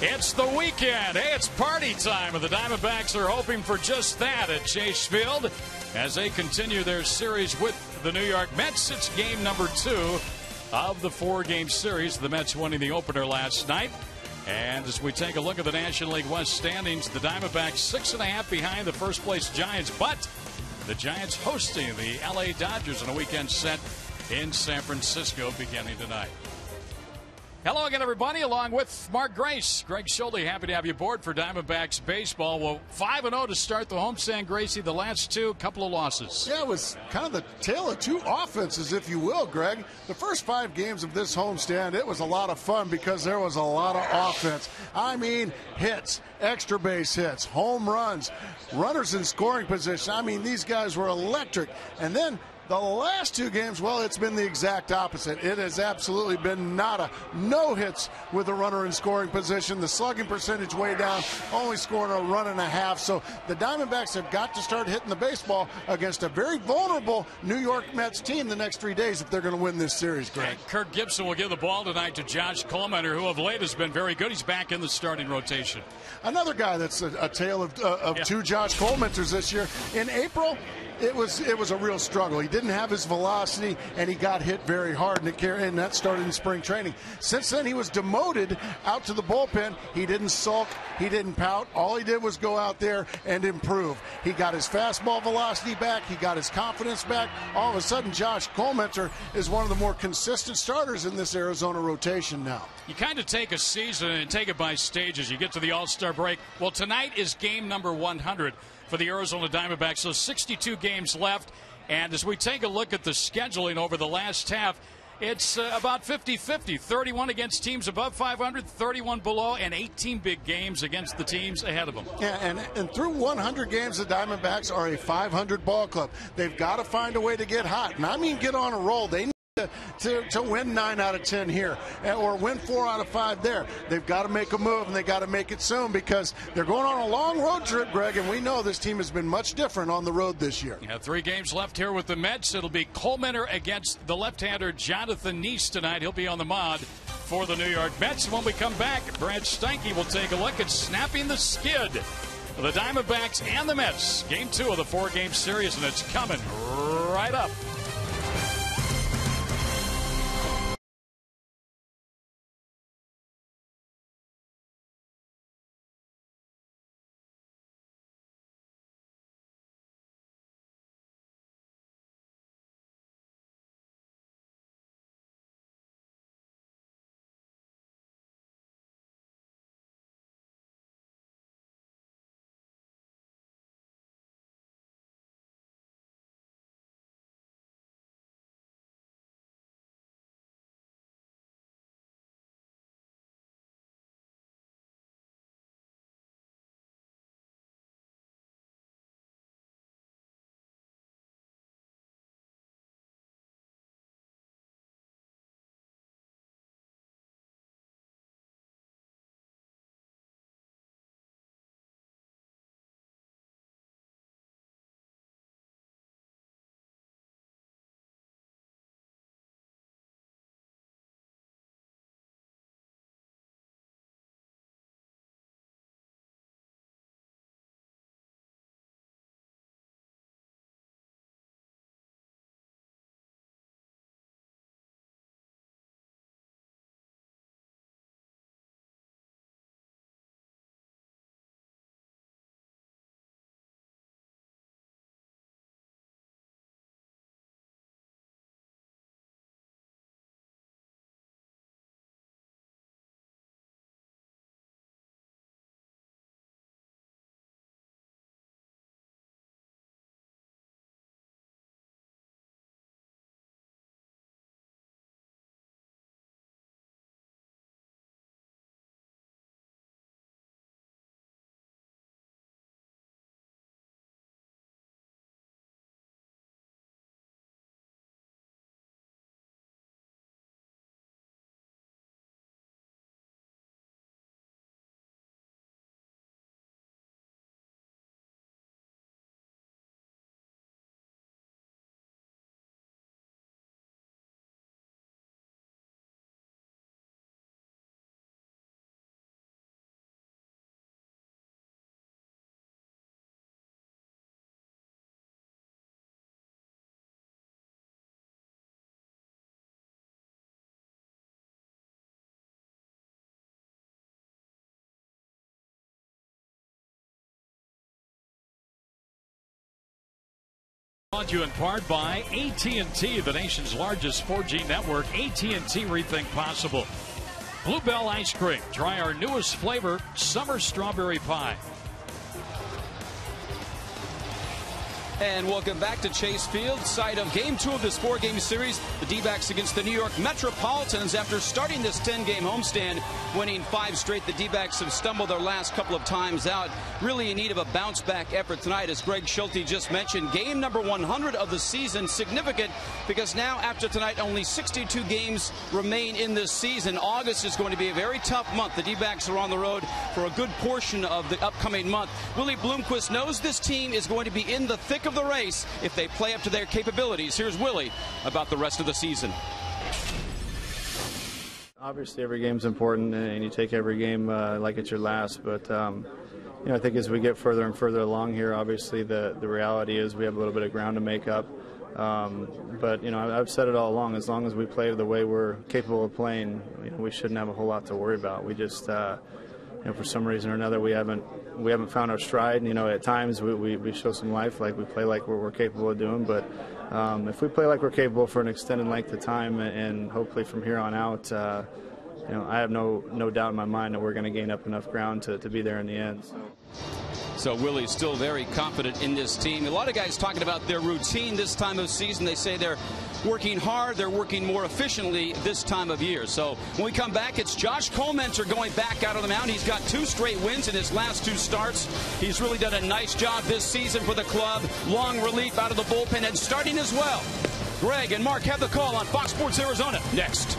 It's the weekend. Hey, it's party time, and the Diamondbacks are hoping for just that at Chase Field as they continue their series with the New York Mets. It's game number 2 of the 4-game series. The Mets winning the opener last night. And as we take a look at the National League West standings, the Diamondbacks 6.5 behind the first-place Giants, but the Giants hosting the LA Dodgers in a weekend set in San Francisco beginning tonight. Hello again, everybody, along with Mark Grace. Greg Schulte, happy to have you aboard for Diamondbacks baseball. Well, 5-0 to start the homestand, Gracie. The last two, couple of losses. Yeah, it was kind of the tale of two offenses, if you will, Greg. The first 5 games of this homestand, it was a lot of fun because there was a lot of offense. I mean, hits, extra base hits, home runs, runners in scoring position. I mean, these guys were electric. And then the last 2 games, well, it's been the exact opposite. It has absolutely been nada. No hits with a runner in scoring position. The slugging percentage way down, only scoring a run and a half. So the Diamondbacks have got to start hitting the baseball against a very vulnerable New York Mets team the next 3 days if they're going to win this series, Greg. And Kirk Gibson will give the ball tonight to Josh Coleman, who of late has been very good. He's back in the starting rotation. Another guy that's a tale of two Josh Colementers this year. In April, it was a real struggle. He didn't have his velocity, and he got hit very hard, and that started in spring training. Since then, he was demoted out to the bullpen. He didn't sulk. He didn't pout. All he did was go out there and improve. He got his fastball velocity back. He got his confidence back. All of a sudden, Josh Coleman is one of the more consistent starters in this Arizona rotation now. You kind of take a season and take it by stages. You get to the All-Star break. Well, tonight is game number 100 for the Arizona Diamondbacks, so 62 games left. And as we take a look at the scheduling over the last half, it's about 50-50. 31 against teams above 500, 31 below, and 18 big games against the teams ahead of them. Yeah, and through 100 games, the Diamondbacks are a 500 ball club. They've got to find a way to get hot, and I mean get on a roll. They need to win 9 out of 10 here or win 4 out of 5 there. They've got to make a move, and they got to make it soon because they're going on a long road trip, Greg, and we know this team has been much different on the road this year. Yeah, 3 games left here with the Mets. It'll be Coleman against the left-hander Jonathan Neese tonight. He'll be on the mound for the New York Mets. And when we come back, Brad Steinke will take a look at snapping the skid for the Diamondbacks and the Mets. Game 2 of the 4-game series, and it's coming right up. brought to you in part by AT&T, the nation's largest 4G network. AT&T, rethink possible. Bluebell Ice Cream. Try our newest flavor, Summer Strawberry Pie. And welcome back to Chase Field, site of Game 2 of this 4-game series. The D-backs against the New York Metropolitans. After starting this 10-game homestand, winning 5 straight, the D-backs have stumbled their last couple of times out. Really in need of a bounce-back effort tonight, as Greg Schulte just mentioned. Game number 100 of the season, significant because now after tonight, only 62 games remain in this season. August is going to be a very tough month. The D-backs are on the road for a good portion of the upcoming month. Willie Bloomquist knows this team is going to be in the thick of the race if they play up to their capabilities. Here's Willie about the rest of the season. Obviously, every game's important, and you take every game like it's your last. But I think as we get further and further along here, obviously the reality is we have a little bit of ground to make up. But I've said it all along. As long as we play the way we're capable of playing, we shouldn't have a whole lot to worry about. We just for some reason or another, we haven't found our stride. At times we show some life, like we play like we're capable of doing. But if we play like we're capable for an extended length of time, and hopefully from here on out, I have no doubt in my mind that we're going to gain up enough ground to be there in the end. So Willie's still very confident in this team. A lot of guys talking about their routine this time of season. They say they're working hard, they're working more efficiently this time of year. So when we come back, it's Josh Colmenter going back out on the mound. He's got 2 straight wins in his last 2 starts. He's really done a nice job this season for the club. Long relief out of the bullpen and starting as well. Greg and Mark have the call on Fox Sports Arizona next.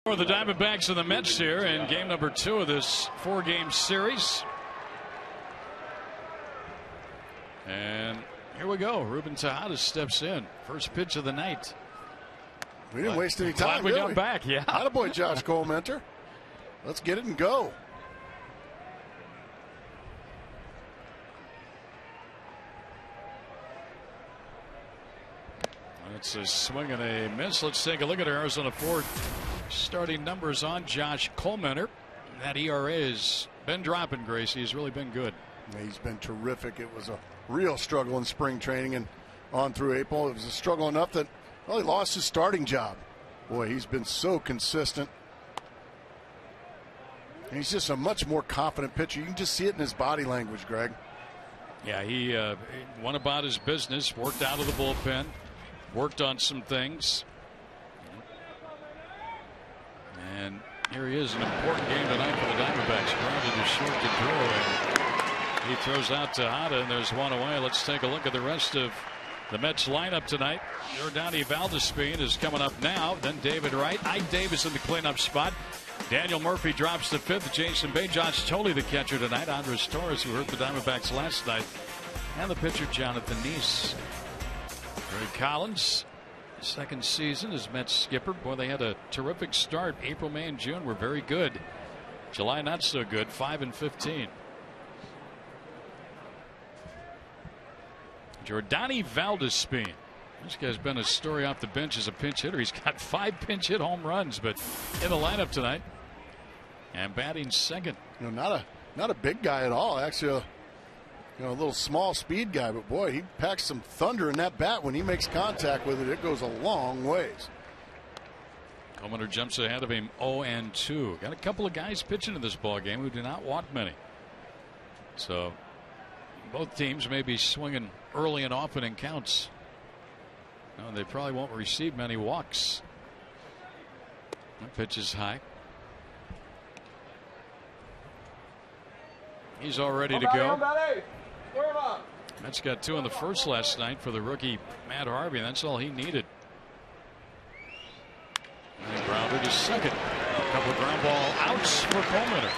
For the Diamondbacks and the Mets here in game number 2 of this 4-game series. And here we go. Ruben Tejada steps in. First pitch of the night. We didn't waste any time. Glad we got back. Yeah. Attaboy, Josh Colmenter. Let's get it and go. It's a swing and a miss. Let's take a look at Arizona Ford starting numbers on Josh Colmenter. That ERA has been dropping, Gracie. He's really been good. Yeah, he's been terrific. It was a real struggle in spring training and on through April. It was a struggle enough that, well, he lost his starting job. Boy, he's been so consistent. And he's just a much more confident pitcher. You can just see it in his body language, Greg. Yeah, he went about his business, worked out of the bullpen, worked on some things. Here he is, an important game tonight for the Diamondbacks. Grounded is short to throw, and he throws out to Hada, and there's one away. Let's take a look at the rest of the Mets lineup tonight. Jordani Valdespin is coming up now. Then David Wright. Ike Davis in the cleanup spot. Daniel Murphy drops to fifth. Jason Bay. Josh Toley the catcher tonight. Andres Torres, who hurt the Diamondbacks last night. And the pitcher Jonathan Neese. Greg Collins, second season as Mets skipper. Boy, they had a terrific start. April, May, and June were very good. July not so good. 5-15. Jordani Valdespin. This guy's been a story off the bench as a pinch hitter. He's got 5 pinch hit home runs, but in the lineup tonight and batting second. You know, not a big guy at all. Actually, a little small speed guy, but boy, he packs some thunder in that bat. When he makes contact with it, it goes a long ways. Commander jumps ahead of him 0-2. Got a couple of guys pitching in this ball game who do not walk many. So both teams may be swinging early and often in counts. No, they probably won't receive many walks. That pitch is high. He's all ready to go. Mets got 2 in the first last night for the rookie Matt Harvey. That's all he needed. And grounded to second. A couple of ground ball outs for Coleman.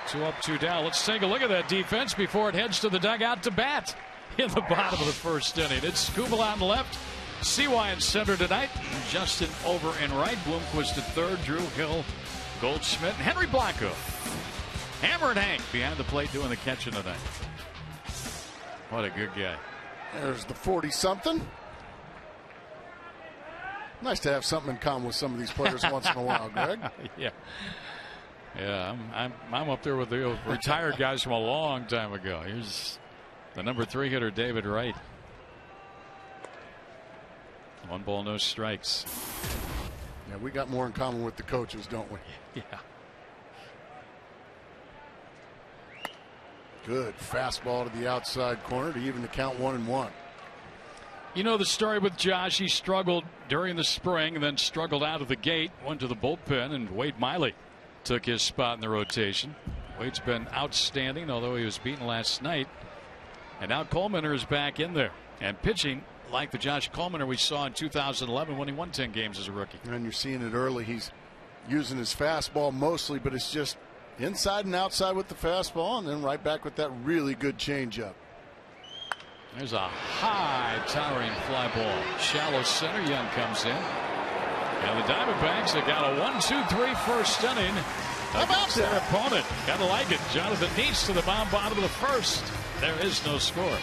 2 up, 2 down. Let's take a look at that defense before it heads to the dugout to bat in the bottom of the first inning. It's Kubel on left, CY in center tonight, Justin over and right, Bloomquist at third, Drew Hill, Goldschmidt, and Henry Blanco. Hammer and Hank behind the plate doing the catching tonight. What a good guy. There's the 40-something. Nice to have something in common with some of these players once in a while, Greg. Yeah, I'm up there with the retired guys from a long time ago. Here's the number 3 hitter, David Wright. 1 ball, no strikes. Yeah, we got more in common with the coaches, don't we? Yeah. Good fastball to the outside corner to even the count 1-1. You know the story with Josh. He struggled during the spring and then struggled out of the gate, went to the bullpen, and Wade Miley took his spot in the rotation. Wade's been outstanding, although he was beaten last night. And now Coleman is back in there and pitching like the Josh Coleman we saw in 2011 when he won 10 games as a rookie. And you're seeing it early. He's using his fastball mostly, but it's just inside and outside with the fastball, and then right back with that really good changeup. There's a high towering fly ball. Shallow center. Young comes in. And the Diamondbacks have got a 1-2-3 first inning against their opponent. Gotta like it. Jonathan Neese to the mound, bottom of the first. There is no score.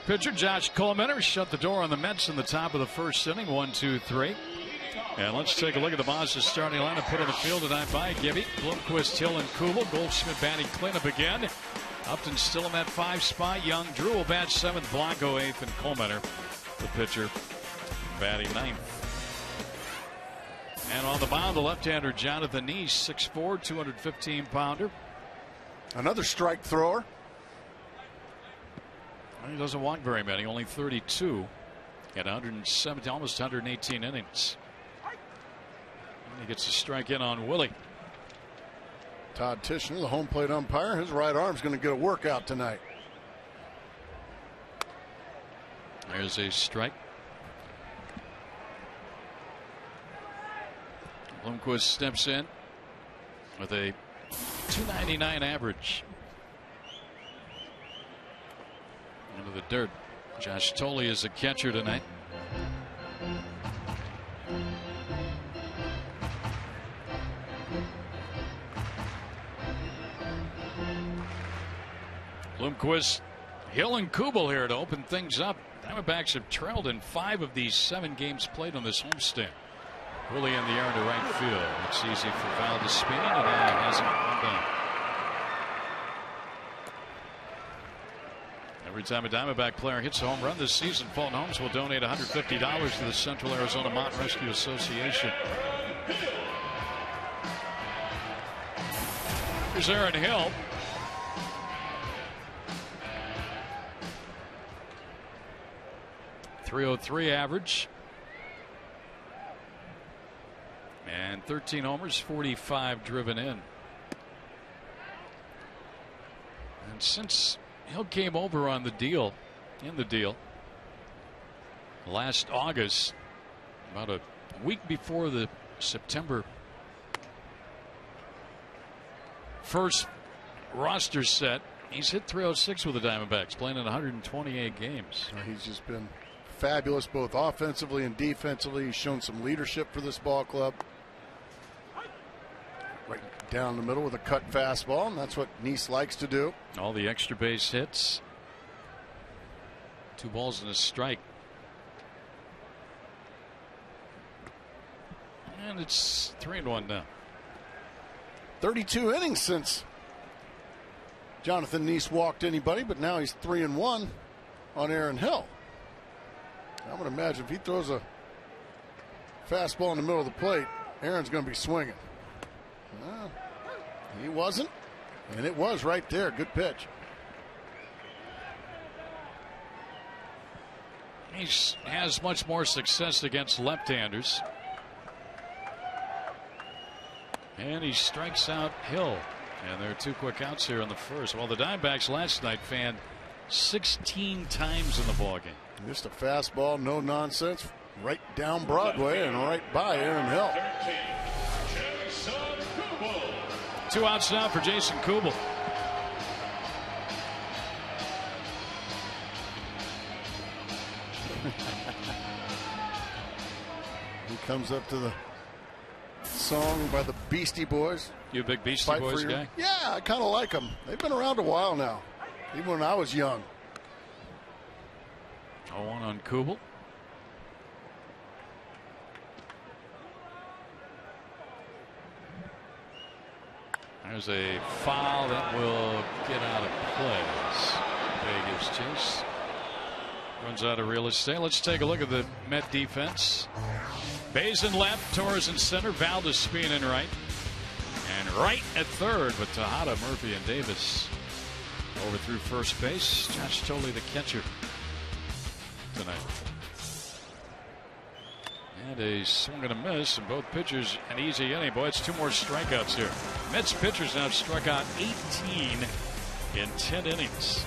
Pitcher Josh Coleman shut the door on the Mets in the top of the first inning. 1-2-3. And let's take a look at the Boston starting lineup put on the field tonight by Gibby, Blomqvist, Hill, and Kubel. Goldschmidt batting cleanup again. Upton still in that 5 spot. Young, Drew will bat 7th, Blanco 8th, and Coleman, the pitcher, batting 9th. And on the mound, the left-hander Jonathan Nice, 6'4", 215-pounder. Another strike thrower. He doesn't walk very many, only 32 at 170, almost 118 innings. And he gets a strike in on Willie. Todd Tishner, the home plate umpire, his right arm's going to get a workout tonight. There's a strike. Blomqvist steps in with a .299 average. Into the dirt. Josh Tolley is the catcher tonight. Blomqvist, Hill, and Kubel here to open things up. Diamondbacks have trailed in 5 of these 7 games played on this homestand. Willie in the air into right field. It's easy for Val to spin, and he hasn't gone down. Every time a Diamondback player hits a home run this season, Fulton Homes will donate $150 to the Central Arizona Mountain Rescue Association. Here's Aaron Hill. .303 average. And 13 homers, 45 driven in. And since Hill came over on the deal, last August, about a week before the September 1st roster set, he's hit .306 with the Diamondbacks, playing in 128 games. He's just been fabulous both offensively and defensively. He's shown some leadership for this ball club. Right down the middle with a cut fastball, and that's what Nice likes to do. All the extra base hits. 2 balls and a strike. And it's 3-1 now. 32 innings since Jonathan Nice walked anybody, but now he's 3-1 on Aaron Hill. I would imagine if he throws a fastball in the middle of the plate, Aaron's going to be swinging. He wasn't, and it was right there. Good pitch. He has much more success against left-handers. And he strikes out Hill. And there are 2 quick outs here in the first. Well, the Diamondbacks last night fanned 16 times in the ballgame. Just a fastball, no nonsense, right down Broadway and right by Aaron Hill. 2 outs now for Jason Kubel. He comes up to the song by the Beastie Boys. You a big Beastie Boys guy? Yeah, I kind of like them. They've been around a while now, even when I was young. 0-1 on Kubel. There's a foul that will get out of play. Bay gives chase. Runs out of real estate. Let's take a look at the Met defense. Bays in left, Torres in center, Valdespin in right. And right at third with Tejada, Murphy, and Davis. Over through first base. Josh Tolley, the catcher, tonight. And a swing and a miss, and both pitchers an easy inning. Boy, it's 2 more strikeouts here. Mets pitchers now have struck out 18 in 10 innings.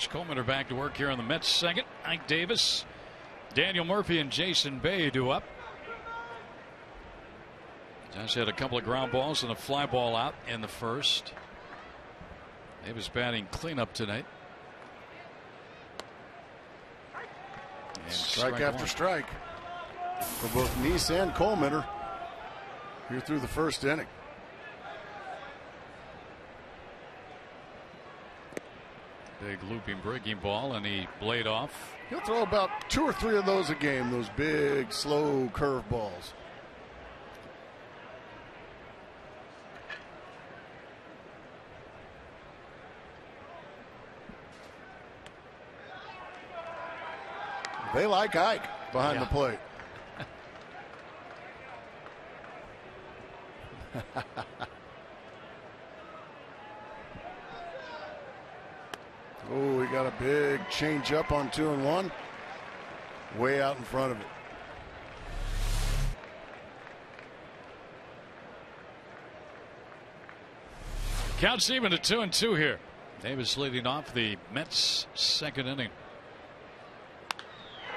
Coleman are back to work here on the Mets second. Ike Davis, Daniel Murphy, and Jason Bay do up. Josh had a couple of ground balls and a fly ball out in the first. Davis batting cleanup tonight. And strike after strike for both Neese and Coleman here through the first inning. Big looping breaking ball, and he blade off. He'll throw about 2 or 3 of those a game, those big, slow curve balls. They like Ike behind the plate. Oh, we got a big change up on 2-1. Way out in front of it. Counts even at 2-2 here. Davis leading off the Mets second inning.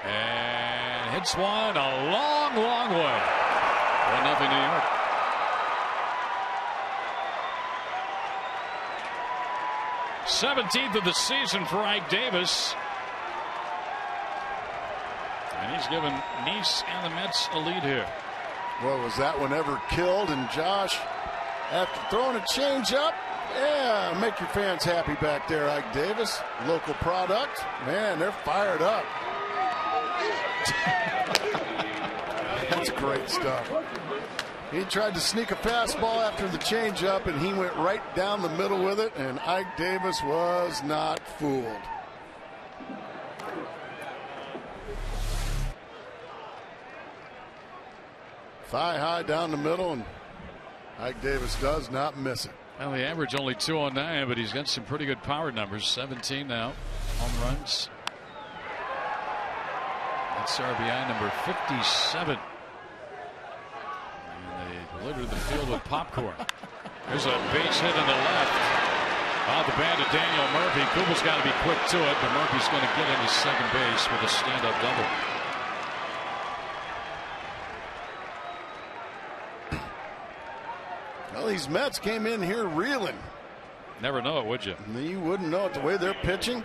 And hits one a long, long way. 1-0 New York. '17th of the season for Ike Davis. And he's given Neese and the Mets a lead here. Well, was that one ever killed? And Josh, after throwing a changeup, yeah, make your fans happy back there, Ike Davis. Local product. Man, they're fired up. That's great stuff. He tried to sneak a fastball after the changeup, and he went right down the middle with it, and Ike Davis was not fooled. Thigh high down the middle, and Ike Davis does not miss it. Well, he averaged only 209, but he's got some pretty good power numbers. 17 now, home runs. That's RBI number 57. Littered the field with popcorn. There's a base hit in the left. Off the bat of Daniel Murphy. Kubal's got to be quick to it, but Murphy's going to get into second base with a stand-up double. Well, these Mets came in here reeling. Never know it, would you? You wouldn't know it the way they're pitching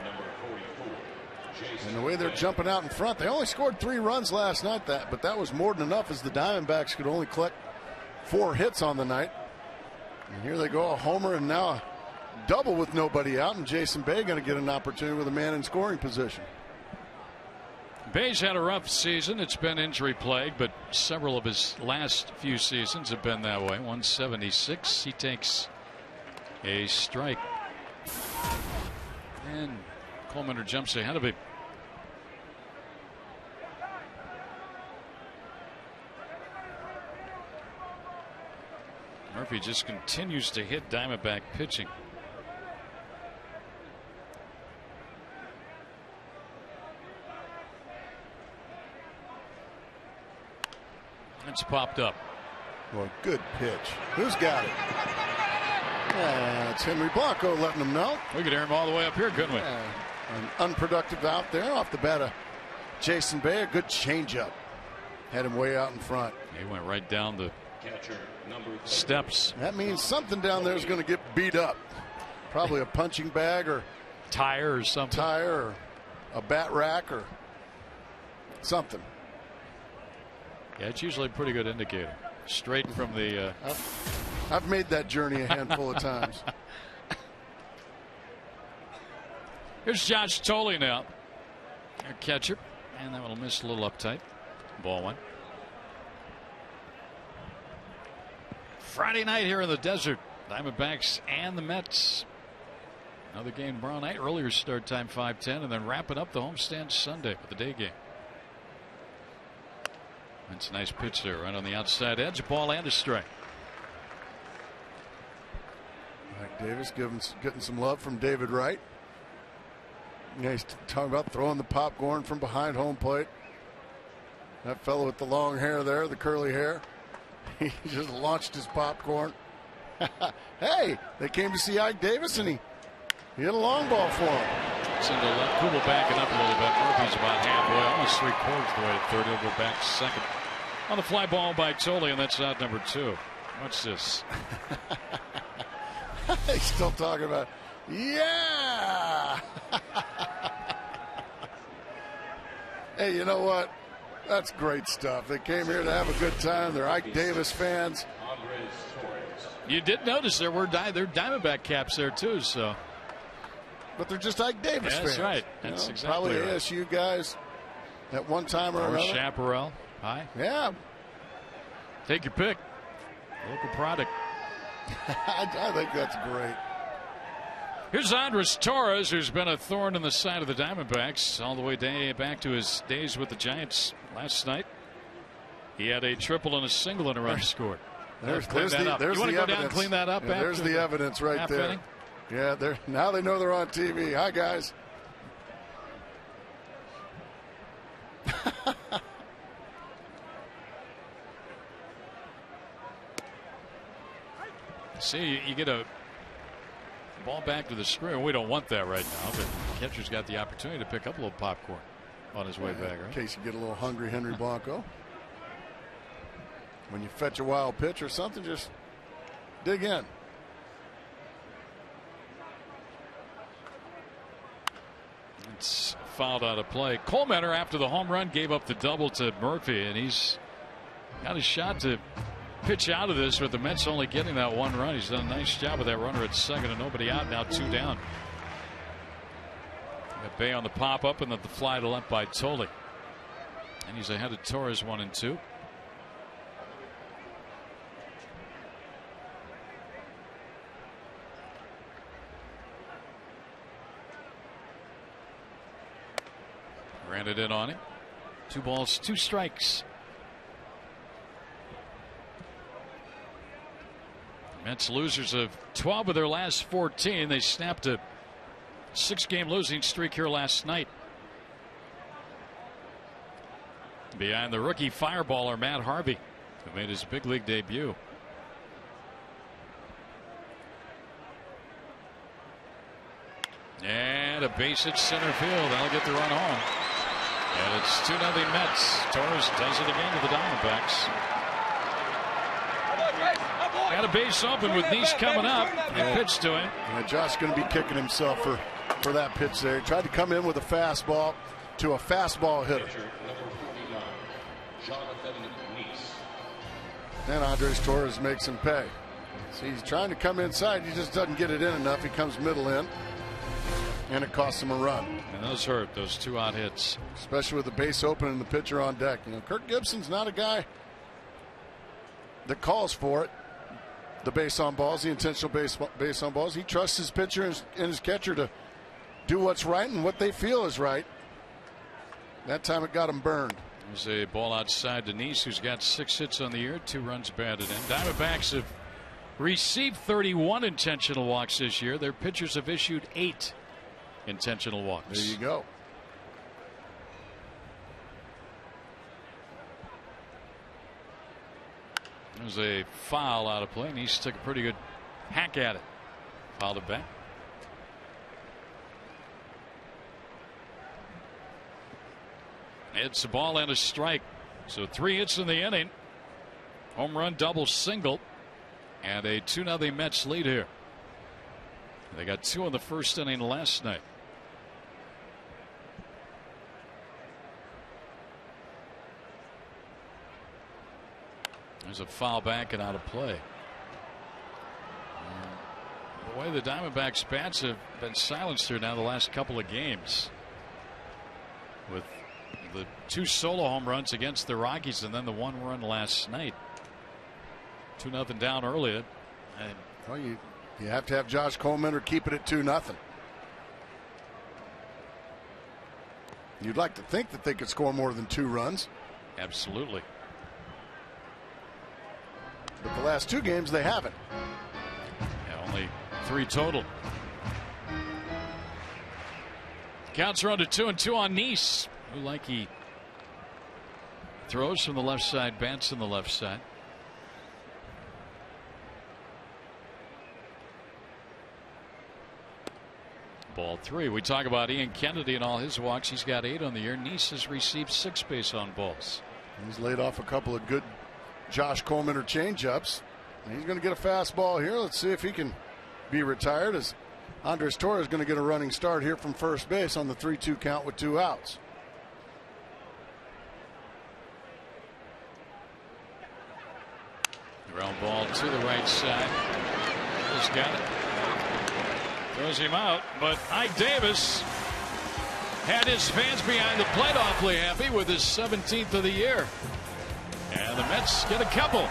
and the way they're jumping out in front. They only scored 3 runs last night, but that was more than enough, as the Diamondbacks could only collect 4 hits on the night. And here they go, a homer and now a double with nobody out, and Jason Bay going to get an opportunity with a man in scoring position. Bay's had a rough season. It's been injury plagued, but several of his last few seasons have been that way. 176. He takes a strike. And Coleman jumps ahead of him. Murphy just continues to hit Diamondback pitching. It's popped up. Well, good pitch. Who's got it? It's Henry Blanco letting them know. We could hear him all the way up here, couldn't we? An unproductive out there off the bat of Jason Bay. A good changeup. Had him way out in front. He went right down the steps. That means something down there is going to get beat up. Probably a punching bag or tire or something. Tire or a bat rack or something. Yeah, it's usually a pretty good indicator. Straight from the. I've made that journey a handful of times. Here's Josh Tolley now, our catcher, and that will miss a little uptight. Ball 1. Friday night here in the desert. Diamondbacks and the Mets. Another game tomorrow night. Earlier start time 5:10, and then wrapping up the homestand Sunday with the day game. That's a nice pitch there, right on the outside edge. A ball and a strike. Mike Davis getting some love from David Wright. Yeah, he's talking about throwing the popcorn from behind home plate. That fellow with the long hair there, the curly hair, he just launched his popcorn. Hey, they came to see Ike Davis, and he hit a long ball for him. It's into left. Kubel backing up a little bit. Murphy's about halfway, almost 3/4 the way to third. He'll go back to second. On the fly ball by Tolley, and that's out number 2. Watch this. He's still talking about, yeah. Hey, you know what? That's great stuff. They came here to have a good time. They're Ike Davis fans. You did notice there were Diamondback caps there too, so. But they're just Ike Davis fans. That's right. That's exactly probably right. ASU guys at one time or another. Chaparral. Hi. Yeah. Take your pick. Local product. I think that's great. Here's Andres Torres, who's been a thorn in the side of the Diamondbacks all the way back to his days with the Giants last night. He had a triple and a single and a run scored. There's you want to go evidence. down and clean that up? Yeah, there's the evidence right there. Inning? Yeah, now they know they're on TV. Hi, guys. See, you get a ball back to the screen. We don't want that right now, but the catcher's got the opportunity to pick up a little popcorn on his way back, right? In case you get a little hungry, Henry Blanco. When you fetch a wild pitch or something, just dig in. It's fouled out of play. Coleman, after the home run, gave up the double to Murphy, and he's got a shot to pitch out of this with the Mets only getting that one run. He's done a nice job with that runner at second and nobody out. Now 2 down. Got Bay on the pop up and then the fly to left by Tolley. And he's ahead of Torres 1 and 2. Ran it in on him. 2 balls, 2 strikes. Mets losers of 12 of their last 14. They snapped a 6-game losing streak here last night. Behind the rookie fireballer Matt Harvey, who made his big league debut. And a base hit center field. That'll get the run home. And it's 2-0 Mets. Torres does it again to the Diamondbacks. Got a base open with Nice coming up. And pitch to him. Yeah, Josh's going to be kicking himself for that pitch there. He tried to come in with a fastball to a fastball hitter. And Andres Torres makes him pay. See, he's trying to come inside. He just doesn't get it in enough. He comes middle in. And it costs him a run. And those hurt, those 2 odd hits. Especially with the base open and the pitcher on deck. You know, Kirk Gibson's not a guy that calls for it. The base on balls, the intentional base on balls. He trusts his pitcher and his catcher to do what's right and what they feel is right. That time it got him burned. There's a ball outside to Nice, who's got 6 hits on the year, 2 runs batted in. Diamondbacks have received 31 intentional walks this year. Their pitchers have issued 8 intentional walks. There you go. There's a foul out of play. Nice took a pretty good hack at it. Fouled it back. It's a ball and a strike. So 3 hits in the inning. Home run, double, single. And a 2-0 Mets lead here. They got 2 in the first inning last night. There's a foul back and out of play. The way the Diamondbacks bats have been silenced here now the last couple of games, with the 2 solo home runs against the Rockies and then the 1 run last night. 2-0 down early. Well, you have to have Josh Coleman or keep it at 2-0. You'd like to think that they could score more than 2 runs. Absolutely. But the last 2 games they haven't. Yeah, only 3 total. Counts are under 2-2 on Nice. Who like he throws from the left side, bats on the left side. Ball 3. We talk about Ian Kennedy and all his walks. He's got 8 on the year. Nice has received 6 base on balls. He's laid off a couple of good Josh Coleman or changeups. He's going to get a fastball here. Let's see if he can be retired, as Andres Torres is going to get a running start here from first base on the 3-2 count with 2 outs. Ground ball to the right side. He's got it. Throws him out, but Ike Davis had his fans behind the plate awfully happy with his 17th of the year. And the Mets get a couple.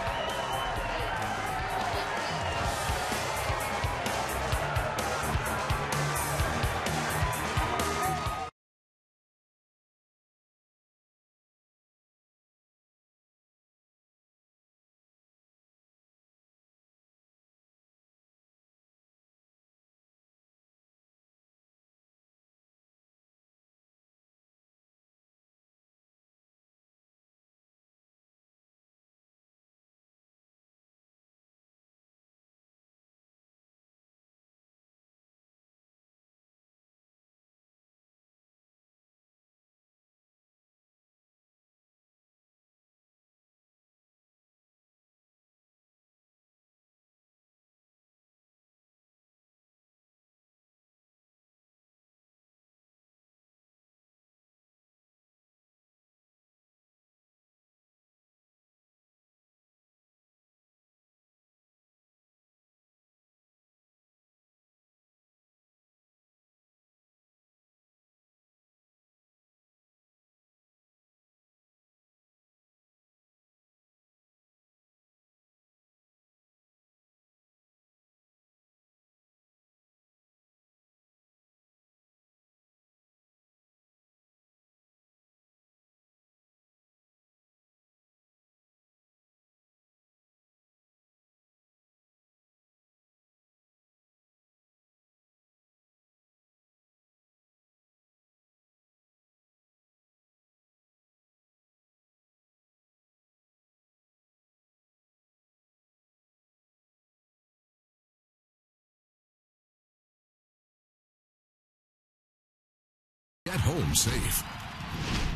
At home safe.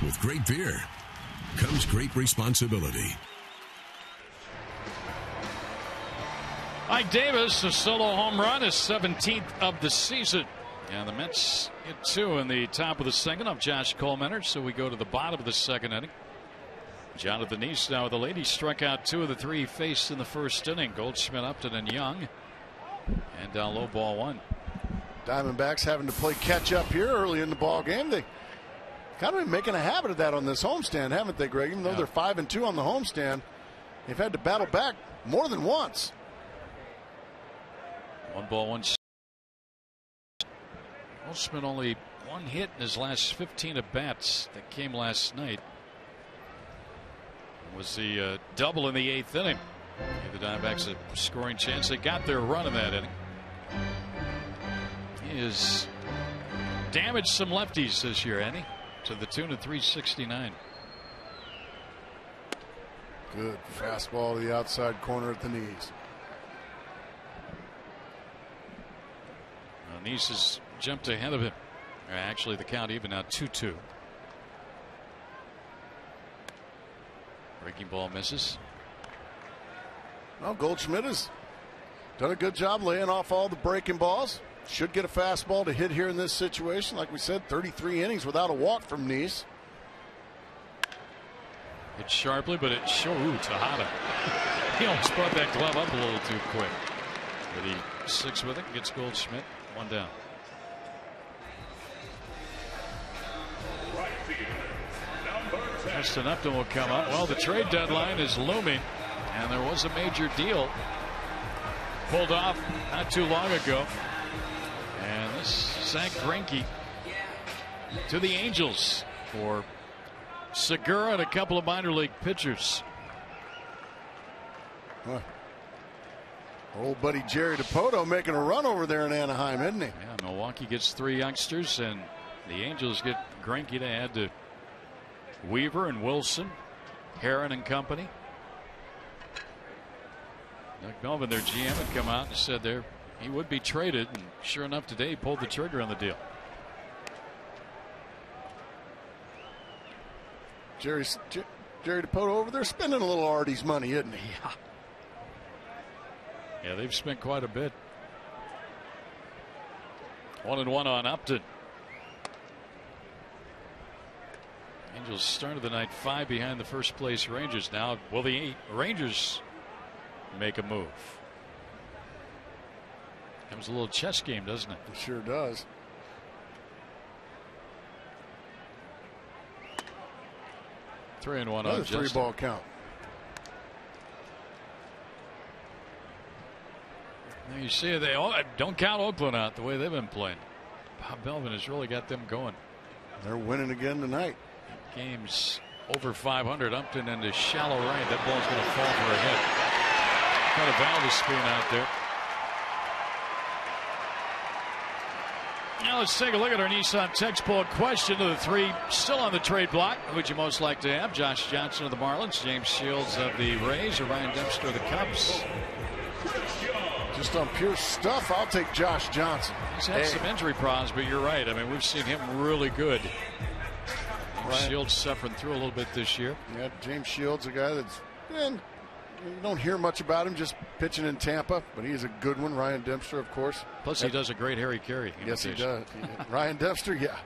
With great beer comes great responsibility. Ike Davis, a solo home run, his 17th of the season. And the Mets get 2 in the top of the second of Josh Coleman. So we go to the bottom of the second inning. Jonathan Nice now with the lead. He struck out 2 of the 3 he faced in the first inning. Goldschmidt, Upton, and Young. And down low, ball 1. Diamondbacks having to play catch up here early in the ball game. They kind of been making a habit of that on this homestand, haven't they, Greg? Even though they're 5-2 on the homestand, they've had to battle back more than once. 1 ball, 1 strike. Goldschmidt only 1 hit in his last 15 at bats that came last night. It was the double in the 8th inning. Gave the Diamondbacks a scoring chance. They got their run in that inning. He has damaged some lefties this year, Andy, to the tune of 369. Good fastball to the outside corner at the knees. Nice has jumped ahead of him. Actually, the count even now 2-2. Breaking ball misses. Well, Goldschmidt has done a good job laying off all the breaking balls. Should get a fastball to hit here in this situation. Like we said, 33 innings without a walk from Nice. Hit sharply, but it Tejada. He almost brought that glove up a little too quick. But he sticks with it, gets Goldschmidt 1 down. Justin Upton will come up. Well, the trade deadline is looming, and there was a major deal pulled off not too long ago. And this Zach Greinke to the Angels for Segura and a couple of minor league pitchers. Huh. Old buddy Jerry DiPoto making a run over there in Anaheim, isn't he? Yeah, Milwaukee gets 3 youngsters, and the Angels get Greinke to add to Weaver and Wilson, Heron and company. Doug Melvin, their GM, had come out and said they're he would be traded, and sure enough today he pulled the trigger on the deal. Jerry DePoto over there spending a little Artie's money, isn't he? Yeah, they've spent quite a bit. 1-1 on Upton. Angels started the night 5 behind the first place Rangers. Now will the Rangers make a move? It was a little chess game, doesn't it? It sure does. Three and one Another on Justin. 3-ball count. You see, they don't count Oakland out the way they've been playing. Bob Melvin has really got them going. They're winning again tonight. Game's over 500. Upton into shallow right. That ball's going to fall for a hit. Got a valve screen out there. Now let's take a look at our Nissan textbook question to the 3 still on the trade block. Who would you most like to have? Josh Johnson of the Marlins, James Shields of the Rays, or Ryan Dempster of the Cubs? Just on pure stuff, I'll take Josh Johnson. He's had some injury problems, but you're right. I mean, we've seen him really good. Shields suffering through a little bit this year. Yeah, James Shields, a guy that's you don't hear much about him, just pitching in Tampa, but he's a good one. Ryan Dempster, of course. Plus, he does a great Harry Carey. Yes, he does. Ryan Dempster, yeah.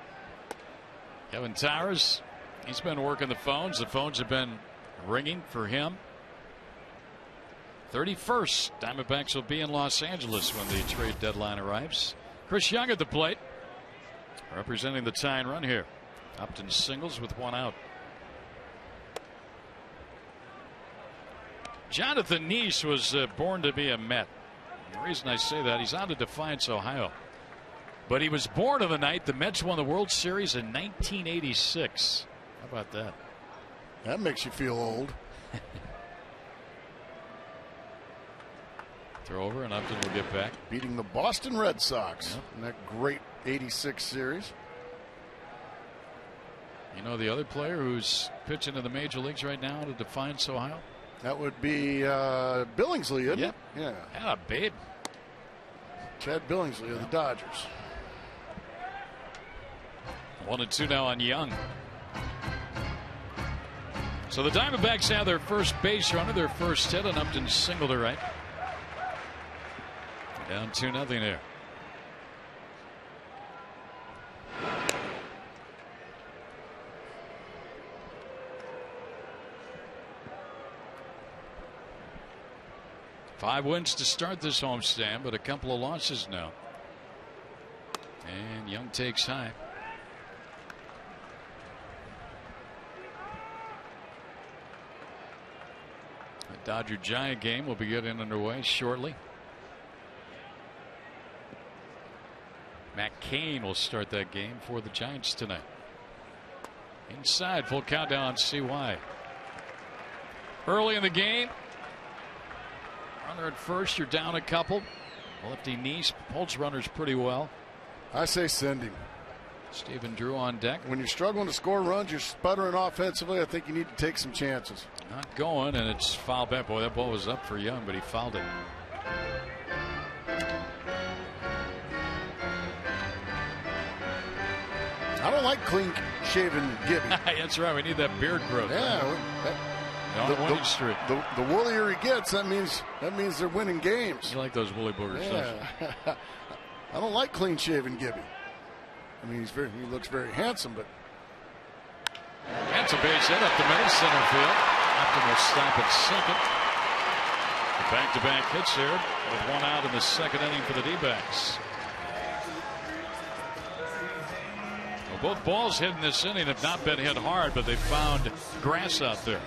Kevin Towers, he's been working the phones. The phones have been ringing for him. 31st, Diamondbacks will be in Los Angeles when the trade deadline arrives. Chris Young at the plate, representing the tying run here. Upton singles with 1 out. Jonathan Neese was born to be a Met. The reason I say that, he's out of Defiance, Ohio. But he was born on the night the Mets won the World Series in 1986. How about that? That makes you feel old. Throw over and Upton will get back. Beating the Boston Red Sox in that great 86 series. You know the other player who's pitching in the major leagues right now out of Defiance, Ohio? That would be Billingsley, isn't it? Yeah. Yeah, babe. Chad Billingsley of the Dodgers. 1-2 now on Young. So the Diamondbacks have their first base runner, their first hit, and Upton singled to right. Down 2-0 here. Five wins to start this homestand, but a couple of losses now. And Young takes high. The Dodger Giant game will be getting underway shortly. Matt Cain will start that game for the Giants tonight. Inside, full countdown, CY. Early in the game, runner at first, you're down a couple. Lefty Neese holds runners pretty well. I say send him. Stephen Drew on deck. When you're struggling to score runs, you're sputtering offensively, I think you need to take some chances. Not going, and it's foul back. Boy, that ball was up for Young, but he fouled it. I don't like clean-shaven Gibby. That's right. We need that beard growth. Yeah. On winning streak. The woolier he gets, that means they're winning games. You like those woolly boogers, yeah. I don't like clean-shaven Gibby. I mean, he looks very handsome, but that's a base hit up the middle, center field. Upton will stop at second. The back-to-back hits here with 1 out in the second inning for the D-backs. Well, both balls hit in this inning have not been hit hard, but they found grass out there.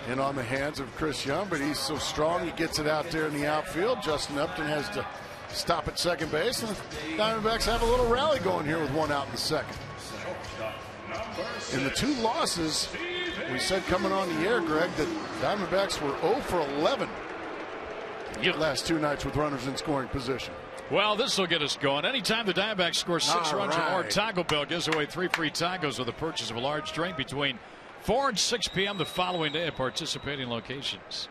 And on the hands of Chris Young, but he's so strong he gets it out there in the outfield. Justin Upton has to stop at second base, and the Diamondbacks have a little rally going here with 1 out in the second. In the 2 losses, we said coming on the air, Greg, that Diamondbacks were 0 for 11 last 2 nights with runners in scoring position. Well, this will get us going. Anytime the Diamondbacks score 6 runs or more, Taco Bell gives away 3 free tacos with the purchase of a large drink between 4 and 6 p.m. the following day at participating locations.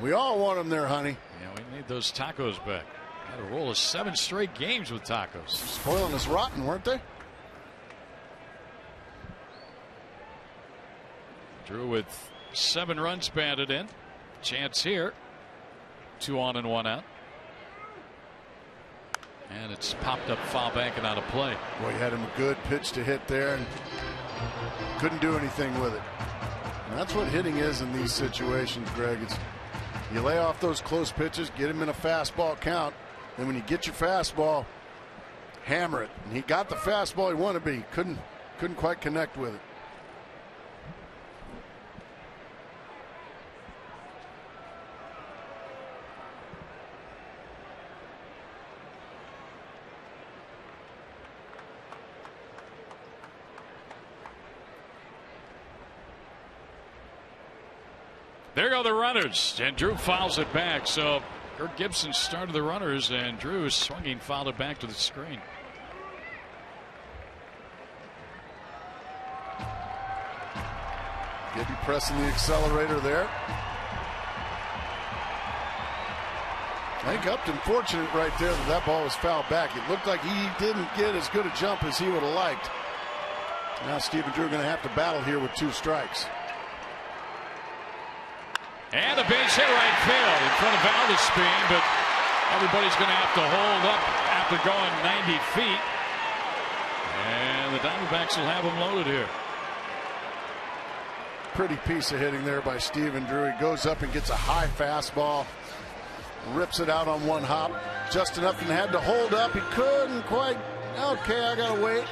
We all want them there, honey. Yeah, we need those tacos back. Had a roll of 7 straight games with tacos. Spoiling us rotten, weren't they? Drew with 7 runs batted in. Chance here. 2 on and 1 out. And it's popped up foul back and out of play. Boy, you had him a good pitch to hit there and couldn't do anything with it. And that's what hitting is in these situations, Greg. It's you lay off those close pitches, get him in a fastball count. Then when you get your fastball, hammer it. And he got the fastball he wanted, but he couldn't quite connect with it. There go the runners, and Drew fouls it back. So Kurt Gibson started the runners, and Drew swinging fouled it back to the screen. Gibby pressing the accelerator there. I think Upton fortunate right there that ball was fouled back. It looked like he didn't get as good a jump as he would have liked. Now Stephen Drew going to have to battle here with 2 strikes. And a base hit right field in front of Valdespin, but everybody's going to have to hold up after going 90 feet. And the Diamondbacks will have him loaded here. Pretty piece of hitting there by Stephen Drew. He goes up and gets a high fastball, rips it out on 1 hop, just enough and had to hold up. He couldn't quite. Okay, I got to wait.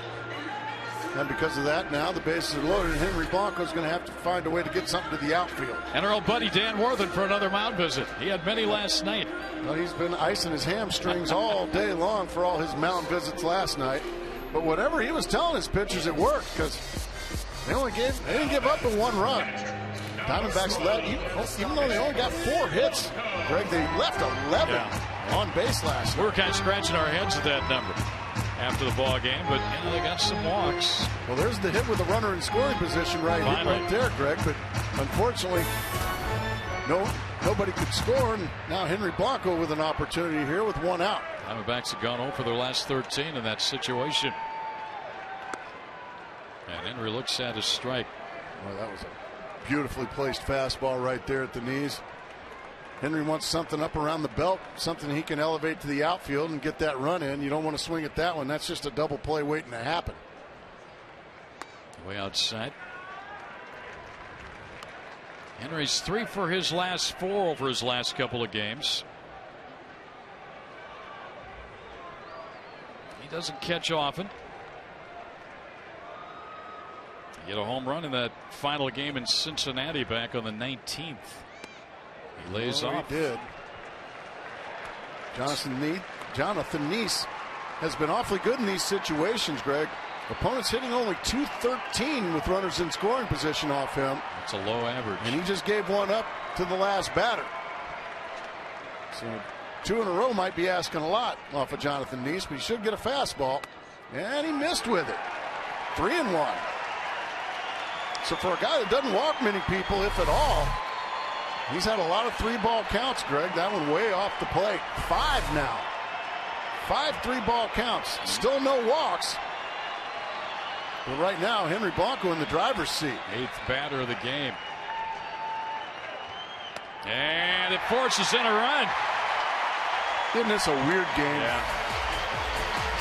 And because of that, now the bases are loaded, and Henry Blanco's going to have to find a way to get something to the outfield. And our old buddy Dan Worthen for another mound visit. He had many last night. Well, he's been icing his hamstrings all day long for all his mound visits last night. But whatever he was telling his pitchers, it worked, because they didn't give up in 1 run. Diamondbacks led, even though they only got 4 hits, Greg, they left 11 on base last night. We were kind of scratching our heads at that number after the ball game, but they got some walks. Well, there's the hit with the runner in scoring position right there, Greg. But unfortunately, nobody could score, and now Henry Blanco with an opportunity here with 1 out. Diamondbacks have gone 0 for their last 13 in that situation. And Henry looks at his strike. Well, that was a beautifully placed fastball right there at the knees. Henry wants something up around the belt, something he can elevate to the outfield and get that run in. You don't want to swing at that one. That's just a double play waiting to happen. Way outside. Henry's 3 for his last 4 over his last couple of games. He doesn't catch often. He hit a home run in that final game in Cincinnati back on the 19th. He lays off. He did. Jonathan Neese has been awfully good in these situations, Greg. Opponents hitting only .213 with runners in scoring position off him. That's a low average. And he just gave 1 up to the last batter. So 2 in a row might be asking a lot off of Jonathan Neese, but he should get a fastball. And he missed with it. 3-1. So for a guy that doesn't walk many people, if at all, he's had a lot of 3-ball counts, Greg. That one way off the plate. 5 now. 5 3-ball counts. Still no walks. But right now, Henry Blanco in the driver's seat. 8th batter of the game. And it forces in a run. Isn't this a weird game? Yeah.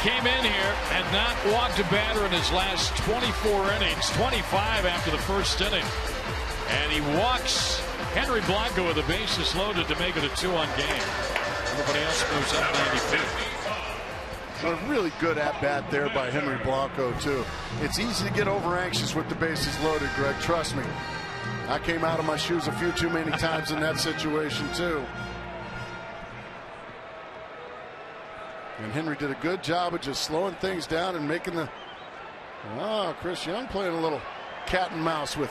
Came in here and not walked a batter in his last 24 innings. 25 after the first inning. And he walks Henry Blanco with the bases loaded to make it a 2-1 game. Everybody else moves up 90 feet. A really good at-bat there by Henry Blanco, too. It's easy to get over-anxious with the bases loaded, Greg. Trust me. I came out of my shoes a few too many times in that situation, too. And Henry did a good job of just slowing things down and making the... Oh, Chris Young playing a little cat and mouse with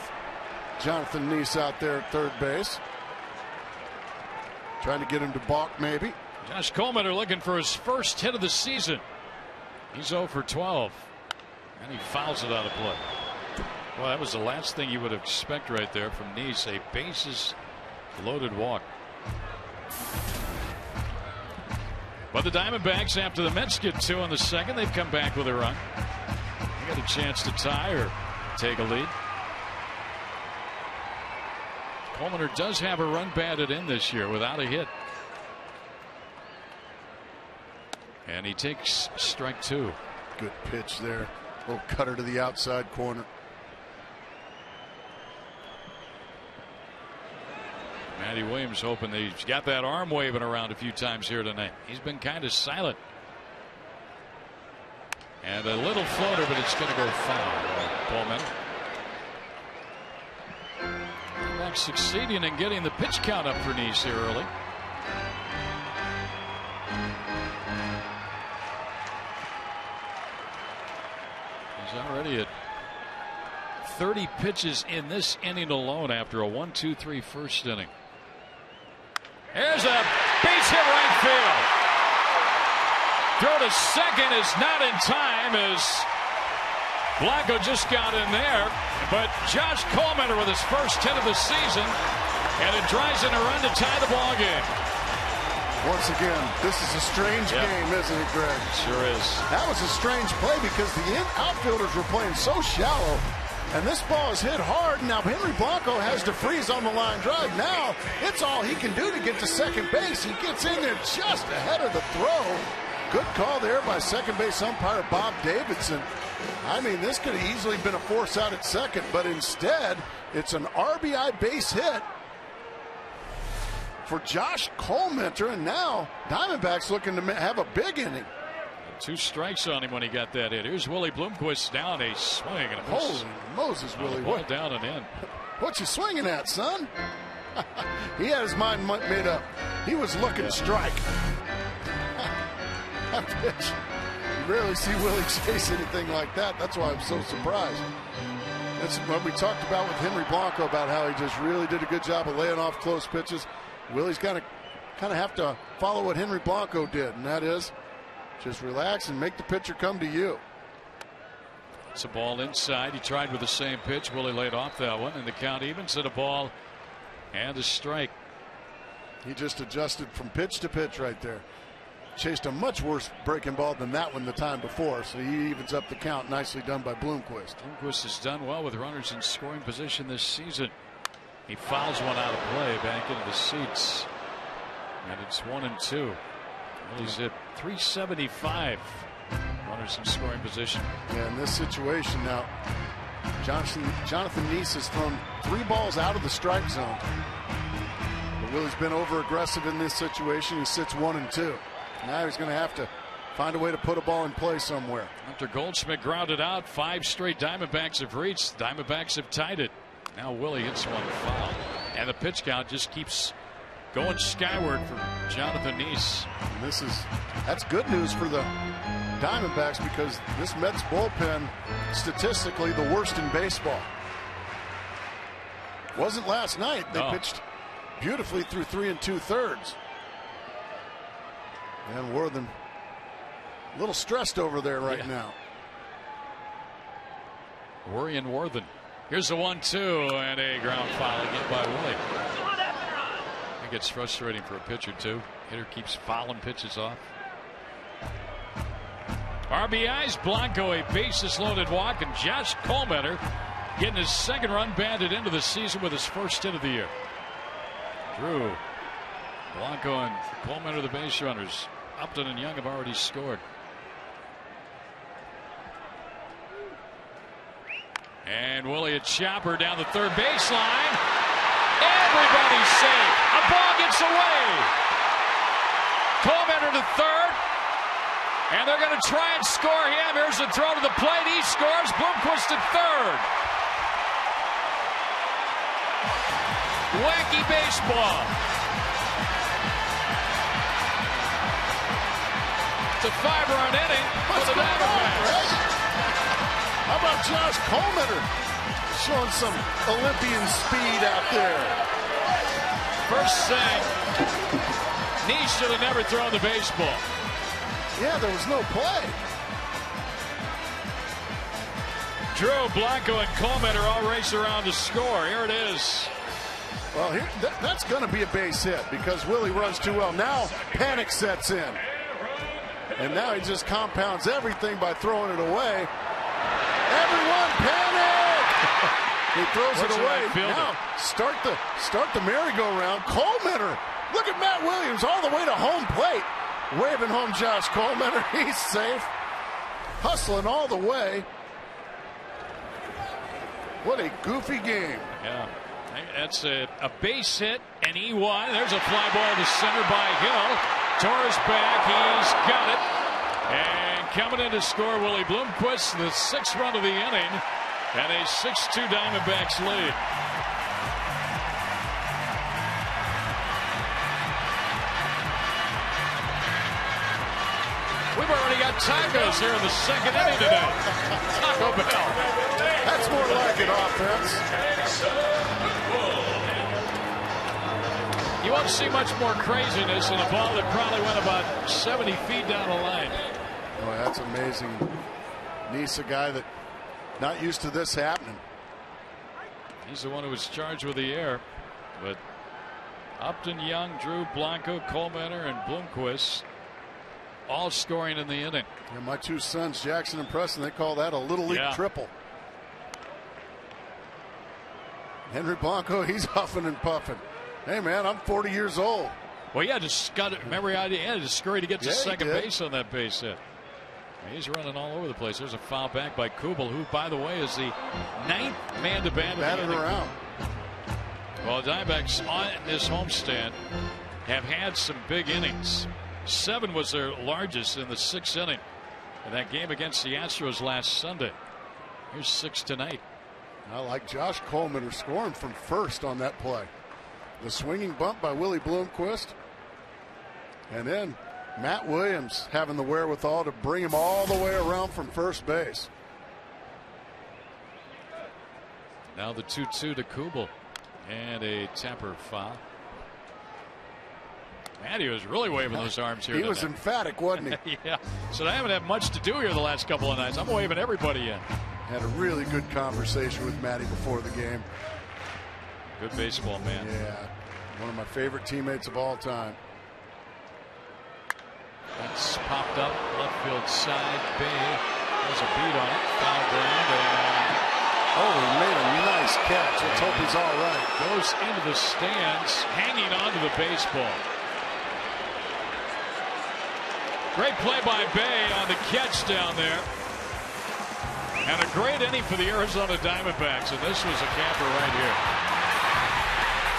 Jonathan Neese out there at third base. Trying to get him to balk, maybe. Josh Coleman are looking for his first hit of the season. He's 0 for 12. And he fouls it out of play. Well, that was the last thing you would expect right there from Neese. A bases loaded walk. But the Diamondbacks, after the Mets get 2 in the second, they've come back with a run. They got a chance to tie or take a lead. Coleman does have a run batted in this year without a hit. And he takes strike 2. Good pitch there. Little cutter to the outside corner. Matty Williams hoping that he's got that arm waving around a few times here tonight. He's been kind of silent. And a little floater, but it's going to go foul. Coleman. Back succeeding in getting the pitch count up for Nice here early. He's already at 30 pitches in this inning alone after a 1-2-3 first inning. Here's a base hit right field. Throw to second is not in time as Blanco just got in there. But Josh Coleman with his first hit of the season, and it drives in a run to tie the ball game. Once again, this is a strange game, isn't it, Greg? Sure is. That was a strange play because the outfielders were playing so shallow. And this ball is hit hard. Now Henry Blanco has to freeze on the line drive. Now it's all he can do to get to second base. He gets in there just ahead of the throw. Good call there by second base umpire Bob Davidson. I mean, this could have easily been a force out at second, but instead it's an RBI base hit for Josh Coleman. And now Diamondbacks looking to have a big inning. 2 strikes on him when he got that hit. Here's Willie Bloomquist down a swing and a miss. Holy Moses, Willie! What down and in? What you swinging at, son? He had his mind made up. He was looking to strike. That pitch. You rarely see Willie chase anything like that. That's why I'm so surprised. That's what we talked about with Henry Blanco about how he just really did a good job of laying off close pitches. Willie's got to kind of have to follow what Henry Blanco did, and that is just relax and make the pitcher come to you. It's a ball inside. He tried with the same pitch. Willie laid off that one, and the count evens at a ball and a strike. He just adjusted from pitch to pitch right there. Chased a much worse breaking ball than that one the time before, so he evens up the count. Nicely done by Bloomquist. Bloomquist has done well with runners in scoring position this season. He fouls one out of play back into the seats, and it's 1-2. He's at 375. Runners in scoring position. Yeah, in this situation now, Jonathan Nice has thrown 3 balls out of the strike zone. But Willie's been over aggressive in this situation. He sits 1-2. Now he's going to have to find a way to put a ball in play somewhere. After Goldschmidt grounded out, 5 straight Diamondbacks have reached. Diamondbacks have tied it. Now Willie hits one foul, and the pitch count just keeps going skyward for Jonathan Nice. And that's good news for the Diamondbacks because this Mets bullpen, statistically the worst in baseball. Wasn't last night. They pitched beautifully through 3 2/3. And Worthen a little stressed over there right now. Worrying Worthen. Here's a 1-2 and a ground foul again by Willie. It gets frustrating for a pitcher too. Hitter keeps fouling pitches off. RBIs, Blanco a bases loaded walk, and Josh Coleman getting his second run banded into the season with his first hit of the year. Drew, Blanco and Coleman are the base runners. Upton and Young have already scored. And Willie a chopper down the third baseline. Everybody's safe. A ball gets away. Coleman to third. And they're going to try and score him. Here's the throw to the plate. He scores. Bloomquist at third. Wacky baseball. It's a 5-run inning for the Diamondbacks. How about Josh Coleman showing some Olympian speed out there? First thing, Nice should have never thrown the baseball. Yeah, there was no play. Drew, Blanco, and Coleman are all racing around to score. Here it is. Well, that's going to be a base hit because Willie runs too well. Now panic sets in. And now he just compounds everything by throwing it away. Everyone panic! He throws it away. Now start the merry-go-round. Coleman, look at Matt Williams all the way to home plate. Waving home Josh Coleman. He's safe. Hustling all the way. What a goofy game. Yeah. That's a base hit, and he won. There's a fly ball to center by Hill. Torres back. He's got it. And coming in to score, Willie Bloomquist, the 6th run of the inning, and a 6-2 Diamondbacks lead. We've already got tacos here in the 2nd inning today. Taco Bell. That's more like it, offense. You won't see much more craziness in a ball that probably went about 70 feet down the line. Oh, that's amazing. Nice, a guy that not used to this happening. He's the one who was charged with the air. But Upton, Young, Drew, Blanco, Coleman, and Bloomquist all scoring in the inning. And my 2 sons, Jackson and Preston, they call that a little league triple. Henry Blanco, he's huffing and puffing. Hey, man, I'm 40 years old. Well, yeah, just got it. Remember, he had to scurry to get to second base on that base hit. He's running all over the place. There's a foul back by Kubel, who, by the way, is the 9th man to bat. Batted around. Well, the Diamondbacks on this homestand have had some big innings. 7 was their largest in the 6th inning in that game against the Astros last Sunday. Here's 6 tonight. I like Josh Coleman scoring from first on that play. The swinging bump by Willie Bloomquist. And then Matt Williams having the wherewithal to bring him all the way around from first base. Now the 2-2 to Kubel. And a temper foul. Matty was really waving those arms here. He was emphatic, wasn't he? Yeah. So I haven't had much to do here the last couple of nights. I'm waving everybody in. Had a really good conversation with Matty before the game. Good baseball man. Yeah. One of my favorite teammates of all time. That's popped up left field side. Bay has a beat on it. Foul ground. And oh, he made a nice catch. Let's hope he's all right. Goes into the stands, hanging onto the baseball. Great play by Bay on the catch down there. And a great inning for the Arizona Diamondbacks. And this was a camper right here.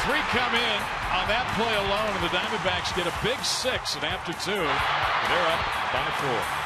3 come in on that play alone. And the Diamondbacks get a big 6. And after 2, they're up by 4.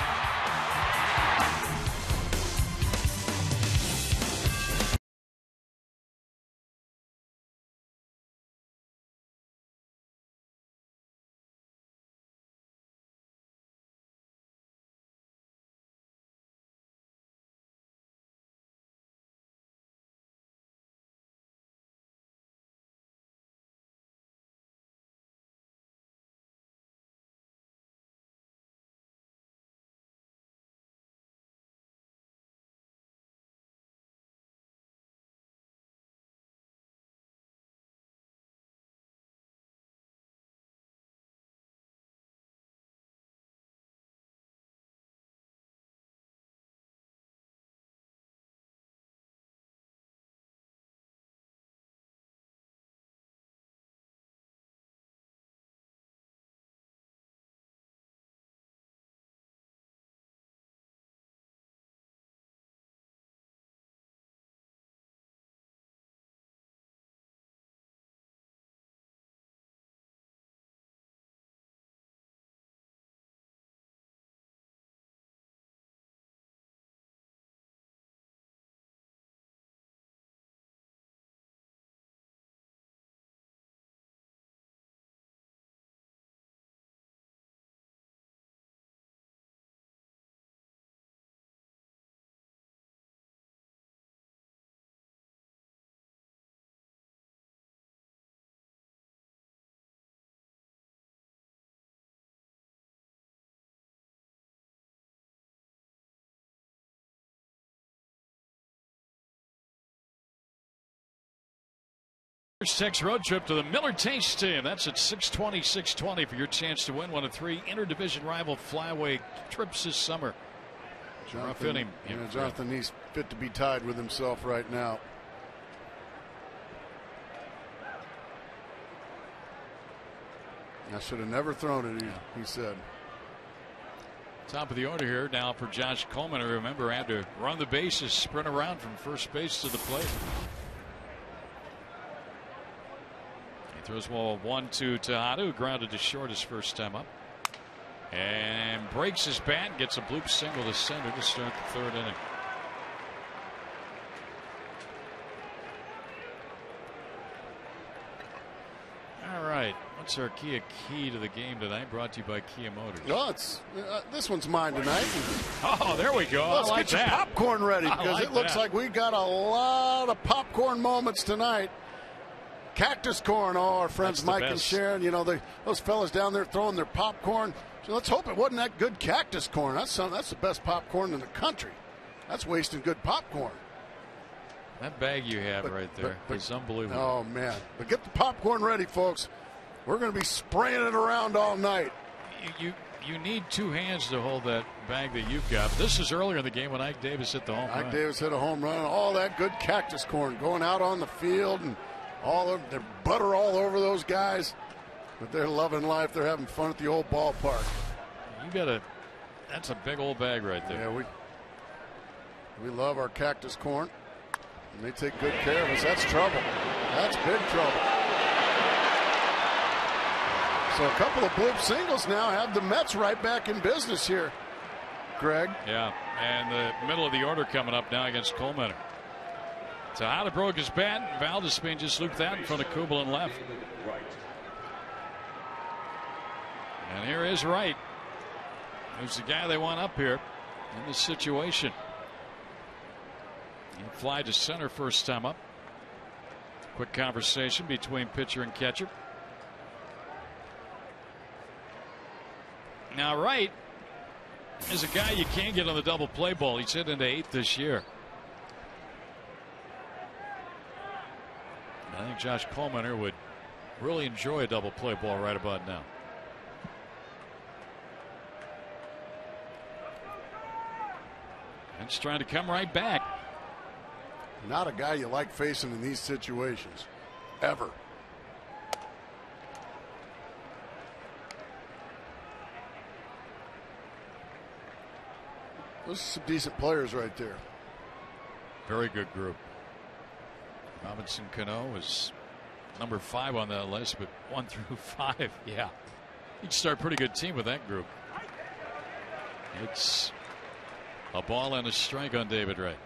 Tech's road trip to the Miller Taste team. That's at 6:20, 6:20 for your chance to win one of 3 interdivision rival flyaway trips this summer. Jonathan, Jonathan, he's fit to be tied with himself right now. I should have never thrown it, he said. Top of the order here now for Josh Coleman. Remember, had to run the bases, sprint around from first base to the plate. He throws ball 1-2 Tejada, who grounded to short his first time up. And breaks his bat, gets a bloop single to center to start the 3rd inning. All right, what's our key to the game tonight? Brought to you by Kia Motors. Well, this one's mine tonight. Oh, there we go. Let's like get your popcorn ready, because it looks like we got a lot of popcorn moments tonight. Cactus corn, our friends Mike and Sharon, you know, those fellas down there throwing their popcorn. So let's hope it wasn't that good cactus corn. That's the best popcorn in the country. That's wasting good popcorn. That bag you have right there is unbelievable. Oh, man. But get the popcorn ready, folks. We're going to be spraying it around all night. You need 2 hands to hold that bag that you've got. This is earlier in the game when Ike Davis hit the home run. Ike Davis hit a home run. All that good cactus corn going out on the field, and all of their butter all over those guys. But they're loving life. They're having fun at the old ballpark. That's a big old bag right there. Yeah, we love our cactus corn. And they take good care of us. That's trouble. That's big trouble. So a couple of bloop singles now have the Mets right back in business here, Greg. Yeah, and the middle of the order coming up now against Coleman. Tejada broke his bat, and Valdespin just looped that in front of Kubel and left. And here is Wright, who's the guy they want up here in this situation. He'll fly to center first time up. Quick conversation between pitcher and catcher. Now Wright is a guy you can't get on the double play ball. He's hit into 8th this year. I think Josh Coleman would really enjoy a double play ball right about now. And he's trying to come right back. Not a guy you like facing in these situations, ever. Those are some decent players right there. Very good group. Robinson Cano is number 5 on that list, but 1 through 5, yeah. You'd start a pretty good team with that group. It's a ball and a strike on David Wright.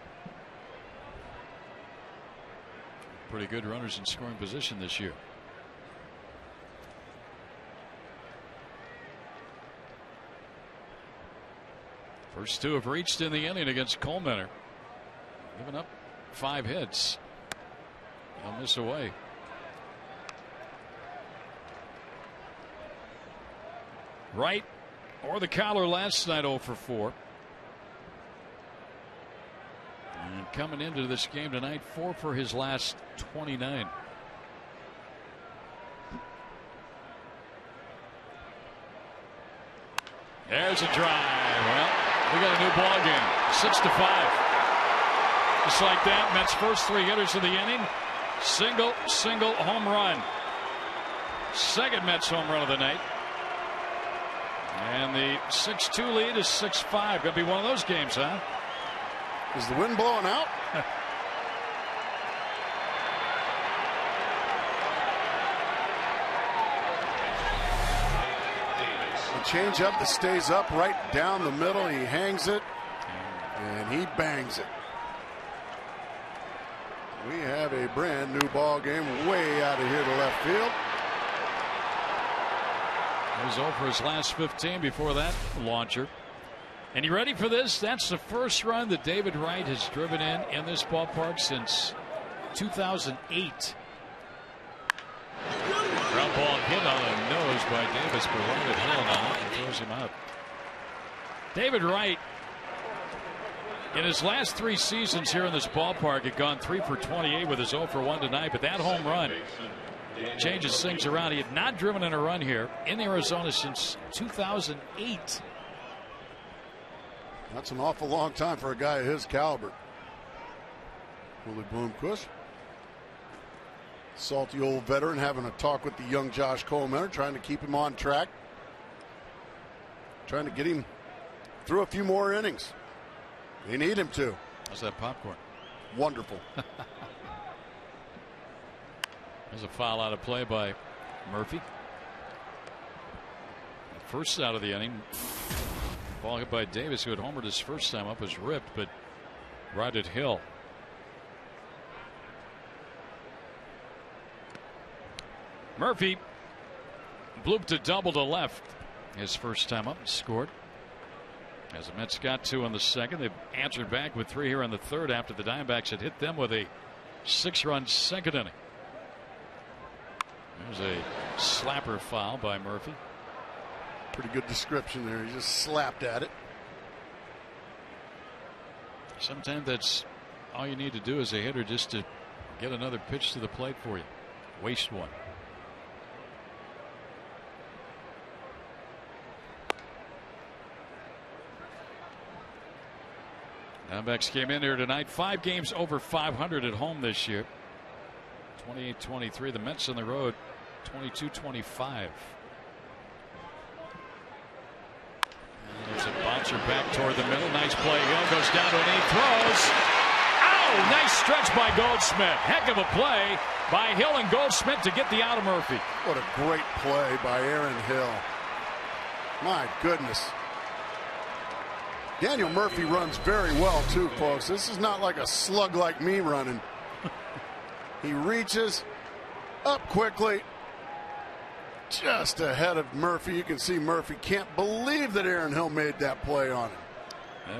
Pretty good runners in scoring position this year. First 2 have reached in the inning against Coleman. Giving up 5 hits. They'll miss away. Wright or the collar last night 0 for 4. And coming into this game tonight, 4 for his last 29. There's a drive. Well, we got a new ball game. 6-5. Just like that, Mets' first 3 hitters of the inning. Single, home run. Second Mets home run of the night. And the 6-2 lead is 6-5. Gonna be one of those games, huh? Is the wind blowing out? A change up that stays up right down the middle. He hangs it and he bangs it. We have a brand new ball game way out of here to left field. He was 0 for his last 15 before that launcher. And you ready for this? That's the first run that David Wright has driven in this ballpark since 2008. Ground ball hit on the nose by Davis, but right at hand on it and throws him out. David Wright In his last 3 seasons here in this ballpark, had gone 3 for 28 with his 0 for 1 tonight. But that home run changes things around. He had not driven in a run here in Arizona since 2008. That's an awful long time for a guy of his caliber. Willie Bloomquist, salty old veteran, having a talk with the young Josh Coleman, trying to keep him on track, trying to get him through a few more innings. They need him to. How's that popcorn? Wonderful. There's a foul out of play by Murphy. The first out of the inning. Ball hit by Davis, who had homered his first time up, was ripped, but right at Hill. Murphy blooped a double to left his first time up and scored. As the Mets got 2 in the second, they've answered back with 3 here in the third after the Diamondbacks had hit them with a 6-run second inning. There's a slapper foul by Murphy. Pretty good description there. He just slapped at it. Sometimes that's all you need to do as a hitter, just to get another pitch to the plate for you. Waste one. Diamondbacks came in here tonight 5 games over 500 at home this year. 28-23. The Mets on the road 22-25. There's a bouncer back toward the middle. Nice play. Hill goes down to an 8. Throws. Ow! Nice stretch by Goldschmidt. Heck of a play by Hill and Goldschmidt to get the out of Murphy. What a great play by Aaron Hill. My goodness. Daniel Murphy runs very well too, folks. This is not like a slug like me running. He reaches up quickly, just ahead of Murphy. You can see Murphy can't believe that Aaron Hill made that play on him.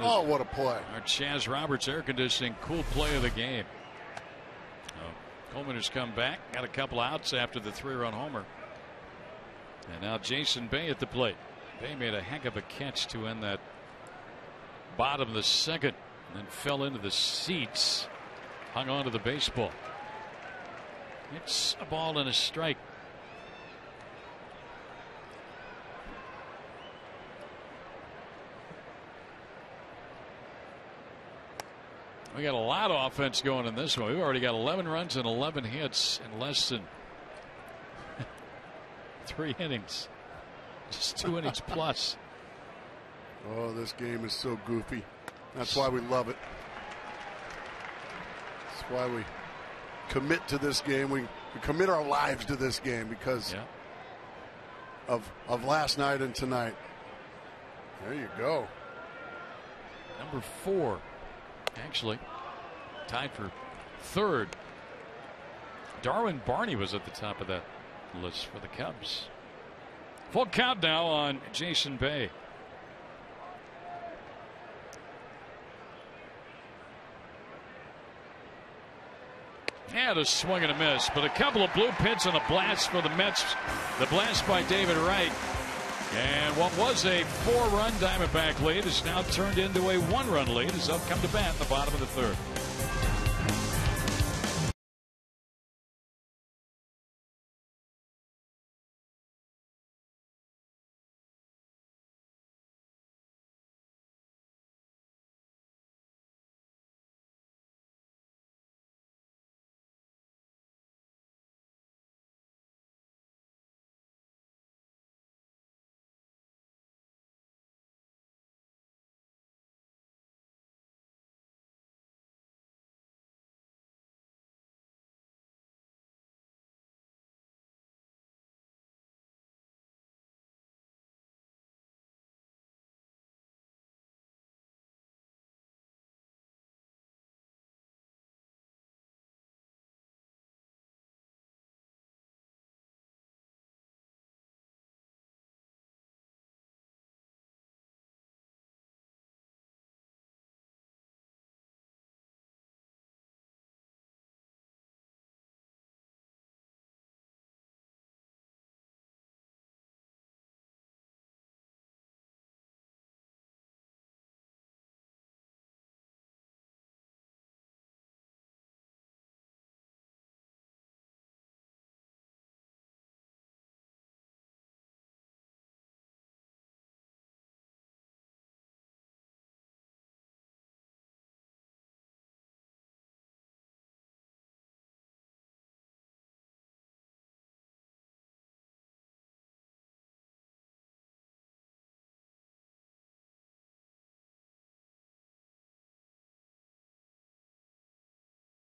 Oh, what a play. Our Chaz Roberts air conditioning cool play of the game. Coleman has come back, got a couple outs after the 3-run homer. And now Jason Bay at the plate. Bay made a heck of a catch to end that bottom of the second, and then fell into the seats, hung on to the baseball. It's a ball and a strike. We got a lot of offense going in this one. We've already got 11 runs and 11 hits in less than 3 innings. Just 2 innings plus. Oh, this game is so goofy. That's why we love it. That's why we commit to this game. We commit our lives to this game because of last night and tonight. There you go. Number 4, actually, tied for 3rd. Darwin Barney was at the top of that list for the Cubs. Full count now on Jason Bay. And a swing and a miss, but a couple of blue pits and a blast for the Mets. The blast by David Wright. And what was a 4-run Diamondback lead is now turned into a 1-run lead as they'll come to bat in the bottom of the 3rd.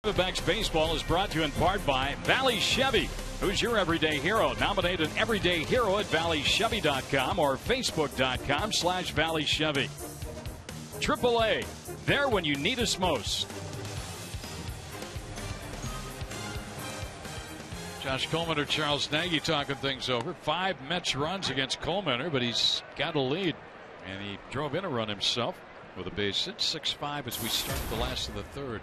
Diamondbacks baseball is brought to you in part by Valley Chevy. Who's your everyday hero? Nominate an everyday hero at valleychevy.com or facebook.com/Valley Chevy. AAA, there when you need us most. Josh Coleman or Charles Nagy talking things over. 5 Mets runs against Coleman, but he's got a lead. And he drove in a run himself with a base hit. 6-5 as we start the last of the third.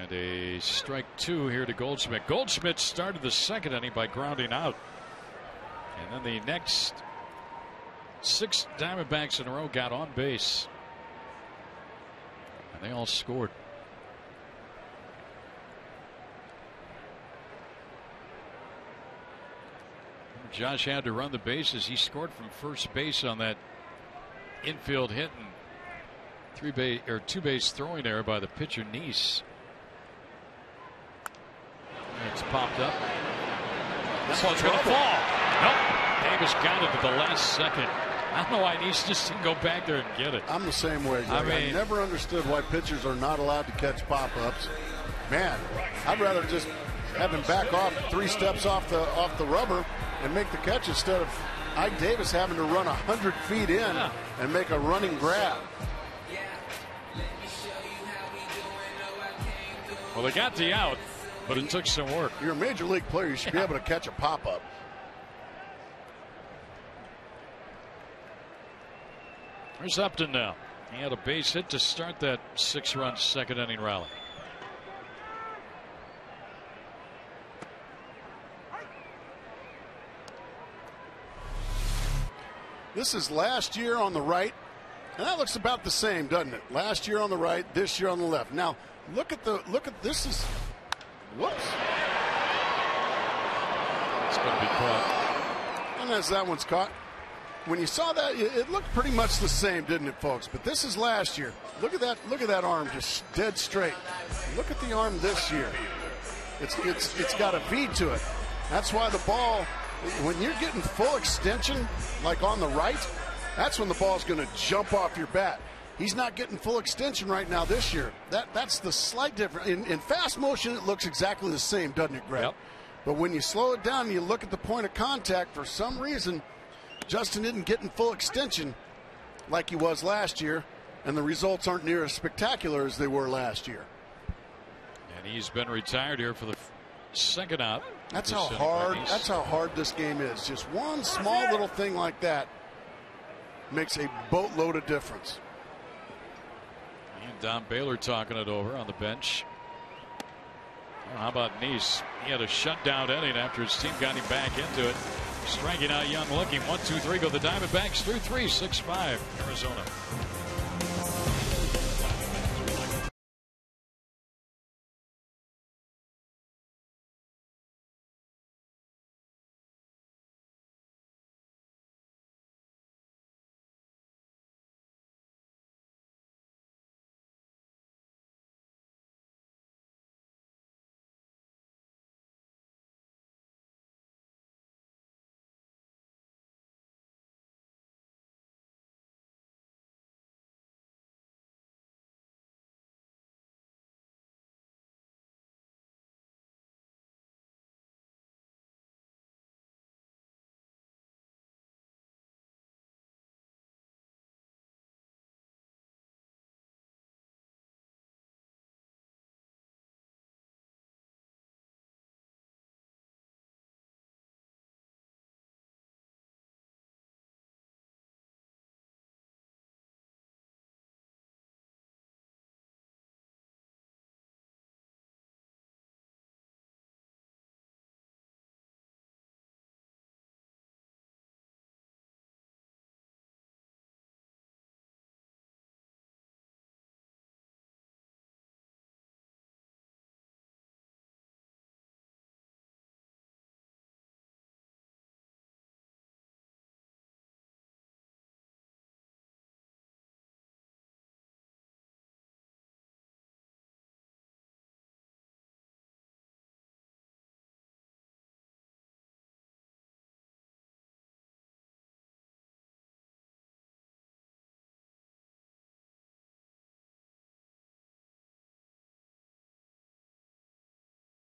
And a strike 2 here to Goldschmidt. Goldschmidt started the second inning by grounding out. And then the next 6 Diamondbacks in a row got on base. And they all scored. Josh had to run the bases. He scored from first base on that infield hit and 2-base throwing error by the pitcher Nice. It's popped up. This one's going to fall. Nope. Davis got it at the last second. I don't know why Nice just didn't go back there and get it. I'm the same way, Greg. I never understood why pitchers are not allowed to catch pop-ups. Man, I'd rather just have him back off 3 steps off the rubber and make the catch instead of Ike Davis having to run 100 feet in and make a running grab. Well, they got the out, but it took some work. You're a major league player. You should be able to catch a pop-up. There's Upton now. He had a base hit to start that 6-run second inning rally. This is last year on the right, and that looks about the same, doesn't it? Last year on the right, this year on the left. Now, look at this is, whoops. It's going to be caught. And as that one's caught. When you saw that, it looked pretty much the same, didn't it, folks? But this is last year. Look at that arm just dead straight. Look at the arm this year. It's got a V to it. That's why the ball, when you're getting full extension, like on the right, that's when the ball's going to jump off your bat. He's not getting full extension right now this year. That's the slight difference. In fast motion, it looks exactly the same, doesn't it, Greg? Yep. But when you slow it down and you look at the point of contact, for some reason, Justin isn't getting full extension like he was last year, and the results aren't near as spectacular as they were last year. And he's been retired here for the second out. That's how hard this game is. Just one small little thing like that makes a boatload of difference. And Don Baylor talking it over on the bench. Well, how about Nice? He had a shutdown inning after his team got him back into it. Striking out Young looking. 1-2-3 go the Diamondbacks through 3, 6-5 Arizona.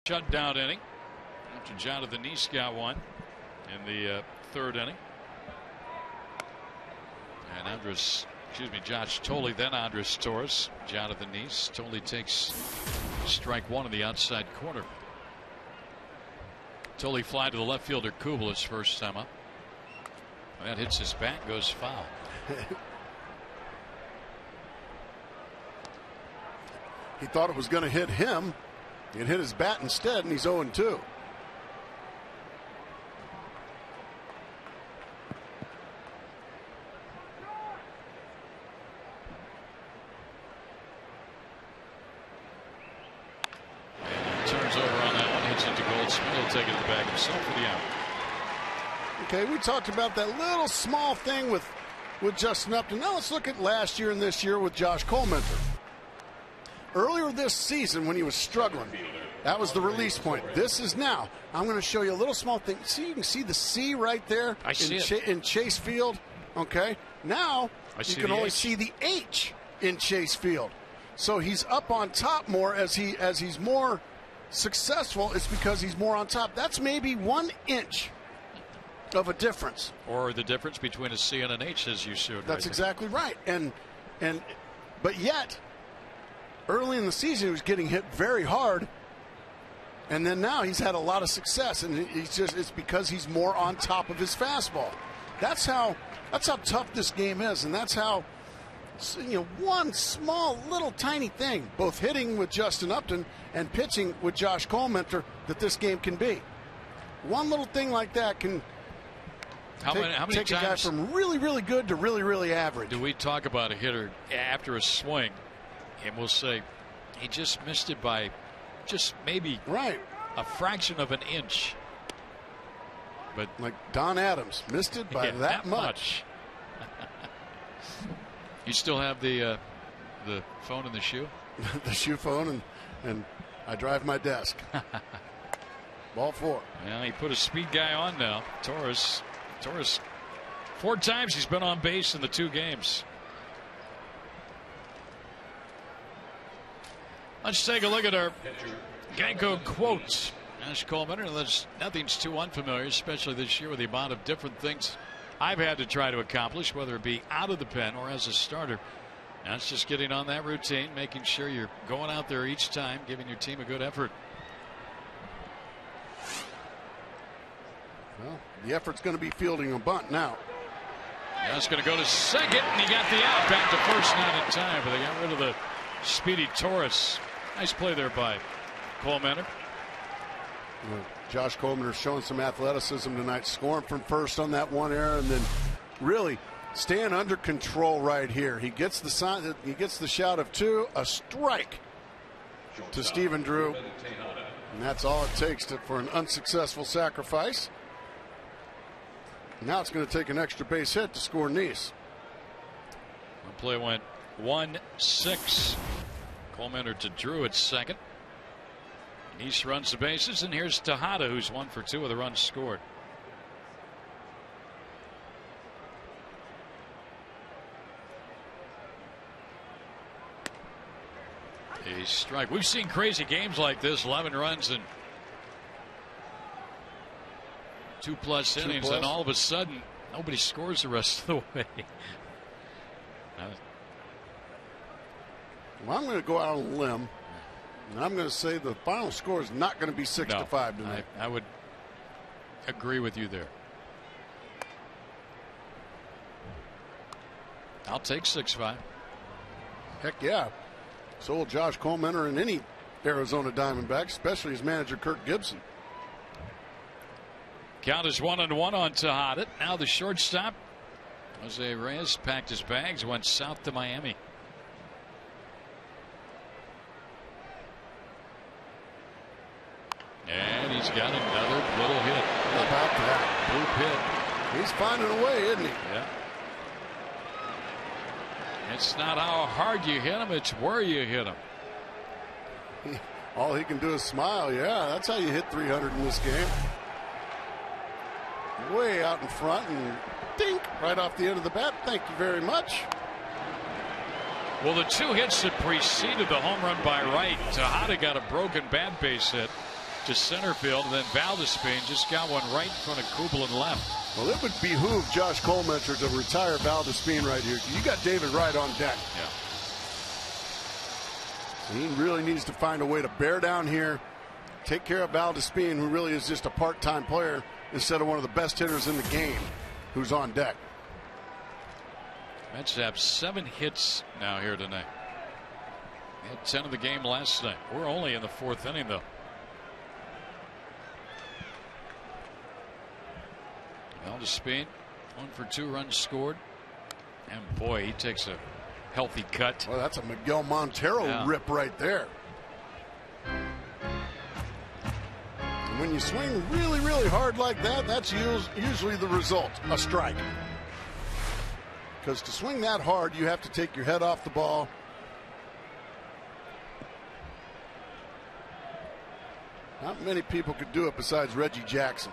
Shutdown inning after Jonathan Neese got one in the third inning. And Josh Tolley, then Andres Torres, Jonathan Neese. Tolley takes strike one in the outside corner. Tolley fly to the left fielder Kubel his first time up. That hits his bat, goes foul. He thought it was going to hit him. It hit his bat instead, and he's 0-2. Turns over on that one, hits into Goldsmith. He'll take it to the bag himself for the out. Okay, we talked about that little small thing with Justin Upton. Now let's look at last year and this year with Josh Colementor. Earlier this season when he was struggling, that was the release point. This is now. I'm going to show you a little small thing. See, you can see the C right there in Chase Field. Okay, now you can only see the H in Chase Field. So he's up on top more as he's more successful. It's because he's more on top. That's maybe 1 inch of a difference. Or the difference between a C and an H, as you showed. That's exactly right. But yet, early in the season, he was getting hit very hard. And then now he's had a lot of success, and it's because he's more on top of his fastball. That's how tough this game is, and that's how, one small little tiny thing, both hitting with Justin Upton and pitching with Josh Colementor, that this game can be. One little thing like that can take a guy from really, really good to really, really average. Do we talk about a hitter after a swing, and we'll say he just missed it by just maybe a fraction of an inch? But like Don Adams missed it by that much. You still have the phone in the shoe? The shoe phone, and I drive my desk. Ball 4. Well, he put a speed guy on now. Torres, 4 times he's been on base in the 2 games. Let's take a look at our Geico quotes. Josh Colementor, nothing's too unfamiliar, especially this year with the amount of different things I've had to try to accomplish, whether it be out of the pen or as a starter. That's just getting on that routine, making sure you're going out there each time, giving your team a good effort. Well, the effort's going to be fielding a bunt now. That's going to go to second, and he got the out. Back to first, not in time, but they got rid of the speedy Torres. Nice play there by Colementor. Josh Colementor showing some athleticism tonight, scoring from first on that one error, and then really staying under control right here. He gets the sign. He gets the shout of 2, a strike to Stephen Drew, and that's all it takes for an unsuccessful sacrifice. Now it's going to take an extra base hit to score Neese. The play went 1-6. Colementor to Drew at second. Neese runs the bases, and here's Tejada, who's 1 for 2 with a run scored. A strike. We've seen crazy games like this, 11 runs and 2+ innings, and all of a sudden nobody scores the rest of the way. Well, I'm going to go out on a limb, and I'm going to say the final score is not going to be 6-5 tonight. I would agree with you there. I'll take 6-5. Heck yeah. So will Josh Colementor and any Arizona Diamondbacks, especially his manager Kirk Gibson. Count is 1-1 on Tejada. Now the shortstop, Jose Reyes, packed his bags, went south to Miami. And he's got another little hit. How about that? Bloop hit. He's finding a way, isn't he? Yeah. It's not how hard you hit him, it's where you hit him. All he can do is smile. Yeah, that's how you hit 300 in this game. Way out in front and dink right off the end of the bat. Thank you very much. Well, the 2 hits that preceded the home run by Wright, Tejada got a broken bat base hit. to center field, and then Valdespin just got one right in front of Kubel and left. Well, it would behoove Josh Colementer to retire Valdespin right here. You got David Wright on deck. Yeah. He really needs to find a way to bear down here, take care of Valdespin, who really is just a part-time player, instead of one of the best hitters in the game, who's on deck. Mets have 7 hits now here tonight. They had 10 of the game last night. We're only in the 4th inning, though. Valdespin, 1 for 2 runs scored. And boy, he takes a healthy cut. Well, that's a Miguel Montero rip right there. And when you swing really, really hard like that, that's usually the result, a strike. Because to swing that hard, you have to take your head off the ball. Not many people could do it besides Reggie Jackson.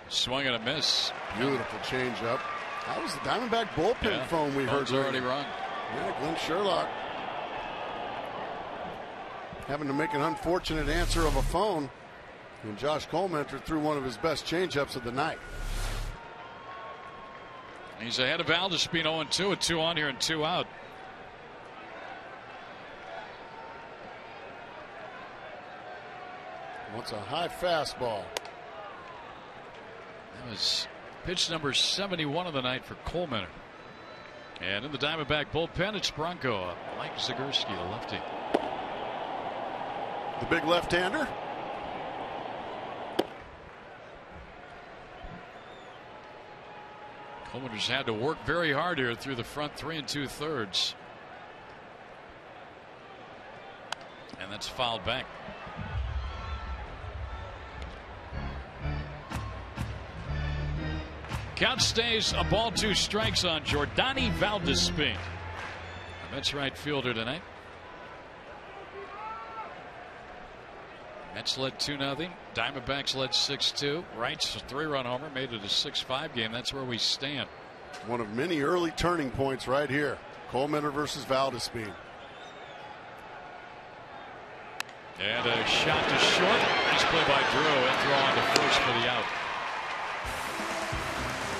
Swung and a miss. Beautiful changeup. That was the Diamondback bullpen phone we heard. Already run. Yeah, Glenn Sherlock having to make an unfortunate answer of a phone. And Josh Colementer threw one of his best changeups of the night. He's ahead of Valdespin 0-2 with 2 on here and 2 out. What's a high fastball? That was pitch number 71 of the night for Colementer. And in the Diamondback bullpen, it's Bronco, Mike Zagorski, the lefty. The big left-hander. Colementer's had to work very hard here through the front 3 2/3. And that's fouled back. Count stays a ball, 2 strikes on Jordani Valdespin. The Mets right fielder tonight. Mets led 2-0. Diamondbacks led 6-2. Wright's 3-run homer made it a 6-5 game. That's where we stand. One of many early turning points right here. Colementer versus Valdespin. And a shot to short. Nice play by Drew, and throw on to first for the out.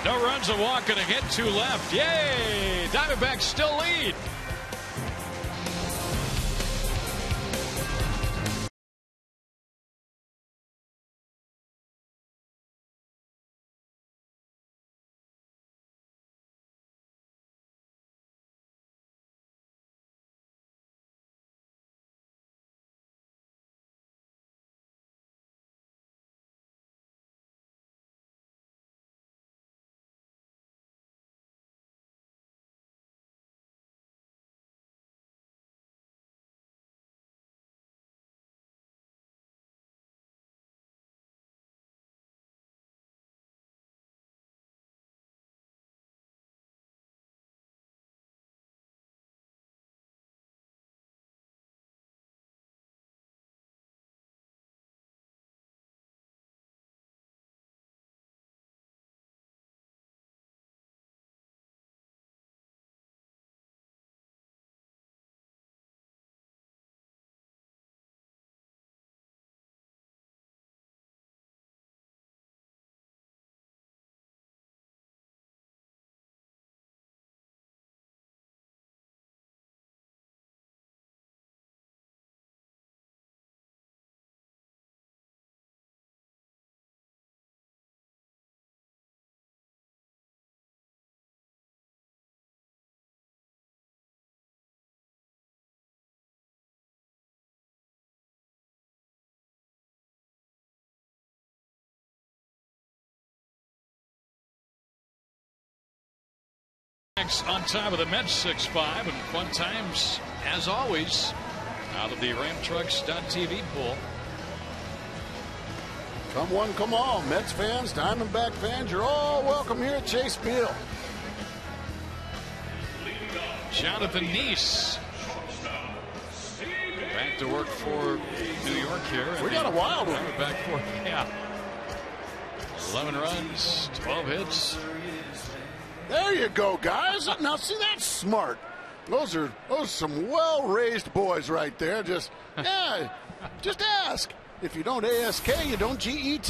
No runs, a walk, and a hit, 2 left. Yay! Diamondbacks still lead. On top of the Mets 6-5, and fun times as always out of the Ramtrucks.tv pool. Come one, come all. Mets fans, Diamondback fans, you're all welcome here at Chase Field. Jonathan Neese back to work for New York here. We got a wild one. Back for 11 runs, 12 hits. There you go, guys. Now, see, that's smart. Those are some well-raised boys right there. Just ask. If you don't ASK, you don't GET.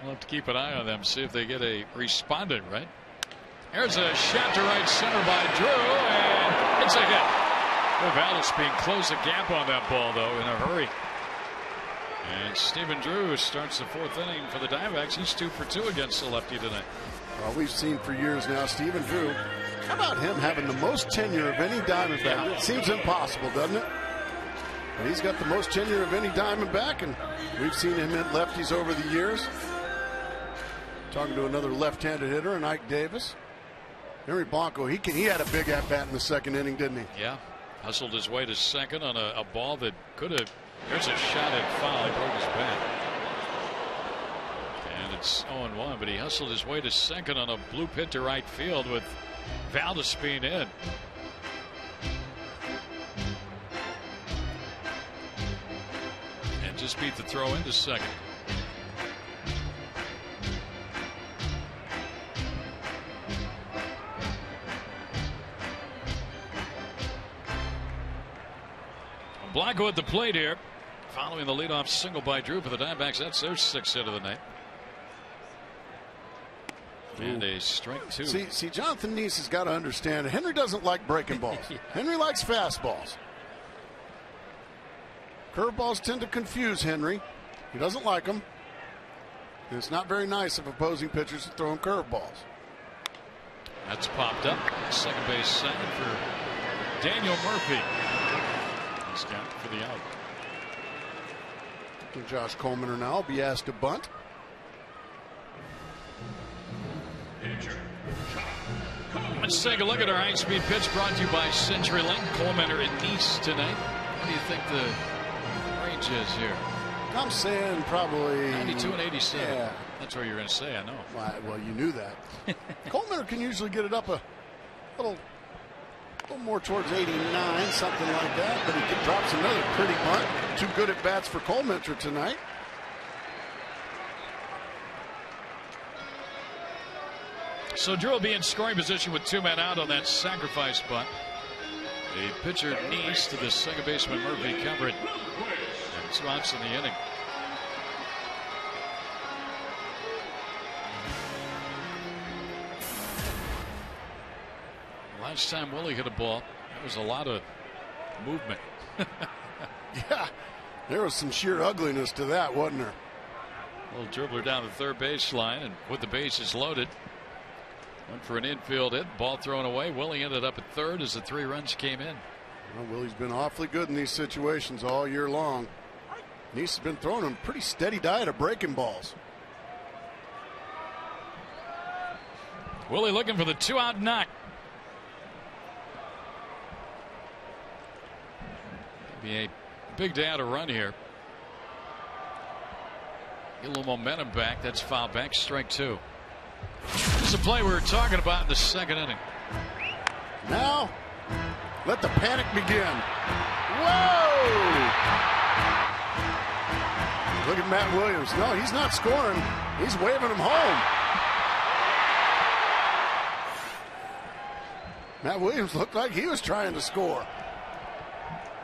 We'll have to keep an eye on them, see if they get a respondent, right? There's a shot to right center by Drew, and it's a hit. Valdespine closed the gap on that ball, though, in a hurry. And Stephen Drew starts the 4th inning for the Diamondbacks. He's 2 for 2 against the lefty tonight. Well, we've seen for years now, Stephen Drew. How about him having the most tenure of any Diamondback? Yeah. It seems impossible, doesn't it? But he's got the most tenure of any Diamondback, and we've seen him hit lefties over the years. Talking to another left-handed hitter, and Ike Davis. Henry Blanco, he had a big at-bat in the 2nd inning, didn't he? Yeah. Hustled his way to second on a ball that could have. There's a shot at foul. He broke his bat. And it's 0-1, but he hustled his way to second on a bloop hit to right field with Valdespine in. And just beat the throw into second. Blanco at the plate here, following the leadoff single by Drew for the Diamondbacks. That's their 6th hit of the night. And a strike 2. See, Jonathan Nice has got to understand, Henry doesn't like breaking balls. Yeah. Henry likes fastballs. Curveballs tend to confuse Henry. He doesn't like them. And it's not very nice of opposing pitchers to throw him curveballs. That's popped up. Second base side for Daniel Murphy. He's got for the out. And Josh Coleman now will be asked to bunt. Let's take a look at our high-speed pitch brought to you by CenturyLink. Coleman in Nice tonight. What do you think the range is here? I'm saying probably 92 and 87. Yeah. That's what you're going to say, I know. Well, you knew that. Coleman can usually get it up a little more towards 89, something like that. But he drops another pretty bunt. 2 good at bats for Coleman tonight. So Drew will be in scoring position with 2 men out on that sacrifice bunt. The pitcher Nice to the second baseman Murphy cover it. And 2 outs in the inning. Last time Willie hit a ball, there was a lot of movement. Yeah, there was some sheer ugliness to that, wasn't there? A little dribbler down the third baseline, and with the bases loaded, went for an infield hit, ball thrown away. Willie ended up at third as the 3 runs came in. Well, Willie's been awfully good in these situations all year long. Nice has been throwing him a pretty steady diet of breaking balls. Willie looking for the 2-out knock. Be a big day out of run here. Get a little momentum back. That's foul back. Strike 2. This is the play we were talking about in the 2nd inning. Now, let the panic begin. Whoa! Look at Matt Williams. No, he's not scoring. He's waving him home. Matt Williams looked like he was trying to score.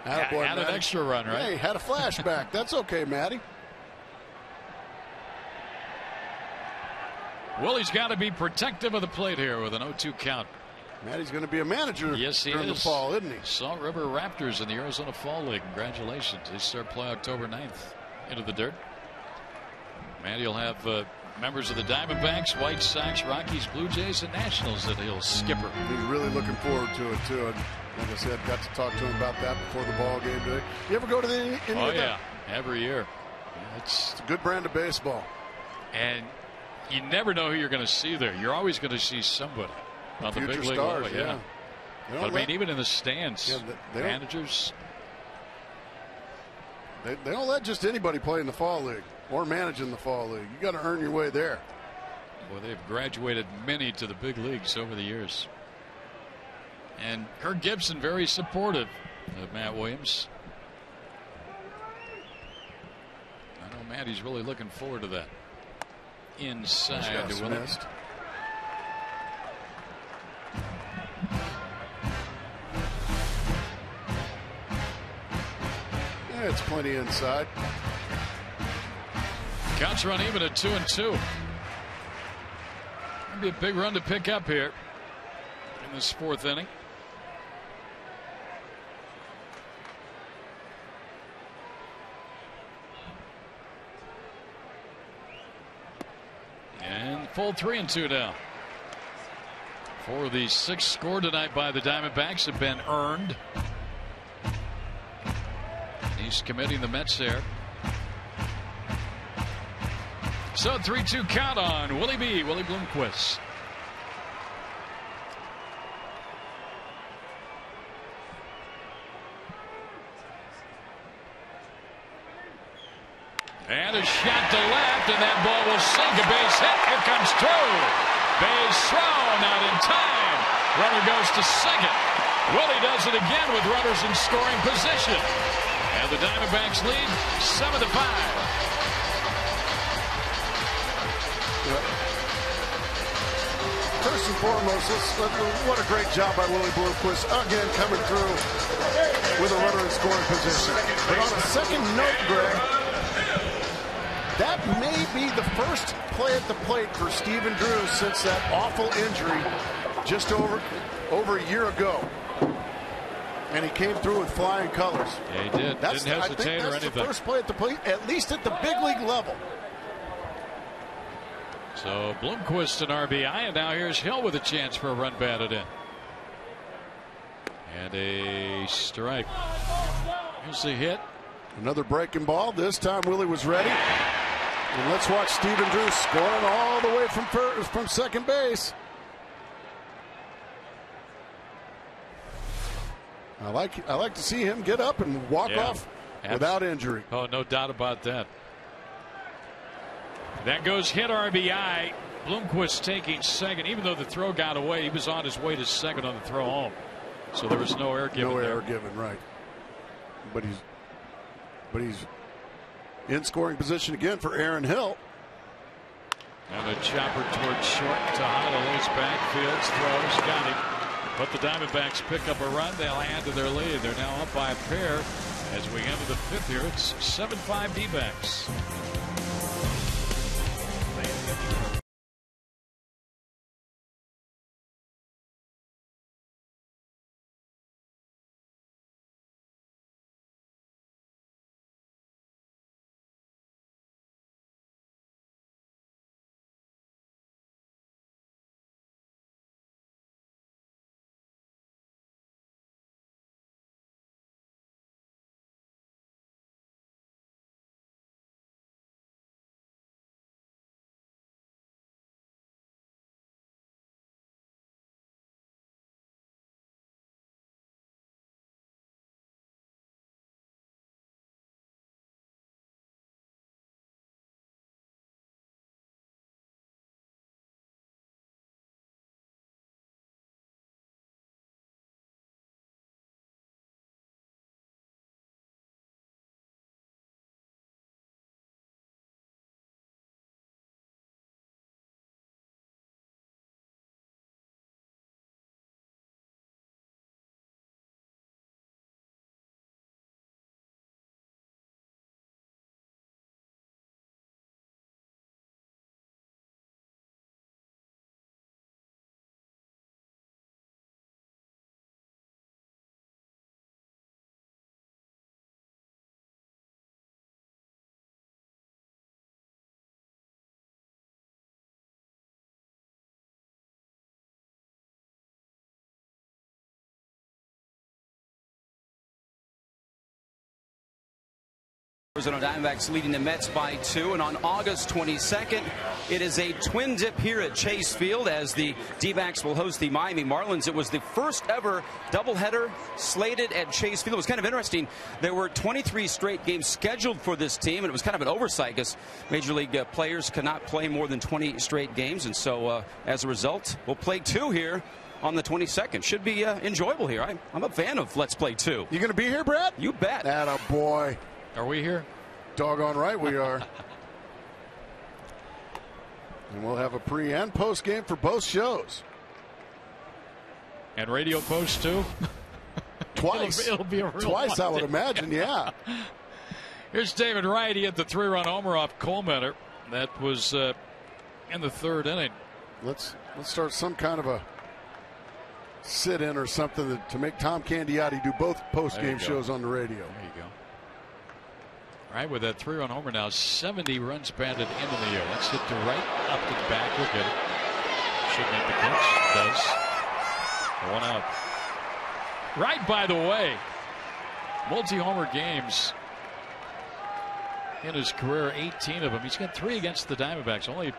Had an extra run, right? Hey, had a flashback. That's okay, Matty. Willie's got to be protective of the plate here with an 0-2 count. Matty's going to be a manager during the fall, isn't he? Salt River Raptors in the Arizona Fall League. Congratulations. They start play October 9th. Into the dirt. Matty will have members of the Diamondbacks, White Sox, Rockies, Blue Jays, and Nationals that he'll skipper. He's really looking forward to it, too. And like I said, got to talk to him about that before the ball game today. You ever go to any Oh, of yeah. that? Every year. It's a good brand of baseball. And you never know who you're going to see there. You're always going to see somebody on the big league stars, level. Yeah. But I mean, even in the stands, managers. They don't let just anybody play in the fall league or manage in the fall league. You got to earn your way there. Well, they've graduated many to the big leagues over the years. And Kirk Gibson very supportive of Matt Williams. I know Matty's really looking forward to that. Inside to Williams. It's plenty inside. Counts run even at 2-2. That'd be a big run to pick up here in this fourth inning. And full 3-2 now. 4 of the 6 scored tonight by the Diamondbacks have been earned. He's committing the Mets there. So 3-2 count on Willie Bloomquist. And a shot to left, and that ball will sink. A base hit. Here comes Drew. Base thrown, not in time. Runner goes to second. Willie does it again with runners in scoring position. And the Diamondbacks lead 7-5. First and foremost, what a great job by Willie Bloomquist. Again, coming through with a runner in scoring position. But on a second note, Greg, that may be the first play at the plate for Stephen Drew since that awful injury just over a year ago. And he came through with flying colors. Yeah, he did. Didn't hesitate I think that's or anything. the first play at the plate, at least at the big league level. So Bloomquist an RBI, and now here's Hill with a chance for a run batted in. And a strike. Here's the hit. Another breaking ball. This time Willie was ready. And let's watch Stephen Drew scoring all the way from second base. I like to see him get up and walk off without injury. Oh, no doubt about that. That goes hit RBI. Bloomquist taking second. Even though the throw got away, he was on his way to second on the throw home. So there was no error given. No error given, right. But he's in scoring position again for Aaron Hill. And a chopper towards short. Tejada lays backfields, throws, got him. But the Diamondbacks pick up a run. They'll add to their lead. They're now up by a pair as we enter the fifth here. It's 7-5 D-backs. Arizona Diamondbacks leading the Mets by 2, and on August 22nd, it is a twin dip here at Chase Field as the D-backs will host the Miami Marlins. It was the first ever doubleheader slated at Chase Field. It was kind of interesting. There were 23 straight games scheduled for this team, and it was kind of an oversight because Major League players cannot play more than 20 straight games, and so as a result, we'll play 2 here on the 22nd. Should be enjoyable here. I'm a fan of Let's Play 2. You going to be here, Brad? You bet. Atta boy. Are we here? Doggone right we are. And we'll have a pre and post game for both shows. And radio post too? Twice. It'll be a real Twice, I would one. imagine, yeah. Here's David Wright. He had the 3-run homer off Coleman. That was in the 3rd inning. Let's start some kind of a sit-in or something to make Tom Candiotti do both post-game shows on the radio. There you go. All right, with that 3-run homer now, 70 runs batted into the air. Let's hit to right, up to the back. We'll get it. Should make the catch. Does. 1 out. Right, by the way, multi-homer games in his career, 18 of them. He's got 3 against the Diamondbacks. Only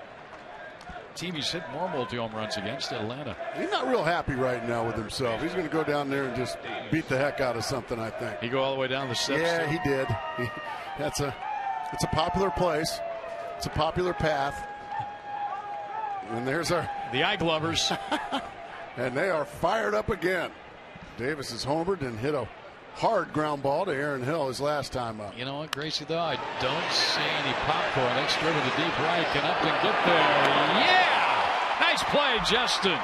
team he's hit more multi-home runs against, Atlanta. He's not real happy right now with himself. He's going to go down there and just beat the heck out of something, I think. He go all the way down the steps? Yeah, he did. It's a popular place. It's a popular path. And there's the eye glovers. And they are fired up again. Davis is homered and hit a hard ground ball to Aaron Hill his last time up. You know what, Gracie, though? I don't see any popcorn. It's driven to deep right. Can Upton get there? Yeah! Nice play, Justin.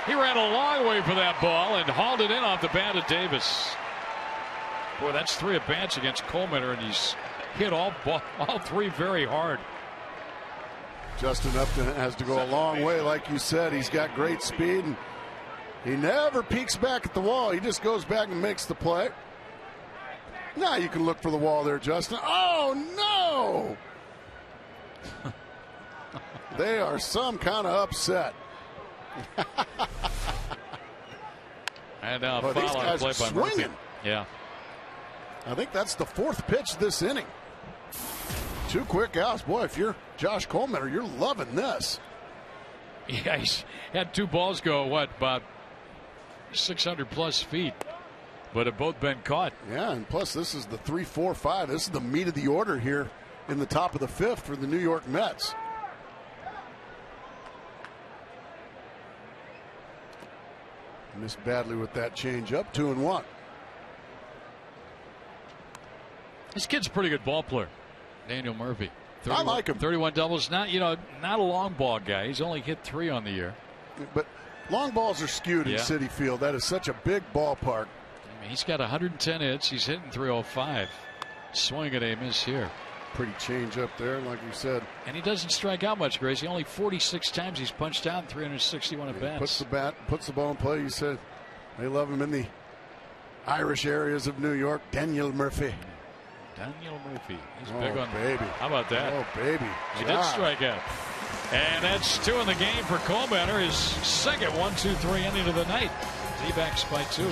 He ran a long way for that ball and hauled it in off the bat of Davis. Boy, that's 3 at bats against Coleman, and he's hit all 3 very hard. Justin Upton has to go a long way, like you said. He's got great speed, and he never peeks back at the wall. He just goes back and makes the play. Now you can look for the wall there, Justin. Oh, no! They are some kind of upset. And Boy, these guys play are by swinging. Murphy. Yeah. I think that's the 4th pitch this inning. 2 quick outs. Boy, if you're Josh Coleman, you're loving this. Yeah, he's had 2 balls go, about 600 plus feet, but have both been caught. Yeah, and plus this is the 3-4-5. This is the meat of the order here in the top of the 5th for the New York Mets. Missed badly with that changeup. 2-1. This kid's a pretty good ball player, Daniel Murphy. I like him. 31 doubles. Not a long ball guy. He's only hit 3 on the year. But long balls are skewed in Citi Field. That is such a big ballpark. I mean, he's got 110 hits. He's hitting 305. Swing at a miss here. Pretty change up there, like you said. And he doesn't strike out much, Gracie. Only 46 times he's punched out in 361 at bats. Puts the ball in play. You said they love him in the Irish areas of New York. Daniel Murphy. Daniel Murphy. He's big on baby. How about that? Oh, baby. He did strike out. And that's 2 in the game for Coleman. His second 1-2-3 inning of the night. D-backs by 2.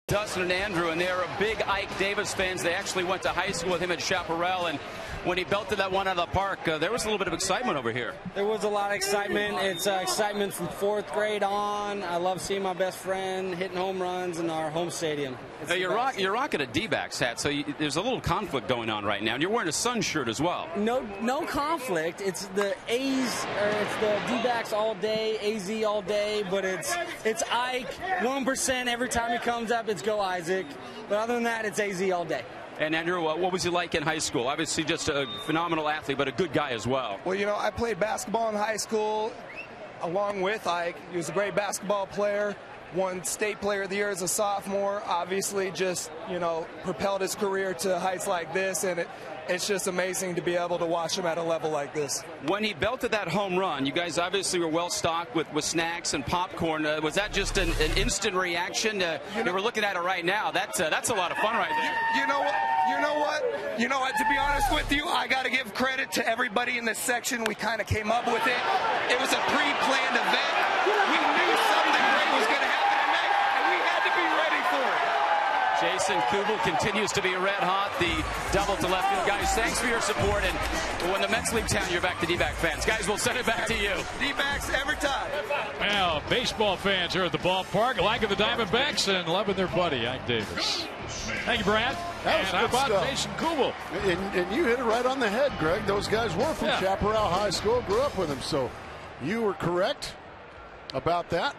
Dustin and Andrew, and they're big Ike Davis fans. They actually went to high school with him at Chaparral, and when he belted that one out of the park, there was a little bit of excitement over here. There was a lot of excitement. It's excitement from 4th grade on. I love seeing my best friend hitting home runs in our home stadium. Now, you're rocking a D-backs hat, so there's a little conflict going on right now, and you're wearing a Sun shirt as well. No conflict. It's the A's, or it's the D-backs all day, AZ all day, but it's Ike 1% every time he comes up. It's go Isaac, but other than that, it's AZ all day. And Andrew, what was he like in high school? Obviously just a phenomenal athlete, but a good guy as well. Well, you know, I played basketball in high school along with Ike. He was a great basketball player, won State Player of the Year as a sophomore, obviously just, you know, propelled his career to heights like this, and it's just amazing to be able to watch him at a level like this. When he belted that home run, you guys obviously were well stocked with snacks and popcorn. Was that just an instant reaction? We're looking at it right now. That's a lot of fun right there. You know what? To be honest with you, I got to give credit to everybody in this section. We kind of came up with it. It was a pre-planned event. We knew something great was going to happen tonight, and we had to be ready for it. Jason Kubel continues to be red hot, the double to left field. Guys, thanks for your support. And when the Mets leave town, you're back to D-back fans. Guys, we'll send it back to you. D-backs every time. Well, baseball fans are at the ballpark, liking the Diamondbacks and loving their buddy, Ike Davis. Thank you, Brad. That was and how good about stuff. Jason Kubel? And you hit it right on the head, Greg. Those guys were from Chaparral High School, grew up with him. So you were correct about that.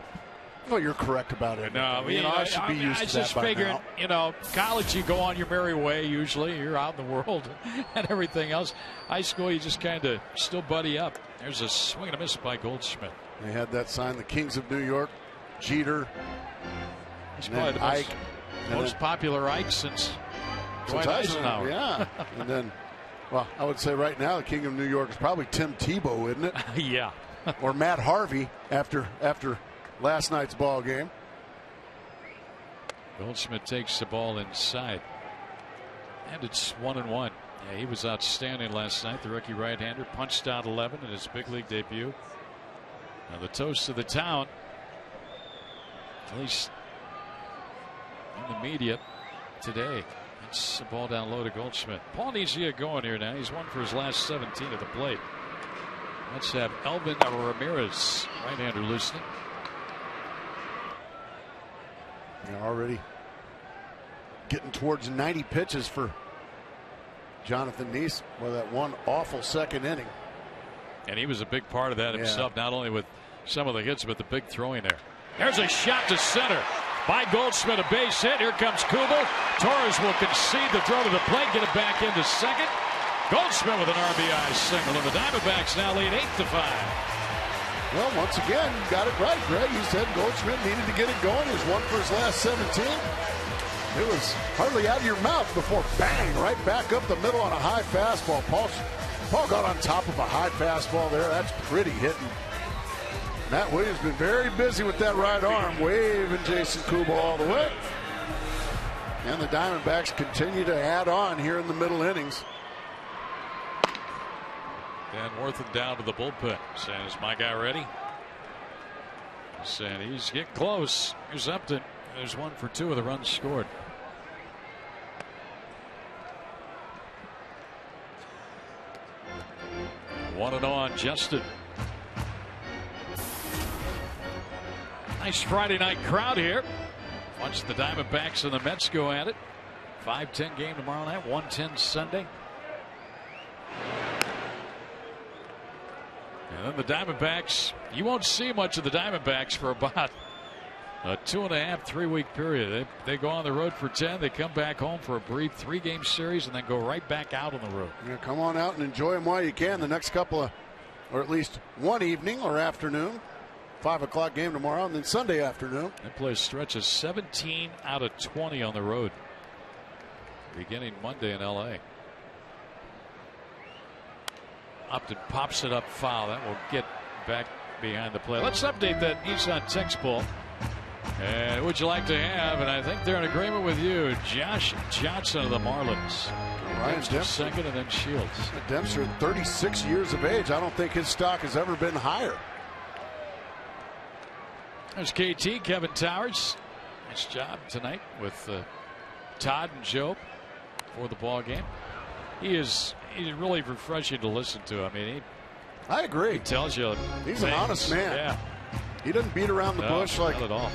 Well, you're correct about it. No, I should be used to that just by figuring, now. college you go on your merry way usually. You're out in the world and everything else. High school, you just kind of still buddy up. There's a swing and a miss by Goldschmidt. They had that sign, the Kings of New York, Jeter, He's and probably then the Ike. most popular Ike since Dwight Eisenhower. Yeah. And then, well, I would say right now the King of New York is probably Tim Tebow, isn't it? Yeah. Or Matt Harvey after last night's ball game. Goldschmidt takes the ball inside. And it's 1-1. Yeah, he was outstanding last night. The rookie right-hander punched out 11 in his big league debut. Now the toast of the town, at least in the media today. It's the ball down low to Goldschmidt. Paul needs to get going here now. He's won for his last 17 at the plate. Let's have Elvin Ramirez, right-hander, loosening. You're already getting towards 90 pitches for Jonathan Neese with that one awful second inning. And he was a big part of that himself, not only with some of the hits, but the big throwing there. There's a shot to center by Goldschmidt, a base hit. Here comes Kubel. Torres will concede the throw to the plate, get it back into second. Goldschmidt with an RBI single, and the Diamondbacks now lead 8-5. Well, once again, you got it right, Greg. You said Goldschmidt needed to get it going. He's won for his last 17. It was hardly out of your mouth before bang, right back up the middle on a high fastball. Paul got on top of a high fastball there. That's pretty hitting. Matt Williams been very busy with that right arm, waving Jason Kubel all the way. And the Diamondbacks continue to add on here in the middle innings. Dan Worthen down to the bullpen, saying, "Is my guy ready?" Saying he's getting close. Here's Upton. There's 1 for 2 of the runs scored. One and on Justin. Nice Friday night crowd here. Watch the Diamondbacks and the Mets go at it. 5:10 game tomorrow night. 1:10 Sunday. And then the Diamondbacks, you won't see much of the Diamondbacks for about a 2.5, 3-week period. They go on the road for 10. They come back home for a brief 3-game series and then go right back out on the road. Yeah, come on out and enjoy them while you can. The next couple of, or at least one evening or afternoon. 5 o'clock game tomorrow, and then Sunday afternoon. They play a stretch of 17 out of 20 on the road beginning Monday in L.A. Upton pops it up foul. That will get back behind the plate. Let's update that Nissan text poll. And would you like to have, and I think they're in agreement with you, Josh Johnson of the Marlins. Ryan Dempster second, and then Shields. Dempster, 36 years of age. I don't think his stock has ever been higher. There's KT, Kevin Towers. Nice job tonight with Todd and Joe for the ball game. He is he's really refreshing to listen to. I mean, I agree. he tells you He's things. an honest man. Yeah. He doesn't beat around the bush not at all.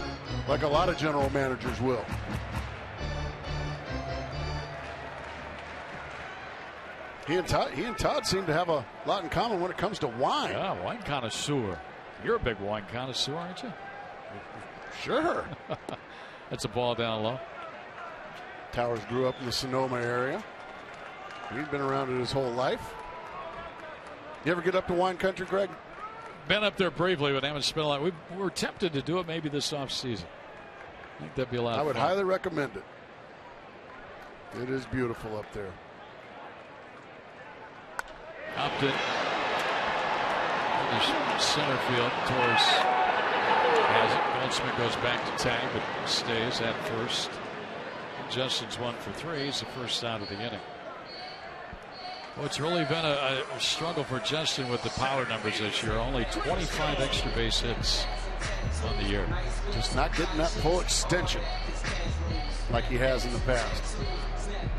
like a lot of general managers will. He and Todd seem to have a lot in common when it comes to wine. Yeah, wine connoisseur. You're a big wine connoisseur, aren't you? Sure. That's a ball down low. Towers grew up in the Sonoma area. He's been around it his whole life. You ever get up to wine country, Greg? Been up there briefly, but haven't spent a lot. We were tempted to do it maybe this offseason. I think that'd be a lot of fun. I would highly recommend it. It is beautiful up there. Opted in the center field. Torres has it. Goldschmidt goes back to tag, but stays at first. Justin's 1 for 3. He's the first out of the inning. Well, it's really been a struggle for Justin with the power numbers this year. Only 25 extra base hits on the year. Just not getting that full extension like he has in the past.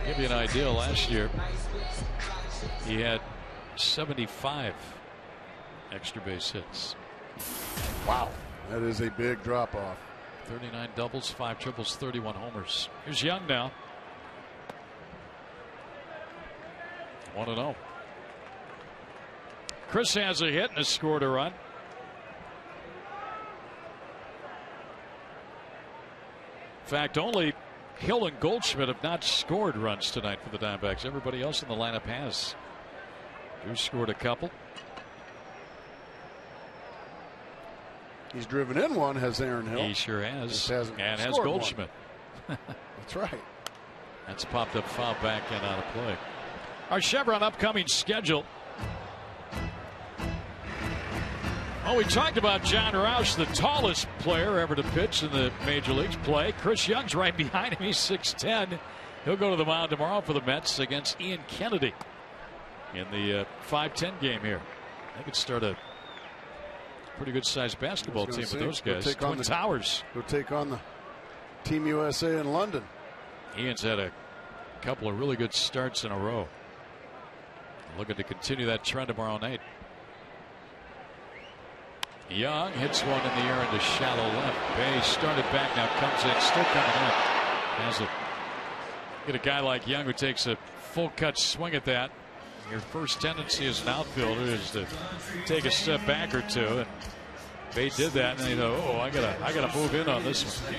Give you an idea, last year he had 75 extra base hits. Wow, that is a big drop off. 39 doubles, 5 triples, 31 homers. Here's Young now. 1-0. Chris has a hit and has scored a run. In fact, only Hill and Goldschmidt have not scored runs tonight for the Diamondbacks. Everybody else in the lineup has. Drew scored a couple. He's driven in one, has Aaron Hill. He sure has. And has Goldschmidt. That's right. That's popped up foul back and out of play. Our Chevron upcoming schedule. Oh, we talked about John Roush, the tallest player ever to pitch in the major leagues play. Chris Young's right behind him. He's 6'10". He'll go to the mound tomorrow for the Mets against Ian Kennedy in the 5-10 game here. They could start a pretty good sized basketball team with those guys. Twin Towers. Go take on the Team USA in London. Ian's had a couple of really good starts in a row. Looking to continue that trend tomorrow night. Young hits one in the air into shallow left. Bay started back, now comes in, still coming in. Has it. Get a guy like Young who takes a full cut swing at that. Your first tendency as an outfielder is to take a step back or two, and Bay did that, and they know, oh, I gotta move in on this one.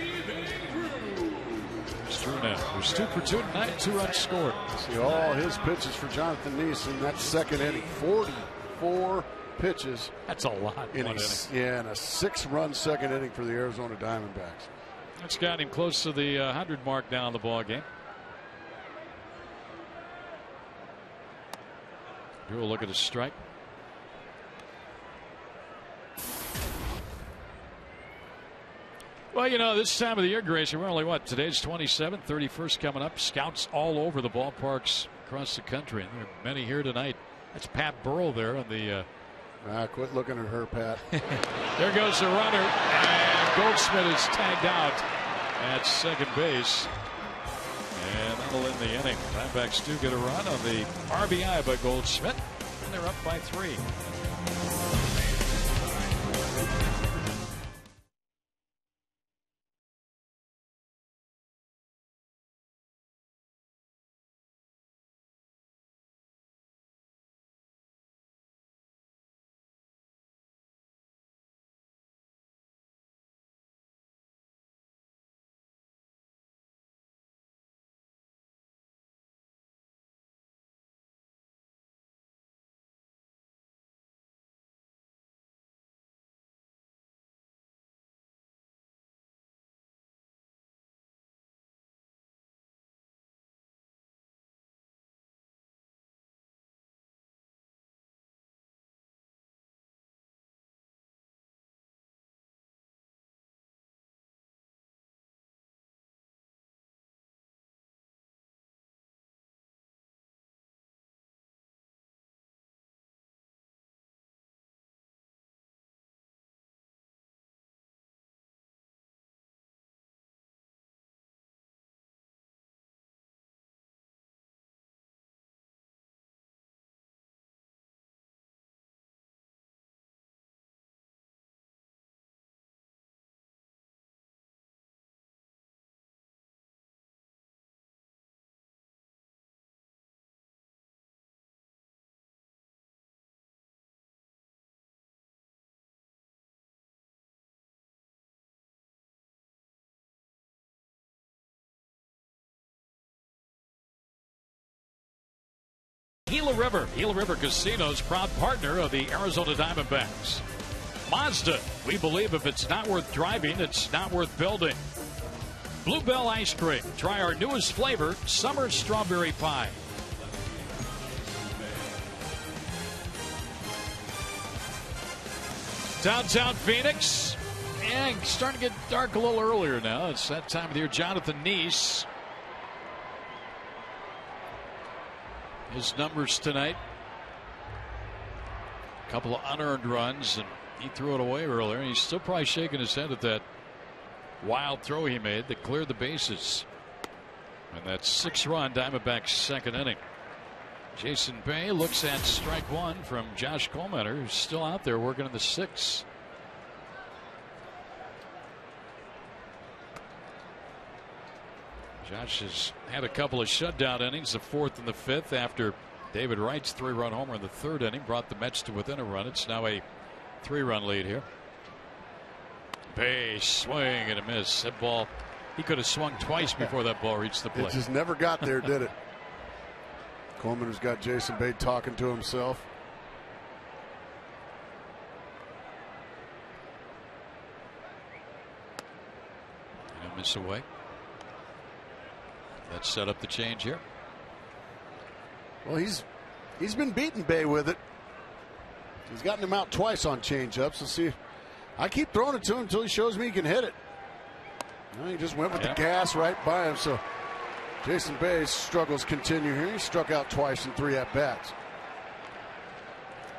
It's true now. There's 2 for 2 tonight, 2 runs scored. See all his pitches for Jonathan Neese in that second inning. 44 pitches. That's a lot. In a 6-run second inning for the Arizona Diamondbacks. That's got him close to the 100 mark down the ball game. Drew will look at his strike. Well, you know, this time of the year, Grayson, we're only today's 27th, 31st coming up. Scouts all over the ballparks across the country, and there are many here tonight. That's Pat Burrell there on the. Quit looking at her, Pat. There goes the runner, and Goldschmidt is tagged out at second base. And that'll end the inning. Diamondbacks do get a run on the RBI by Goldschmidt, and they're up by 3. Gila River. Gila River Casino's proud partner of the Arizona Diamondbacks. Mazda. We believe if it's not worth driving, it's not worth building. Bluebell Ice Cream. Try our newest flavor, Summer Strawberry Pie. Downtown Phoenix. And starting to get dark a little earlier now. It's that time of the year. Jonathan Neese. His numbers tonight. A couple of unearned runs, and he threw it away earlier. And he's still probably shaking his head at that wild throw he made that cleared the bases. And that 6-run Diamondbacks second inning. Jason Bay looks at strike one from Josh Colemeter, who's still out there working in the 6th. Josh has had a couple of shutdown innings, the 4th and the 5th, after David Wright's 3-run homer in the 3rd inning brought the Mets to within a run. It's now a 3-run lead here. Bay swing and a miss. That ball, he could have swung twice before that ball reached the plate. It just never got there, did it? Coleman's got Jason Bay talking to himself. And a miss away. Let's set up the change here. Well, he's been beating Bay with it. He's gotten him out twice on changeups. Let's see. I keep throwing it to him until he shows me he can hit it. Well, he just went with the gas right by him. So Jason Bay's struggles continue here. He struck out twice in 3 at-bats.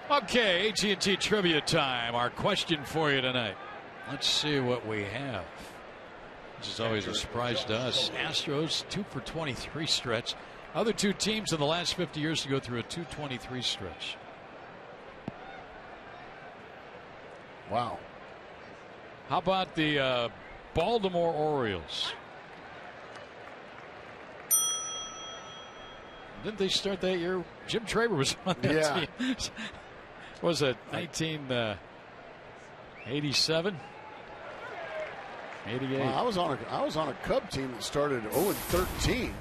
Okay, AT&T trivia time. Our question for you tonight. Let's see what we have. This is always a surprise to us. Astros 2 for 23 stretch. Other two teams in the last 50 years to go through a 223 stretch. Wow. How about the Baltimore Orioles? Didn't they start that year? Jim Traber was on that team. Was it 1987? 88. Well, I was on a Cub team that started 0-13.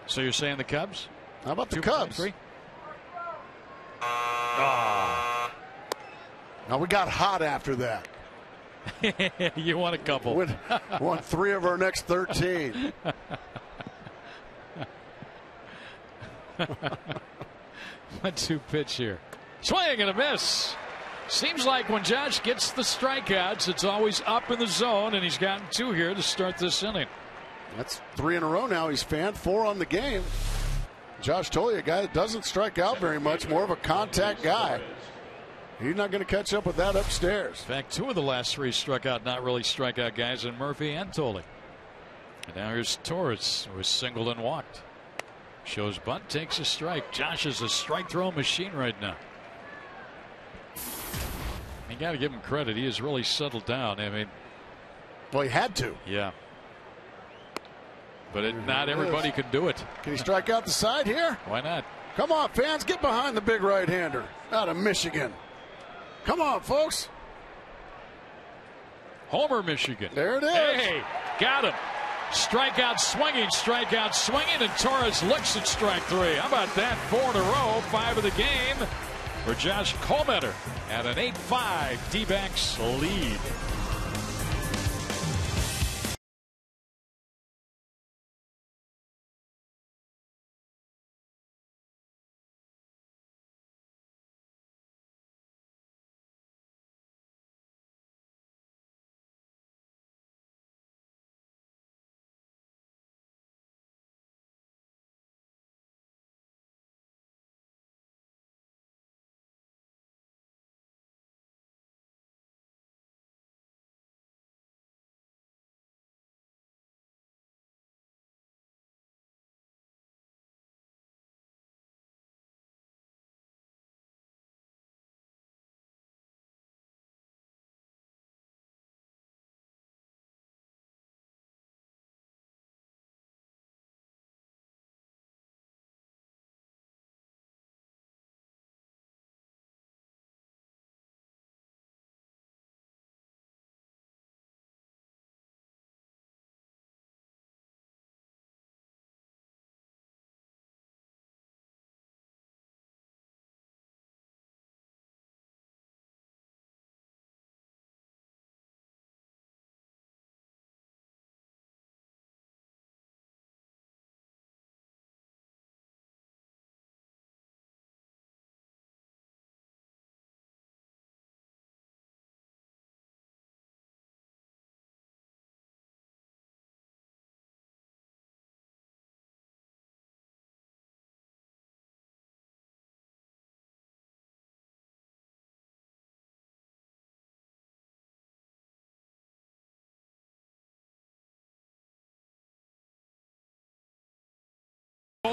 So you're saying the Cubs? How about the Cubs? Now we got hot after that. You won a couple. Won 3 of our next 13. 1-2 pitch here. Swing and a miss. Seems like when Josh gets the strikeouts, it's always up in the zone, and he's gotten 2 here to start this inning. That's 3 in a row now. He's fanned 4 on the game. Josh Tolley, a guy that doesn't strike out very much, more of a contact guy. He's not going to catch up with that upstairs. In fact, 2 of the last 3 struck out, not really strikeout guys, in Murphy and Tolley. And now here's Torres, who was singled and walked. Shows bunt, takes a strike. Josh is a strike throw machine right now. You got to give him credit. He has really settled down. I mean, well, he had to. Yeah. But not everybody can do it. Can he strike out the side here? Why not? Come on, fans, get behind the big right-hander out of Michigan. Come on, folks. Homer, Michigan. There it is. Hey, got him. Strikeout swinging, and Torres looks at strike 3. How about that? 4 in a row, 5 of the game for Josh Colemeter at an 8-5 D-backs lead.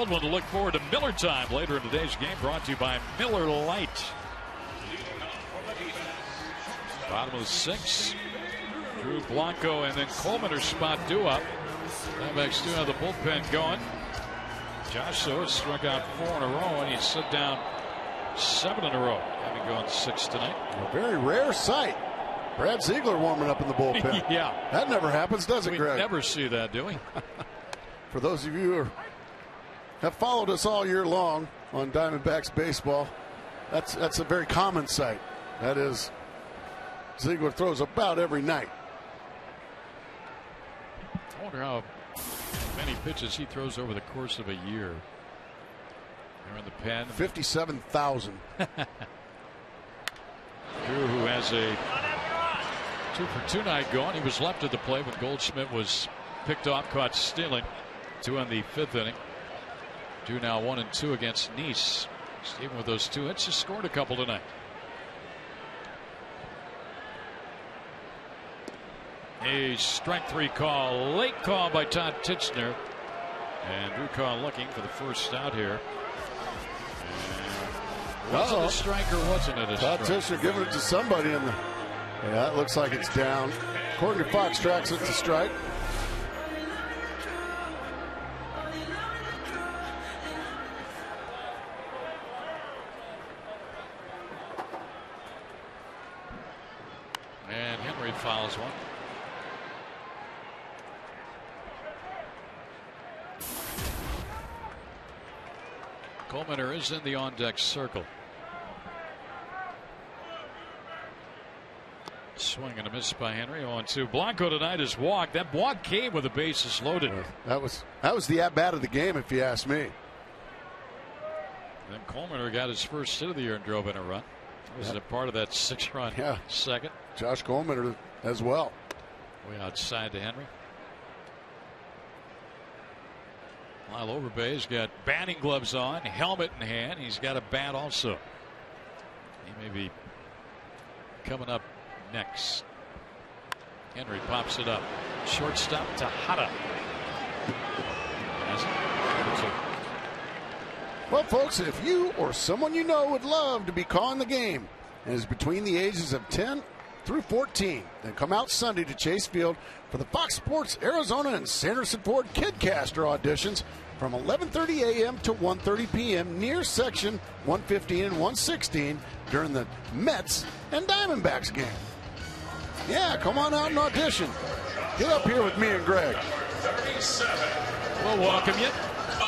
filled one to look forward to Miller time later in today's game, brought to you by Miller Lite. Bottom of the 6th. Drew Blanco and then Coleman are spot due up. Diamondbacks do have the bullpen going. Josh Soa struck out 4 in a row, and he's sit down 7 in a row, having gone 6 tonight. A very rare sight. Brad Ziegler warming up in the bullpen. Yeah. That never happens, does it, We Greg? never see that, do we? For those of you who have followed us all year long on Diamondbacks baseball, that's a very common sight. That is, Ziegler throws about every night. I wonder how many pitches he throws over the course of a year. They're in the pen. 57,000. Drew, who has a 2-for-2 night going. He was left at the plate when Goldschmidt was picked off, caught stealing. 2 in the 5th inning. Drew now 1 and 2 against Nice. Even with those 2 hits, has scored a couple tonight. A strike 3 call, late call by Todd Titchener, and Drew Carr looking for the first out here. Was it a strike or wasn't it a strike? Todd Titchener giving it to somebody in the. Yeah, it looks like it's down. According to Fox Tracks, it's a strike. And Henry fouls one. Coleman is in the on-deck circle. Swing and a miss by Henry. 0-2. Blanco tonight is walked. That walk came with the bases loaded. That was the at-bat of the game, if you ask me. Then Coleman got his first hit of the year and drove in a run. Was a part of that 6-run second. Josh Coleman as well. Way outside to Henry. Lyle Overbay's got batting gloves on, helmet in hand. He's got a bat also. He may be coming up next. Henry pops it up. Shortstop Tejada. Well, folks, if you or someone you know would love to be calling the game and is between the ages of 10 through 14, then come out Sunday to Chase Field for the Fox Sports Arizona and Sanderson Ford Kidcaster auditions from 11:30 a.m. to 1:30 p.m. near section 115 and 116 during the Mets and Diamondbacks game. Yeah, come on out and audition. Get up here with me and Greg. We'll welcome you.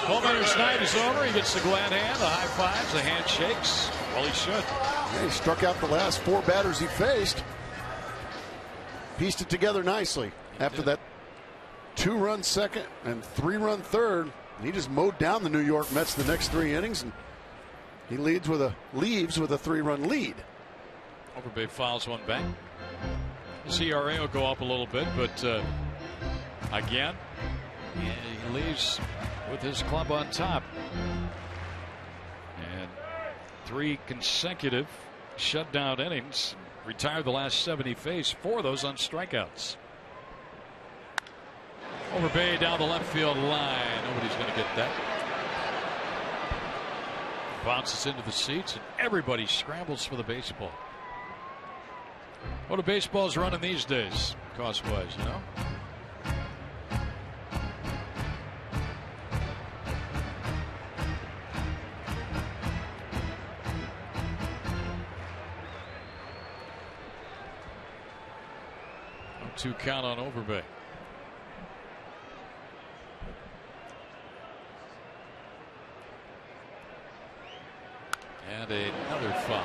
Coleman's night is over. He gets the glad hand, the high fives, the handshakes. Well, he should. Yeah, he struck out the last 4 batters he faced. Pieced it together nicely after that 2-run second and 3-run third. He just mowed down the New York Mets the next 3 innings, and he leaves with a 3-run lead. Overbay fouls one back. His ERA will go up a little bit, but again, he leaves with his club on top. And 3 consecutive shutdown innings. Retired the last 7 he faced, 4 of those on strikeouts. Overbay down the left field line. Nobody's going to get that. Bounces into the seats, and everybody scrambles for the baseball. What are baseballs running these days, cost-wise, you know? No 2 count on Overbay. And another foul.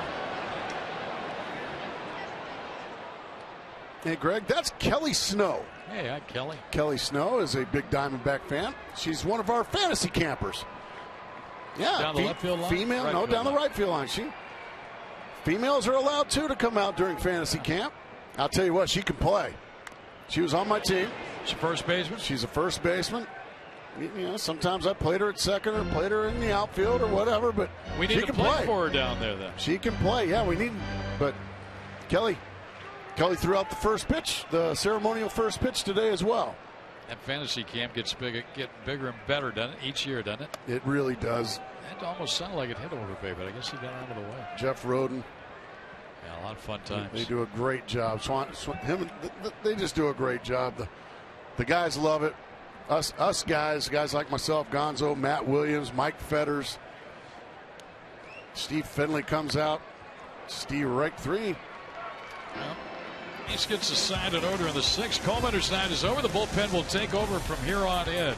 Hey, Greg, that's Kelly Snow. Hey, hi, Kelly. Kelly Snow is a big Diamondback fan. She's one of our fantasy campers. Yeah, down the left field line? Female, Right no, field down line. the right field line. Females are allowed too to come out during fantasy camp. I'll tell you what, she can play. She was on my team. She's a first baseman. She's a first baseman. You know, sometimes I played her at second or played her in the outfield or whatever, but We need she to can play for her down there, then. She can play. Yeah, we need. But Kelly threw out the first pitch, the ceremonial first pitch today as well. That fantasy camp gets bigger and better, doesn't it? Each year, doesn't it? It really does. It almost sounded like it hit over Bay, but I guess he got out of the way. Jeff Roden. Yeah, a lot of fun times. They do a great job. They just do a great job. The guys love it. Us guys like myself, Gonzo, Matt Williams, Mike Fetters. Steve Finley comes out. Steve Reich 3. Well, he gets a side in order in the 6th. Coleman's night is over. The bullpen will take over from here on in.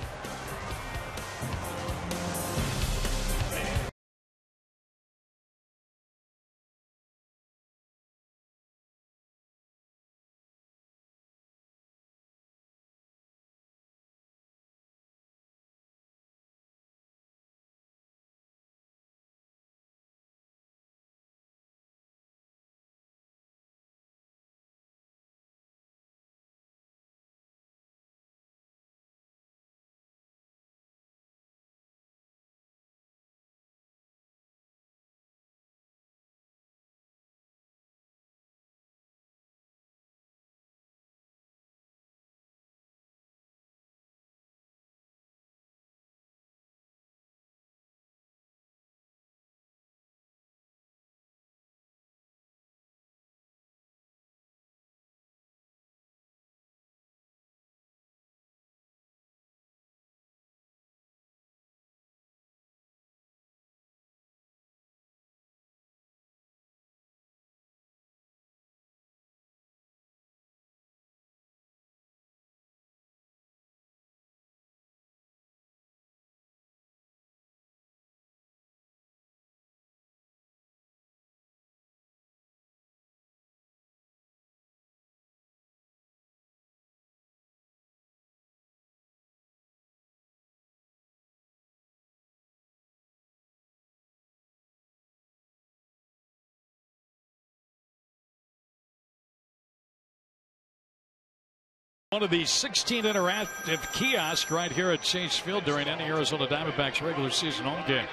One of the 16 interactive kiosks right here at Chase Field during any Arizona Diamondbacks regular season home game.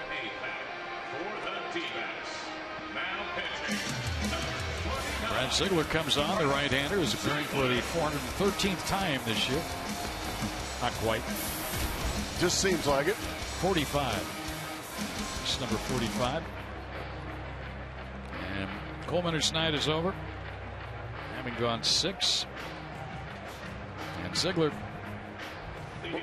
Brad Ziegler comes on, the right-hander, is appearing for the 413th time this year. Not quite. Just seems like it. 45. It's number 45. And Coleman's night is over, having gone 6. And Ziegler.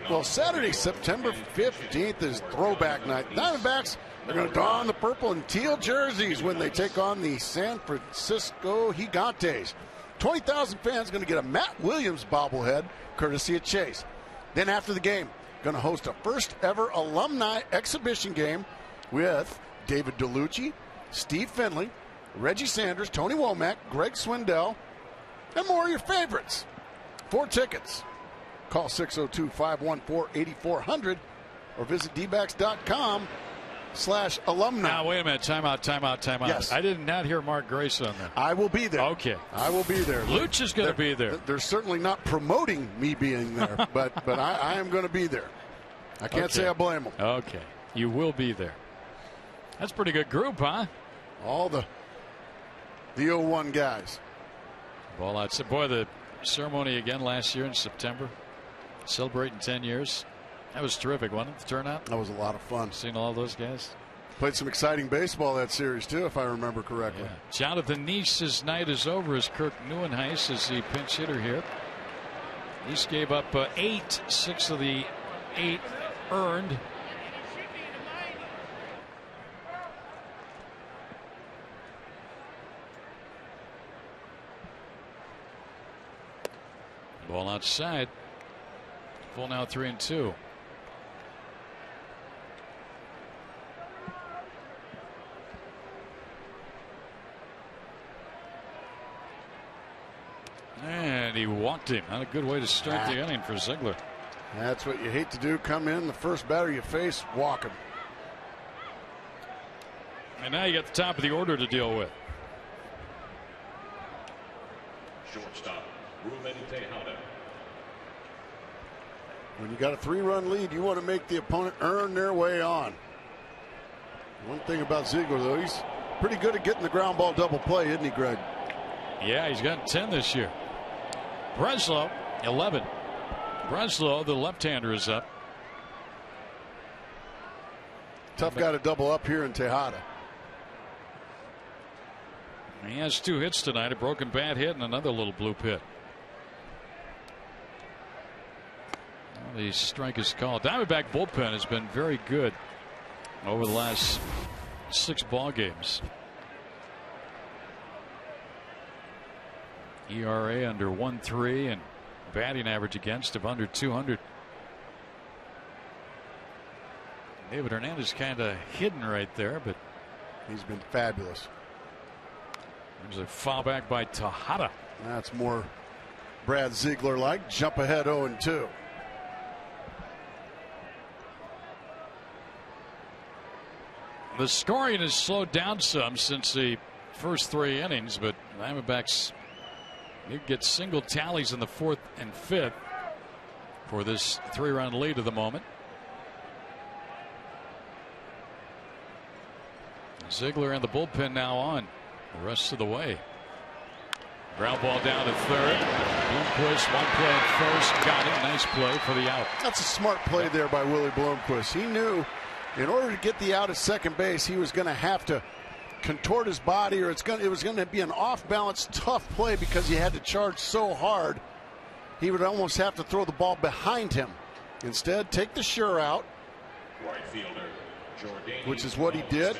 Well, Saturday, September 15th is throwback night. Diamondbacks are going to don the purple and teal jerseys when they take on the San Francisco Gigantes. 20,000 fans going to get a Matt Williams bobblehead, courtesy of Chase. Then after the game, going to host a first ever alumni exhibition game with David DeLucci, Steve Finley, Reggie Sanders, Tony Womack, Greg Swindell, and more of your favorites. 4 tickets. Call 602-514-8400 or visit dbacks.com/alumni. Now, wait a minute. Time out. Yes. I did not hear Mark Grace on that. I will be there. Okay. I will be there. Luch is going to be there. They're certainly not promoting me being there, but I am going to be there. I can't say I blame them. Okay. You will be there. That's a pretty good group, huh? All the 01 guys. Well, I'd say, boy, the ceremony again last year in September, celebrating 10 years. That was terrific, wasn't it? The turnout. That was a lot of fun. Seeing all those guys. Played some exciting baseball that series too, if I remember correctly. Yeah. Jonathan Neese's night is over as Kirk Neuenhuis is the pinch hitter here. Neese gave up 8, 6 of the 8 earned. Ball outside. Full now 3-2. And he walked him. Not a good way to start the inning for Ziegler. That's what you hate to do. Come in, the first batter you face, walk him. And now you got the top of the order to deal with. Shortstop. When you got a 3-run lead, you want to make the opponent earn their way on. One thing about Ziegler, though, he's pretty good at getting the ground ball double play, isn't he, Greg? Yeah, he's gotten 10 this year. Breslow, 11. Breslow, the left-hander, is up. Tough guy to double up here in Tejada. He has 2 hits tonight, a broken bat hit and another little blue pit. Well, the strike is called. Diamondback bullpen has been very good over the last 6 ball games. ERA under 1.3 and batting average against of under 200. David Hernandez kind of hidden right there, but he's been fabulous. There's a foul back by Tejada. That's more Brad Ziegler like. Jump ahead 0-2. The scoring has slowed down some since the first 3 innings, but Diamondbacks did get single tallies in the 4th and 5th for this 3-run lead at the moment. Ziegler and the bullpen now on the rest of the way. Ground ball down to third. Bloomquist, 1 play at first, got it. Nice play for the out. That's a smart play there by Willie Bloomquist. He knew in order to get the out at second base, he was going to have to contort his body, or it was going to be an off-balance, tough play because he had to charge so hard. He would almost have to throw the ball behind him. Instead, take the sure out, Right fielder, which is what he did.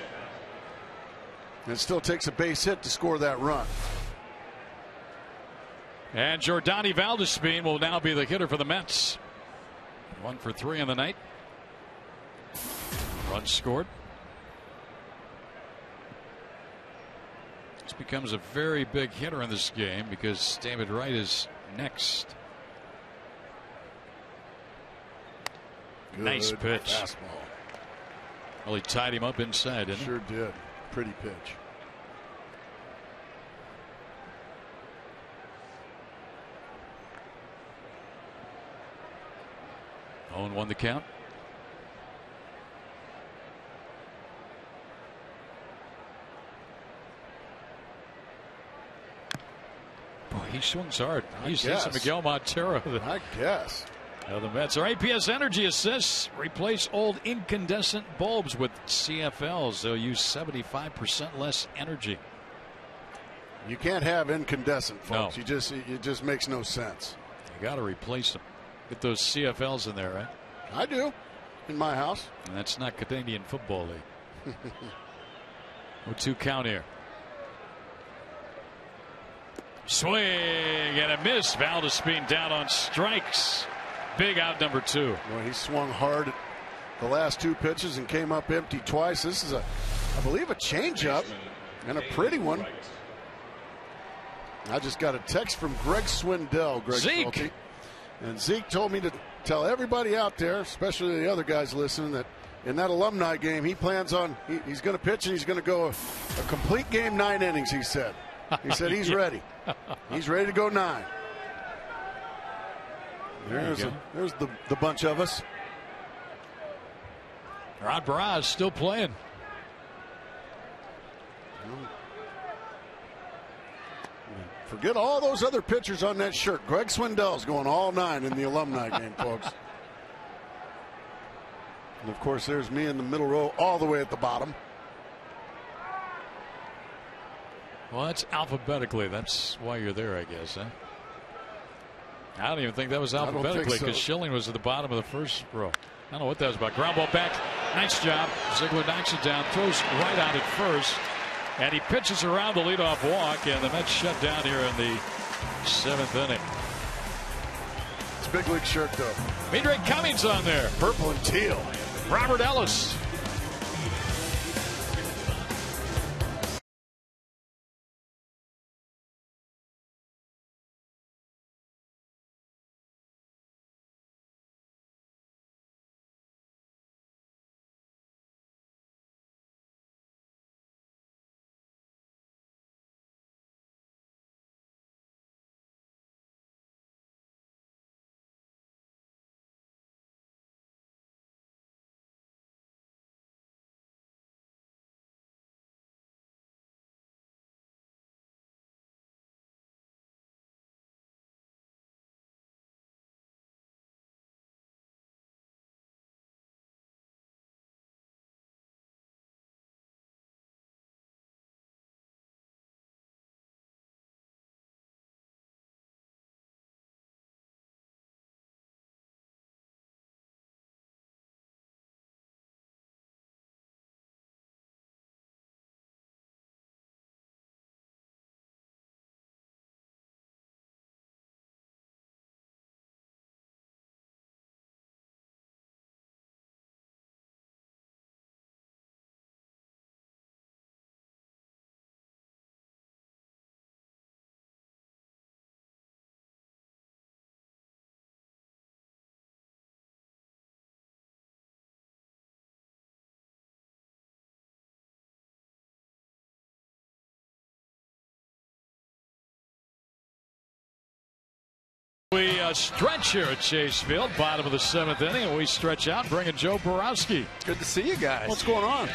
And it still takes a base hit to score that run. And Jordani Valdespin will now be the hitter for the Mets. 1 for 3 in the night. Runs scored. This becomes a very big hitter in this game because David Wright is next. Good nice pitch. Fastball. Well, he tied him up inside, didn't he? Sure did. Pretty pitch. Owen won the count. Boy, he swings hard. He's some Miguel Montero. I guess. Now the Mets are APS Energy Assists. Replace old incandescent bulbs with CFLs. They'll use 75% less energy. You can't have incandescent, folks. No. It just makes no sense. You got to replace them. Get those CFLs in there, right? I do, in my house. And that's not Canadian Football League. 0-2 count here. Swing and a miss. Valdespin down on strikes. Big out number 2. Well, he swung hard the last 2 pitches and came up empty twice. This is I believe, a changeup, and a pretty one. I just got a text from Greg Swindell, Zeke. Schulte. And Zeke told me to tell everybody out there, especially the other guys listening, that in that alumni game, he plans on, he's going to pitch and he's going to go a complete game, 9 innings, he said. He said he's ready. He's ready to go 9. There's the bunch of us. Rod Barras still playing. Forget all those other pitchers on that shirt. Greg Swindell's going all 9 in the alumni game, folks. And of course, there's me in the middle row, all the way at the bottom. Well, that's alphabetically. That's why you're there, I guess, huh? I don't even think that was alphabetically because Schilling was at the bottom of the first row. I don't know what that was about. Ground ball back. Nice job. Ziegler knocks it down, throws right out at first. And he pitches around the leadoff walk, and the Mets shut down here in the 7th inning. It's a big league shirt, though. Midre Cummings on there. Purple and teal. Robert Ellis. stretch here at Chase Field, bottom of the 7th inning, and we stretch out, bringing Joe Borowski. Good to see you guys. What's going on?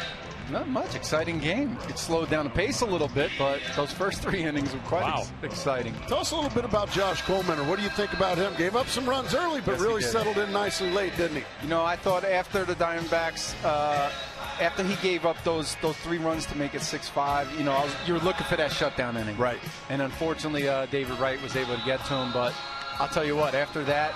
Not much. Exciting game. It slowed down the pace a little bit, but those first 3 innings were quite exciting. Tell us a little bit about Josh Coleman. What do you think about him? Gave up some runs early, but really settled in nicely late, didn't he? You know, I thought after the Diamondbacks, after he gave up those 3 runs to make it 6-5, you know, you were looking for that shutdown inning. Right. And unfortunately, David Wright was able to get to him. But I'll tell you what, after that,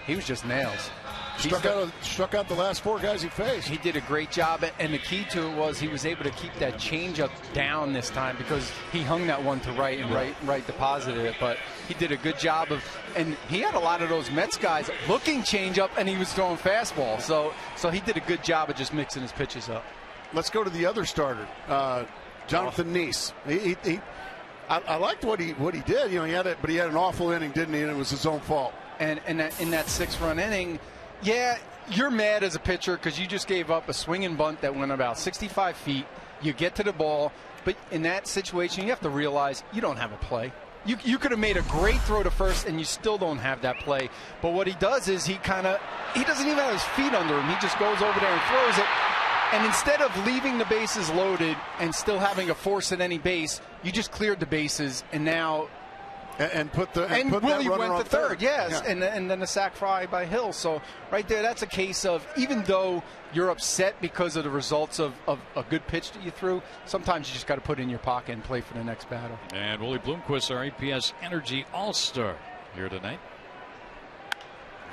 he was just nails. Struck out the last 4 guys he faced. He did a great job, and the key to it was he was able to keep that changeup down this time because he hung that one to right and right deposited it. But he did a good job and he had a lot of those Mets guys looking changeup, and he was throwing fastball. So he did a good job of just mixing his pitches up. Let's go to the other starter, Jonathan Neese. I liked what he did. You know, but he had an awful inning, didn't he? And it was his own fault. And in that 6-run inning. Yeah, you're mad as a pitcher because you just gave up a swinging bunt that went about 65 feet. You get to the ball, but in that situation, you have to realize you don't have a play. You could have made a great throw to first, and you still don't have that play. But what he does is he doesn't even have his feet under him. He just goes over there and throws it. And instead of leaving the bases loaded and still having a force at any base, you just cleared the bases, and now. And Willie went to third, yes, yeah. and then the sac fly by Hill. So right there, that's a case of even though you're upset because of the results of a good pitch that you threw, sometimes you just got to put it in your pocket and play for the next batter. And Willie Bloomquist, our APS Energy All-Star here tonight.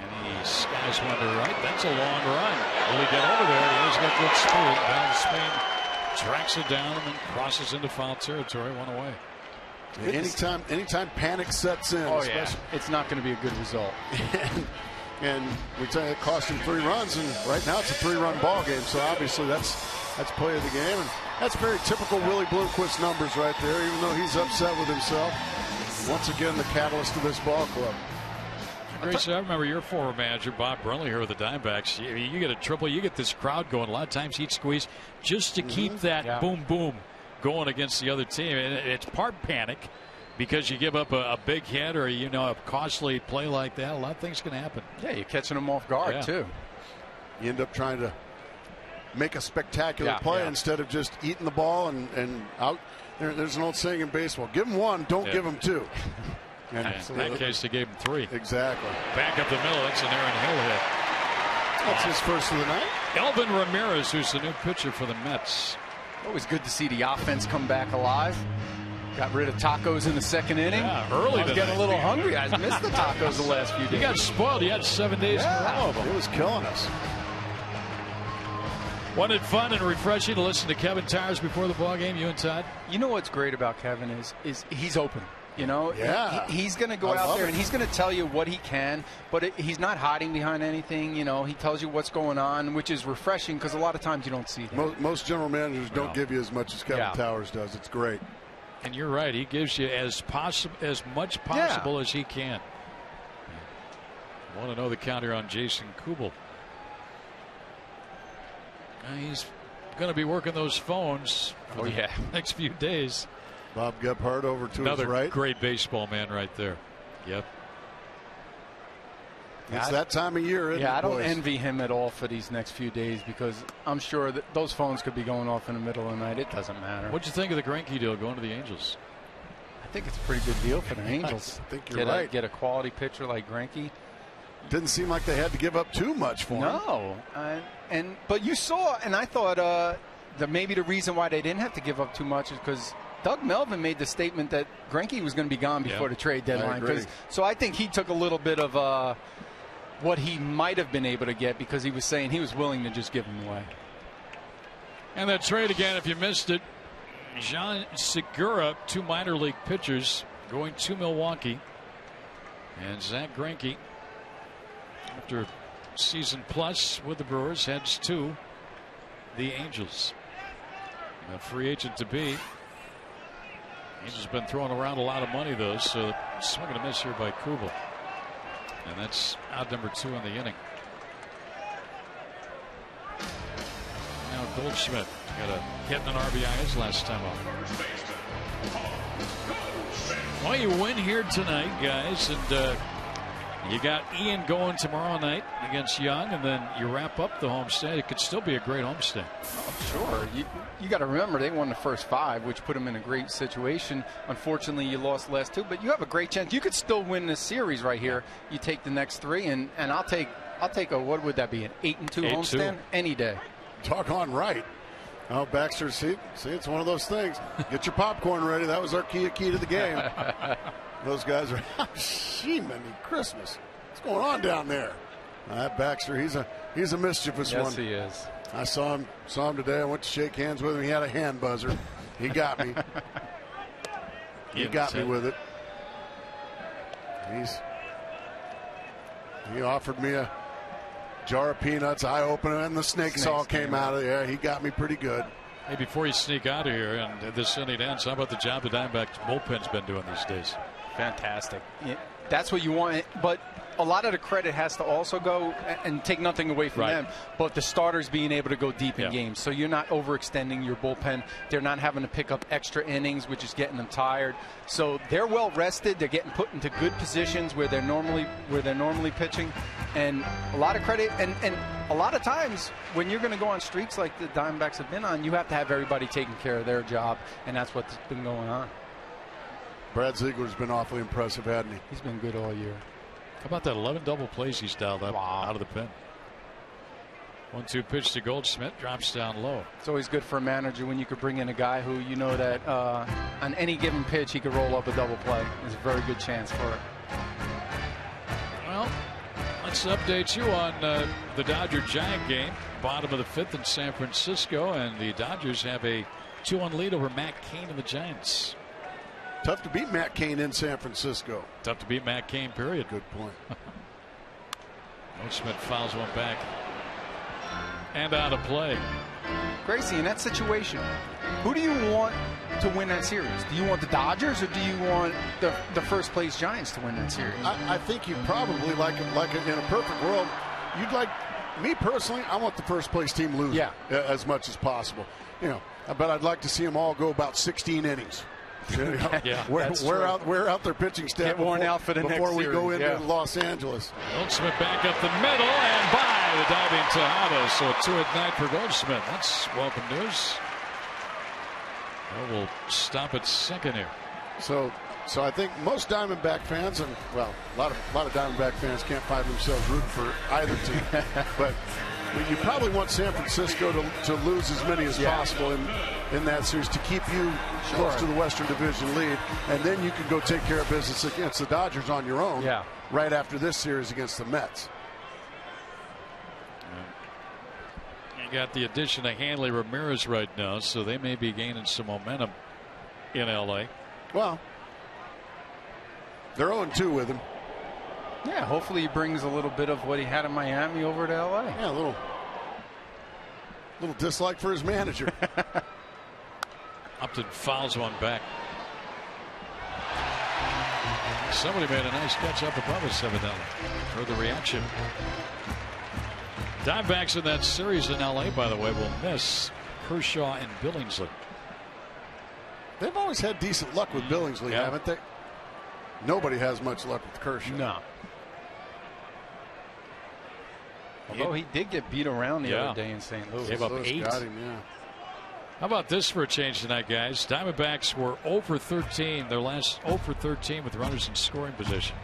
And he skies one to right. That's a long run. Will he get over there? He's got good speed. Down the speed, tracks it down, and then crosses into foul territory. 1 away. Anytime panic sets in, it's not going to be a good result. and we tell you it cost him 3 runs, and right now it's a 3-run ball game. So obviously that's play of the game, and that's very typical Willie Bloomquist numbers right there. Even though he's upset with himself, once again the catalyst of this ball club. Grace, I remember your former manager Bob Brunley here with the Diamondbacks. You get a triple, you get this crowd going. A lot of times he'd squeeze just to keep that boom boom going against the other team. And it's part panic because you give up a big hit or a costly play like that. A lot of things can happen. Yeah, you're catching them off guard too. You end up trying to make a spectacular play instead of just eating the ball and out. There's an old saying in baseball: give them 1, don't give them 2. And in that case, they gave him 3. Exactly. Back up the middle. That's an Aaron Hill hit. That's his first of the night. Elvin Ramirez, who's the new pitcher for the Mets. Always good to see the offense come back alive. Got rid of tacos in the 2nd inning. Yeah, early. I was getting a little hungry. I missed the tacos the last few days. You got spoiled. You had 7 days in a row of them. It was killing us. Wasn't it fun and refreshing to listen to Kevin Tires before the ball game, you and Todd? You know what's great about Kevin is he's open. You know, he's going to go out there and he's going to tell you what he can, but he's not hiding behind anything. You know, he tells you what's going on, which is refreshing because a lot of times you don't see that. Most general managers don't give you as much as Kevin Towers does. It's great. And you're right. He gives you as much possible as he can. Want to know the counter on Jason Kubel. He's going to be working those phones for the next few days. Bob Gebhardt over to his right. Another great baseball man right there. Yep. It's that time of year, isn't it, I don't boys? envy him at all for these next few days because I'm sure that those phones could be going off in the middle of the night. It doesn't matter. What'd you think of the Greinke deal going to the Angels? I think it's a pretty good deal for the Angels. I think you're right. Get a quality pitcher like Greinke. Didn't seem like they had to give up too much for him. No. But you saw, and I thought that maybe the reason why they didn't have to give up too much is because Doug Melvin made the statement that Greinke was going to be gone before the trade deadline. So I think he took a little bit of what he might have been able to get because he was saying he was willing to just give him away. And that trade again, if you missed it, Jean Segura, 2 minor league pitchers going to Milwaukee. And Zach Greinke, after season plus with the Brewers, heads to the Angels. A free agent to be. Angels been throwing around a lot of money, though, so swing and a miss here by Kubel. And that's out number 2 in the inning. Now Goldschmidt got a hit in an RBI his last time up. Well, you win here tonight, guys, and You got Ian going tomorrow night against Young, and then you wrap up the homestand. It could still be a great homestand. Oh, sure. You got to remember they won the first 5, which put them in a great situation. Unfortunately, you lost the last 2, but you have a great chance. You could still win this series right here. You take the next 3, and I'll take a, what would that be, an 8-2 homestand any day. Talk on right. Oh, Baxter, see, it's one of those things. Get your popcorn ready. That was our key to the game. Those guys are, Merry Christmas. What's going on down there? That Baxter, he's a mischievous one. Yes, he is. I saw him today. I went to shake hands with him. He had a hand buzzer. He got me. He got me with it. He offered me a jar of peanuts. I opened it, and the snakes all came out of there. He got me pretty good. Hey, before you sneak out of here and this inning ends, how about the job the Diamondbacks bullpen's been doing these days? Fantastic. Yeah, that's what you want, but a lot of the credit has to also go, and take nothing away from them, but the starters being able to go deep in games. So you're not overextending your bullpen. They're not having to pick up extra innings, which is getting them tired. So they're well rested. They're getting put into good positions where they're normally pitching, and a lot of credit. And a lot of times when you're going to go on streaks like the Diamondbacks have been on, you have to have everybody taking care of their job, and that's what's been going on. Brad Ziegler's been awfully impressive, hasn't he? He's been good all year. How about that 11 double plays he's dialed up out of the pen? 1-2 pitch to Goldschmidt, drops down low. It's always good for a manager when you could bring in a guy who you know that on any given pitch he could roll up a double play. There's a very good chance for it. Well, let's update you on the Dodger-Giant game. Bottom of the 5th in San Francisco, and the Dodgers have a 2-1 lead over Matt Cain and the Giants. Tough to beat Matt Cain in San Francisco. Tough to beat Matt Cain, period. Good point. Goldschmidt fouls one back and out of play. Gracie, in that situation, who do you want to win that series? Do you want the Dodgers, or do you want the first place Giants to win that series? I think you probably like in a perfect world, you'd like, me personally, I want the first place team lose as much as possible. But I'd like to see them all go about 16 innings. Wear out their pitching staff. Get worn out for the next before we series. go into Los Angeles. Goldschmidt back up the middle and by the diving Tejada. So a 2 at night for Goldschmidt. That's welcome news. We'll stop at second here. So I think most Diamondback fans, and a lot of Diamondback fans can't find themselves rooting for either team, but you probably want San Francisco to lose as many as possible in that series to keep you close to the Western Division lead, and then you can go take care of business against the Dodgers on your own right after this series against the Mets. You got the addition of Hanley Ramirez right now, so they may be gaining some momentum in L.A. Well, they're 0-2 with him. Yeah, hopefully he brings a little bit of what he had in Miami over to L.A. Yeah, a little dislike for his manager. Upton fouls one back. Somebody made a nice catch up above us, evidently, for the reaction. Diamondbacks in that series in L.A., by the way, will miss Kershaw and Billingsley. They've always had decent luck with Billingsley, haven't they? Nobody has much luck with Kershaw. No. Although he did get beat around the other day in St. Louis. Gave up 8. Got him, How about this for a change tonight, guys? Diamondbacks were 0 for 13. Their last 0 for 13 with runners in scoring position.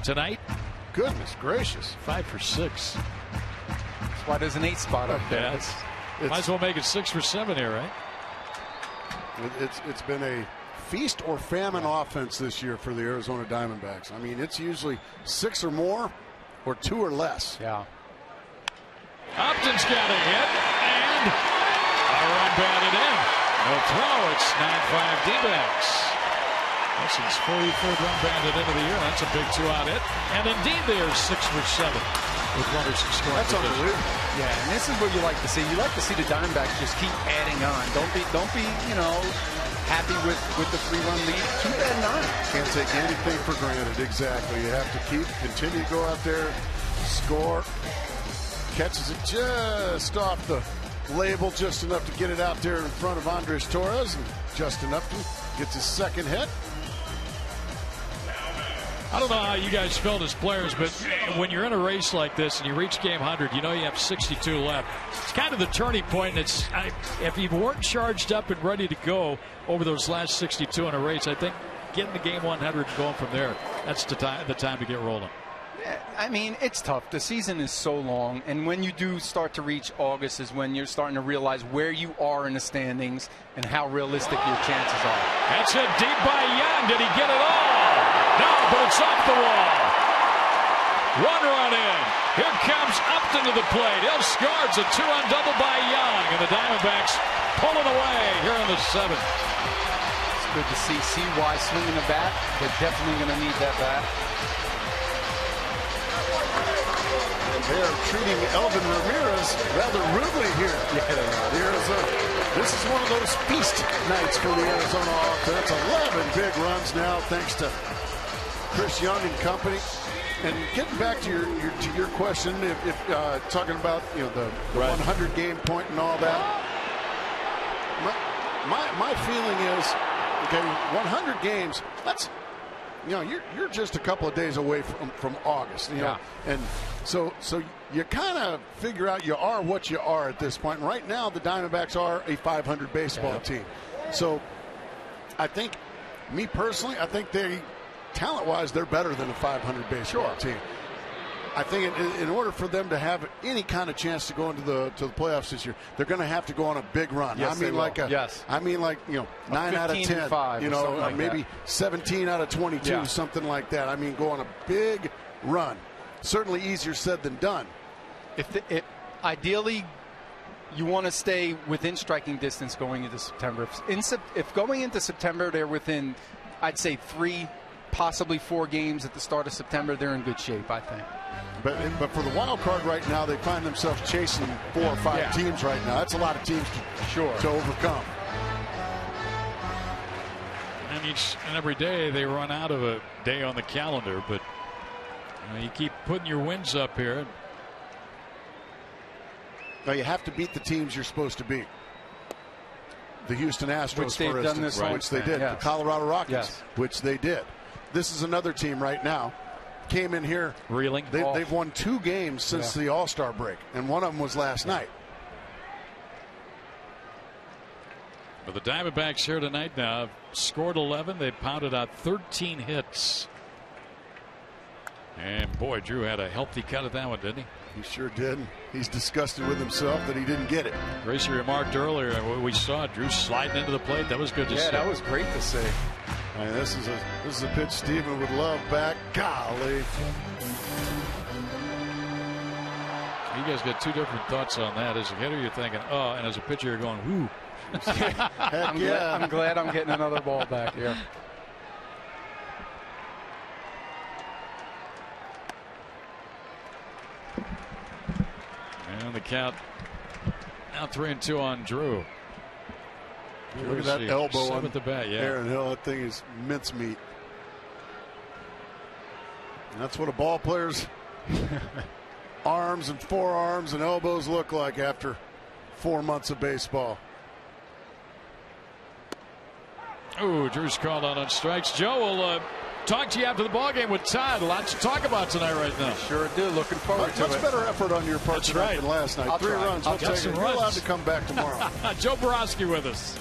Tonight, goodness gracious, 5 for 6. That's why there's an 8 spot up there. Might as well make it 6 for 7 here, right? It's been a feast or famine offense this year for the Arizona Diamondbacks. I mean, it's usually 6 or more or 2 or less. Yeah. Upton's got a hit, and a run batted in. No throw. It's 9-5 D-backs. Wilson's 43rd run batted into the year. That's a big 2-out hit. And indeed, they are 6 for 7 with runners in scoring. That's unbelievable. Yeah, and this is what you like to see. You like to see the Diamondbacks just keep adding on. Don't be happy with the 3-run lead. Keep adding on. Can't take anything for granted. Exactly. You have to continue to go out there, score. Catches it just off the label, just enough to get it out there in front of Andres Torres, and Justin Upton gets his second hit. I don't know how you guys felt as players, but when you're in a race like this and you reach game 100, you know you have 62 left. It's kind of the turning point. If you weren't charged up and ready to go over those last 62 in a race, I think getting the game 100 and going from there, that's the time to get rolling. I mean, it's tough. The season is so long, and when you do start to reach August is when you're starting to realize where you are in the standings and how realistic your chances are. That's hit deep by Young. Did he get it all? No, but it's off the wall. One run in. Here comes Upton to the plate. He'll score. It's a 2-run double by Young, and the Diamondbacks pulling away here in the 7th. It's good to see CY swinging the bat. They're definitely going to need that bat. They are treating Elvin Ramirez rather rudely here. This is one of those feast nights for the Arizona offense. 11 big runs now, thanks to Chris Young and company. And getting back to your question, if talking about the 100 game point and all that, my feeling is, okay, 100 games. That's you're just a couple of days away from August, and so you kind of figure out you are what you are at this point. And right now, the Diamondbacks are a 500 baseball team. So I think, me personally, I think talent-wise, they're better than a 500 baseball team. I think in order for them to have any kind of chance to go into the playoffs this year, they're going to have to go on a big run. Yes, I mean, 9 out of 10, 5, maybe that. 17 out of 22, something like that. I mean, go on a big run. Certainly easier said than done. Ideally, you want to stay within striking distance going into September. If going into September they're within, I'd say 3, possibly 4 games at the start of September, they're in good shape, I think. But for the wild card right now, they find themselves chasing 4 or 5 teams right now. That's a lot of teams to overcome. And each and every day they run out of a day on the calendar, but you keep putting your wins up here. Now you have to beat the teams you're supposed to beat. The Houston Astros, for instance, which they did. The Colorado Rockies, which they did. This is another team right now. Came in here reeling. They've won 2 games since the All-Star break, and one of them was last night. But the Diamondbacks here tonight now have scored 11. They pounded out 13 hits. And boy, Drew had a healthy cut at that one, didn't he? He sure did. He's disgusted with himself that he didn't get it. Gracie remarked earlier, we saw Drew sliding into the plate. That was good to see. Yeah, that was great to see. I mean, this is a pitch Steven would love back. Golly. You guys got 2 different thoughts on that. As a hitter, you're thinking, oh, and as a pitcher, you're going, whoo. I'm glad I'm getting another ball back here. And the count now 3-2 on Drew. Look at that elbow on the bat, Aaron Hill. That thing is mincemeat. And that's what a ball player's arms and forearms and elbows look like after 4 months of baseball. Oh, Drew's called out on strikes. Joe will talk to you after the ballgame with Todd. Lots to talk about tonight right now. Sure do. Looking forward to it. Much better effort on your part tonight than last night. 3 runs. I'll take it. You're allowed to come back tomorrow. Joe Borowski with us.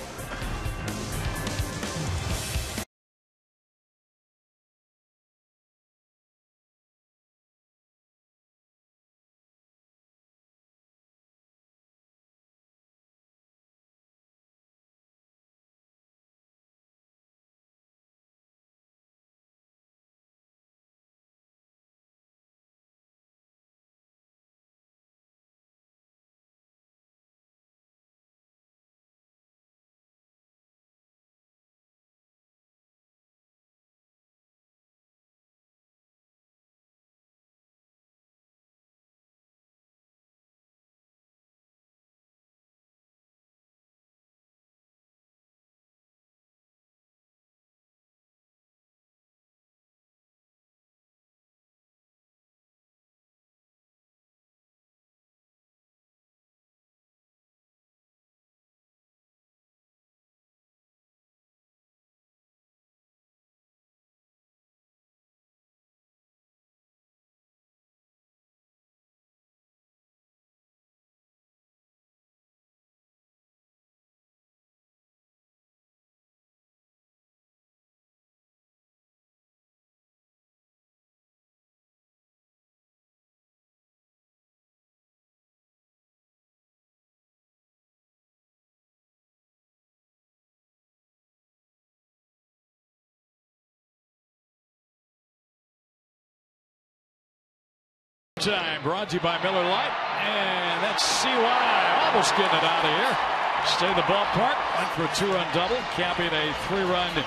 Time brought to you by Miller Lite. And that's CY almost getting it out of here. Stay in the ballpark. Went for a 2-run double, capping a 3-run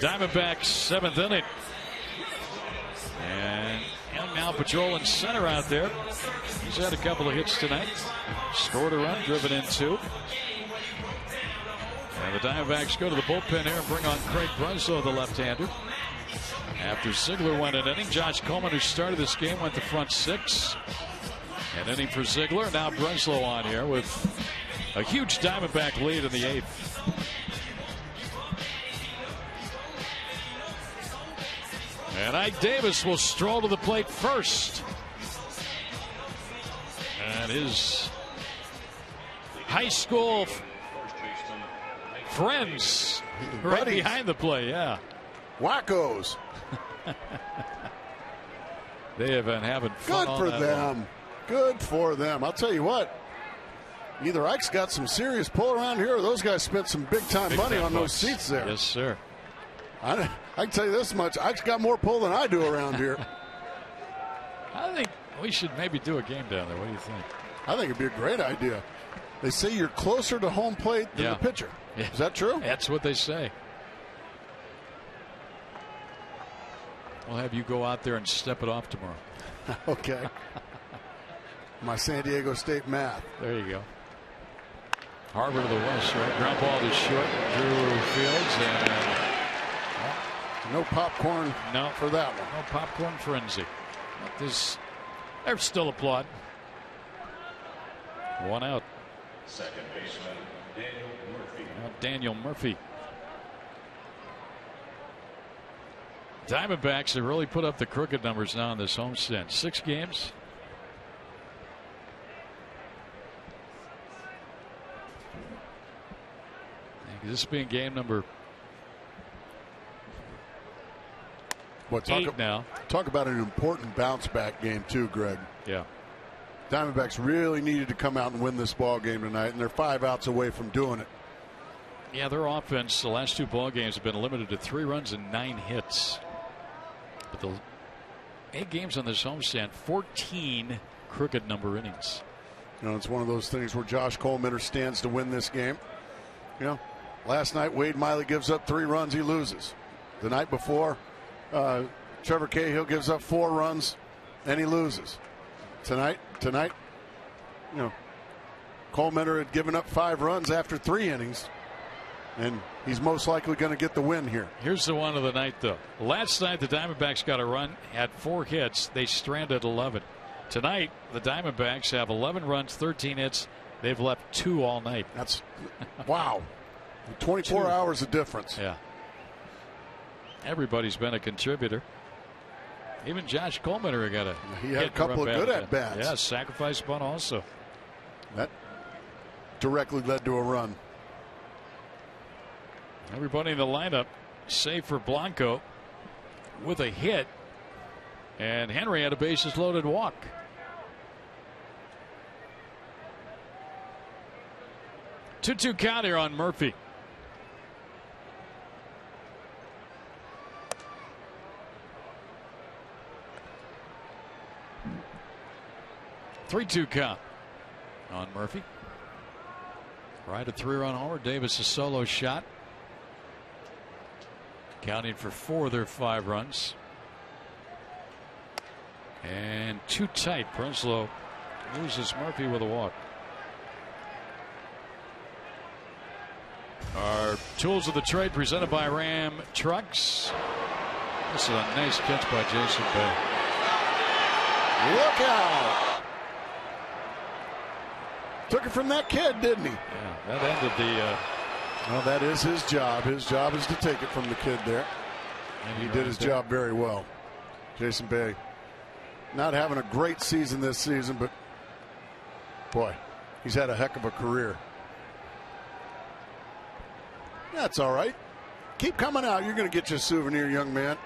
Diamondbacks 7th inning. And now patrolling center out there. He's had a couple of hits tonight. Scored a run, driven in 2. And the Diamondbacks go to the bullpen here and bring on Craig Brunsow, the left-hander. After Ziegler went an inning, Josh Coleman, who started this game, went the front 6. An inning for Ziegler. Now Brunsow on here with a huge Diamondback lead in the 8th. And Ike Davis will stroll to the plate first. And his high school friends right behind the play, yeah. Wackos. They have been having fun. Good for them. Good for them. I'll tell you what. Either Ike's got some serious pull around here, or those guys spent some big-time money on those seats there. Yes, sir. I can tell you this much. Ike's got more pull than I do around here. I think we should maybe do a game down there. What do you think? I think it'd be a great idea. They say you're closer to home plate than the pitcher. Yeah. Is that true? That's what they say. We'll have you go out there and step it off tomorrow. Okay. My San Diego State math. There you go. Harvard to the west, right? Ground ball to short. Drew Fields, and no popcorn. No, for that one. No popcorn frenzy. They're still applauding. 1 out. Second baseman Daniel Murphy. Daniel Murphy. Diamondbacks have really put up the crooked numbers now in this homestand. 6 games. This being game number 8 now. Talk about an important bounce back game too, Greg. Yeah. Diamondbacks really needed to come out and win this ball game tonight, and they're 5 outs away from doing it. Yeah, their offense the last 2 ball games have been limited to 3 runs and 9 hits. But the 8 games on this homestand, 14 crooked number innings. You know, it's one of those things where Josh Coleman stands to win this game. You know, last night Wade Miley gives up 3 runs, he loses. The night before, Trevor Cahill gives up 4 runs and he loses. Tonight, you know, Coleman had given up 5 runs after 3 innings, and he's most likely going to get the win here. Here's the one of the night, though. Last night, the Diamondbacks got a run, had 4 hits. They stranded 11. Tonight, the Diamondbacks have 11 runs, 13 hits. They've left 2 all night. That's wow. 24 hours of difference. Yeah. Everybody's been a contributor. Even Josh Coleman got he had a couple of good at bats. Yeah, sacrifice bunt also. That directly led to a run. Everybody in the lineup, save for Blanco, with a hit, and Henry had a bases loaded walk. Two count here on Murphy. Three-two count on Murphy. Right, a 3-run homer. Davis a solo shot. Counting for 4 of their 5 runs. And too tight. Brunsow loses Murphy with a walk. Our tools of the trade presented by Ram Trucks. This is a nice catch by Jason Bay. Look out! Took it from that kid, didn't he? Yeah, that ended the. Well, that is his job. His job is to take it from the kid there. And he did his job very well. Jason Bay not having a great season this season, but boy, he's had a heck of a career. That's all right. Keep coming out. You're going to get you a souvenir, young man.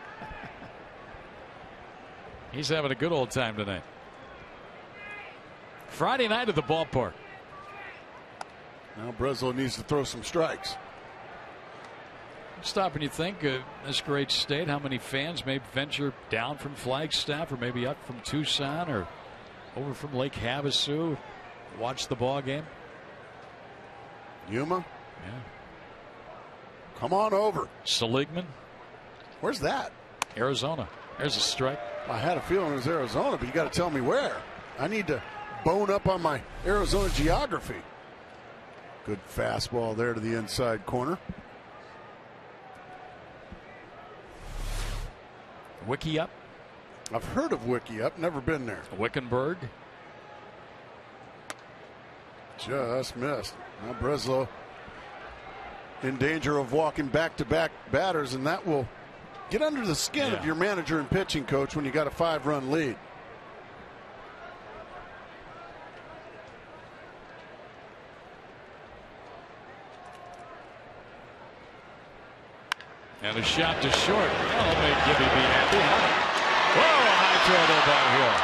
He's having a good old time tonight. Friday night at the ballpark. Now Brunsow needs to throw some strikes. Stop and you think, this great state, how many fans may venture down from Flagstaff or maybe up from Tucson or over from Lake Havasu. Watch the ball game. Yuma. Yeah. Come on over. Seligman. Where's that? Arizona. There's a strike. I had a feeling it was Arizona, but you got to tell me where. I need to bone up on my Arizona geography. Good fastball there to the inside corner. Wiki up. I've heard of Wiki up, never been there. Wickenburg. Just missed. Now Breslow in danger of walking back-to-back batters, and that will get under the skin of your manager and pitching coach when you got a 5-run lead. And a shot to short. That'll make Gibby be happy. Whoa, a high throw by Hill.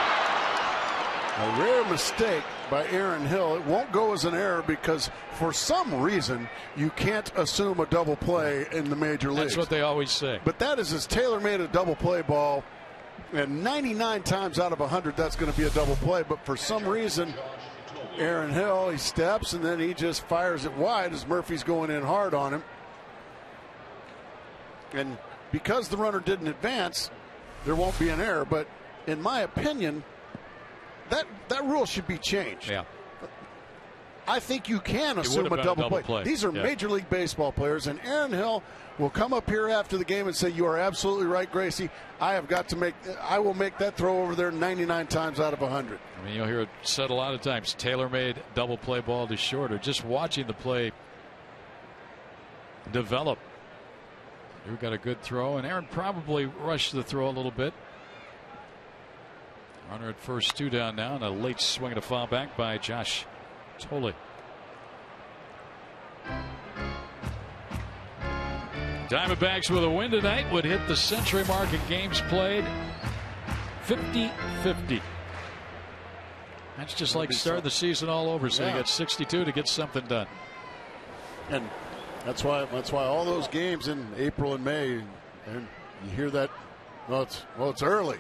A rare mistake by Aaron Hill. It won't go as an error because for some reason you can't assume a double play in the major leagues. That's what they always say. But that is as Taylor made a double play ball, and 99 times out of 100 that's going to be a double play. But for some reason, Aaron Hill, he steps and then he just fires it wide as Murphy's going in hard on him. And because the runner didn't advance, there won't be an error. But in my opinion, that rule should be changed. Yeah. I think you can assume a double play. These are Major League Baseball players, and Aaron Hill will come up here after the game and say, "You are absolutely right, Gracie. I will make that throw over there 99 times out of 100." I mean, you'll hear it said a lot of times. Taylor made double play ball to short, or just watching the play develop. You got a good throw, and Aaron probably rushed the throw a little bit. Runner at first, 2 down now, and a late swing and a foul back by Josh Tolley. Diamondbacks with a win tonight would hit the century mark in games played. 50-50. That's just like starting the season all over. So you got 62 to get something done. And that's why all those games in April and May, and you hear that. Well, it's early.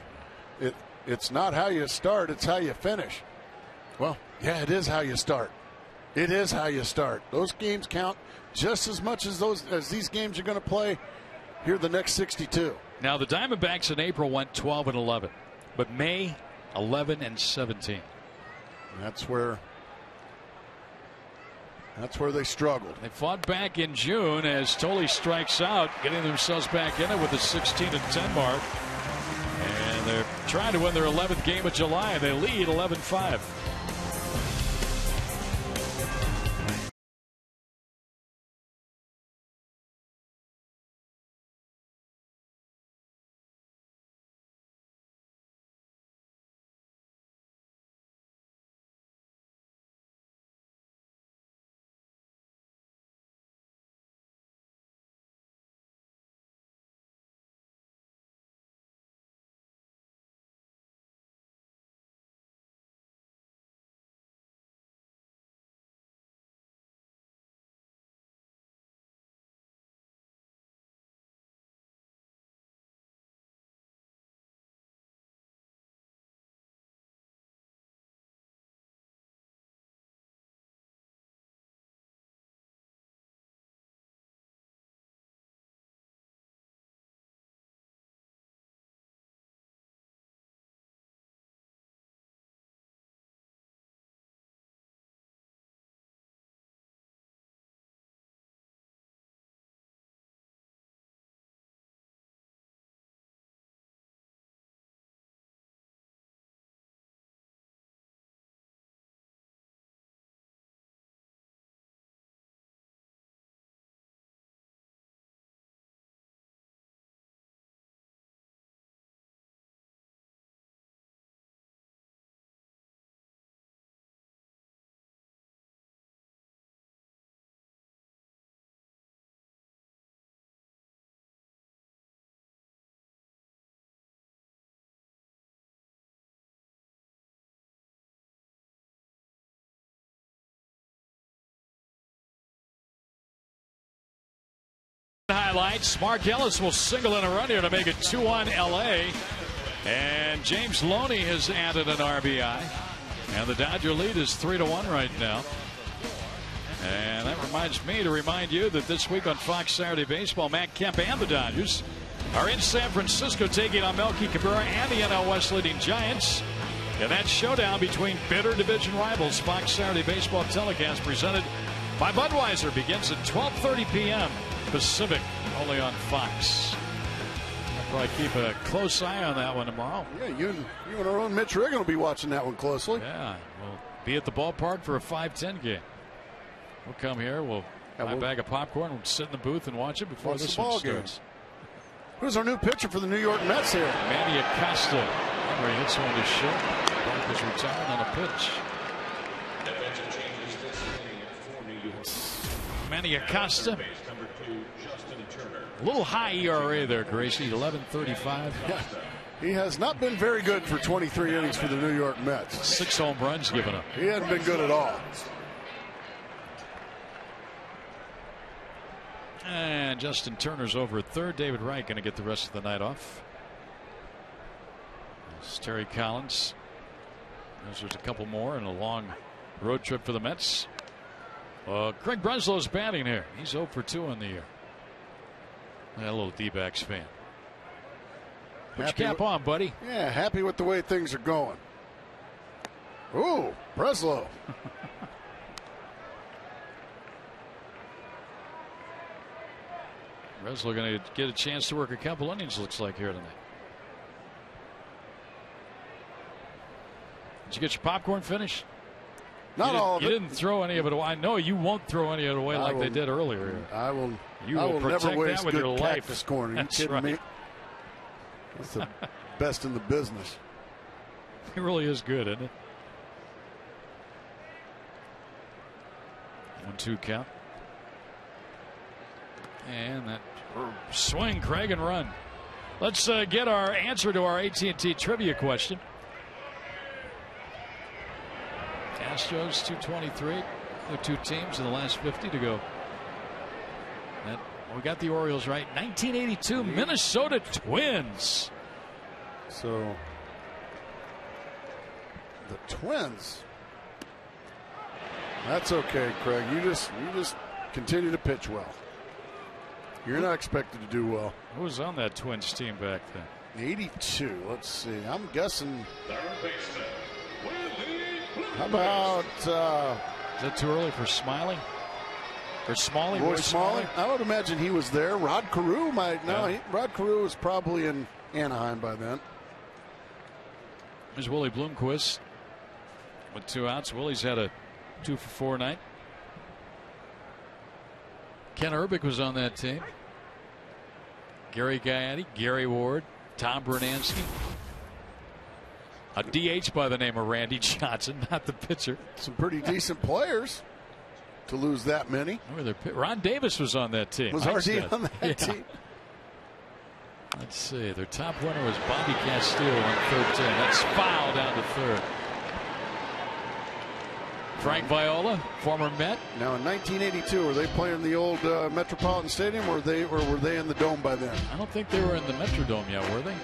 It's not how you start, it's how you finish. Well, yeah, it is how you start. It is how you start. Those games count just as much as these games you're going to play here the next 62. Now the Diamondbacks in April went 12-11, but May 11-17. That's where they struggled. They fought back in June as Tolley strikes out, getting themselves back in it with a 16-10 mark. And they're trying to win their 11th game of July. They lead 11-5. Highlights. Mark Ellis will single in a run here to make it 2-1 LA. And James Loney has added an RBI. And the Dodger lead is 3-1 right now. And that reminds me to remind you that this week on Fox Saturday Baseball, Matt Kemp and the Dodgers are in San Francisco taking on Melky Cabrera and the NL West leading Giants. And that showdown between bitter division rivals, Fox Saturday Baseball telecast presented by Budweiser, begins at 12:30 p.m. Pacific, only on Fox. I'll probably keep a close eye on that one tomorrow. Yeah, you and our own Mitch Riggin will be watching that one closely. Yeah, we'll be at the ballpark for a 5-10 game. We'll come here, we'll buy a bag of popcorn, we'll sit in the booth and watch it before this one starts. Who's our new pitcher for the New York Mets here? Manny Acosta. Where he hits one to short. Clark is retired on a pitch. Manny Acosta. A little high ERA there, Gracie. 11.35. Yeah. He has not been very good for 23 innings for the New York Mets. 6 home runs given up. He hasn't been good at all. And Justin Turner's over at third. David Wright going to get the rest of the night off. There's Terry Collins. There's a couple more and a long road trip for the Mets. Craig Breslow's batting here. He's 0 for 2 on the year. A little D-backs fan. Put your cap on, buddy. Yeah, happy with the way things are going. Ooh, Breslow. Breslow going to get a chance to work a couple innings, looks like, here tonight. Did you get your popcorn finished? Not all of it. You didn't throw any of it away. I know you won't throw any of it away like they did earlier. I will. You will protect never waste that with good your life. cactus corn. Are you That's kidding right. me? That's the best in the business. It really is good, isn't it? 1-2 count. And that swing, Craig, and run. Let's get our answer to our AT&T trivia question. Astros 223. The two teams in the last 50 to go. And we got the Orioles right. 1982 Minnesota Twins. So the Twins. That's okay, Craig. You just continue to pitch well. You're not expected to do well. Who was on that Twins team back then? 82. Let's see. I'm guessing. How about is that too early for Smiley? Or Smalley? Roy Smalley? I would imagine he was there. Rod Carew might. No, Yeah. Rod Carew was probably in Anaheim by then. There's Willie Bloomquist with 2 outs. Willie's had a 2-for-4 night. Ken Urbick was on that team. Gary Gaetti, Gary Ward, Tom Bernansky. A DH by the name of Randy Johnson, not the pitcher. Some pretty decent players to lose that many. Ron Davis was on that team. Was RD on that team? Let's see. Their top winner was Bobby Castillo on 13. That's foul down to third. Frank Viola, former Met. Now in 1982, were they playing the old Metropolitan Stadium, or were they in the Dome by then? I don't think they were in the Metrodome yet, were they?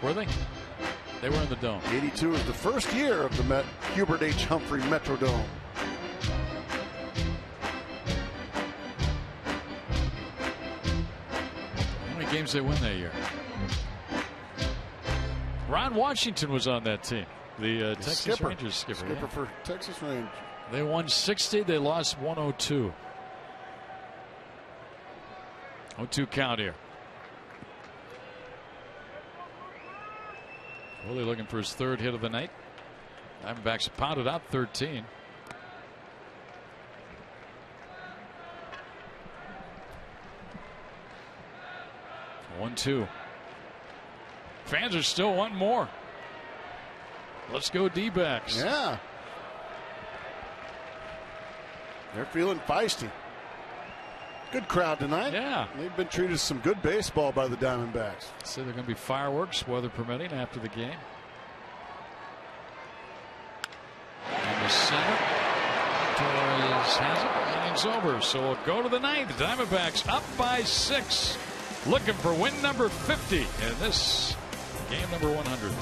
Were they? They were in the Dome. 82 is the first year of the Hubert H. Humphrey Metrodome. How many games they win that year? Ron Washington was on that team. The Texas Rangers skipper. Skipper for Texas Rangers. They won 60. They lost 102. 0-2 count here. Willie looking for his third hit of the night. Diamondbacks pounded out 13. One, two. Fans are still wanting more. Let's go D-backs. Yeah. They're feeling feisty. Good crowd tonight. Yeah. They've been treated to some good baseball by the Diamondbacks. So they're going to be fireworks, weather permitting, after the game. And the center. Torres has it. Innings over. So we'll go to the ninth. The Diamondbacks up by 6. Looking for win number 50 in this game number 100.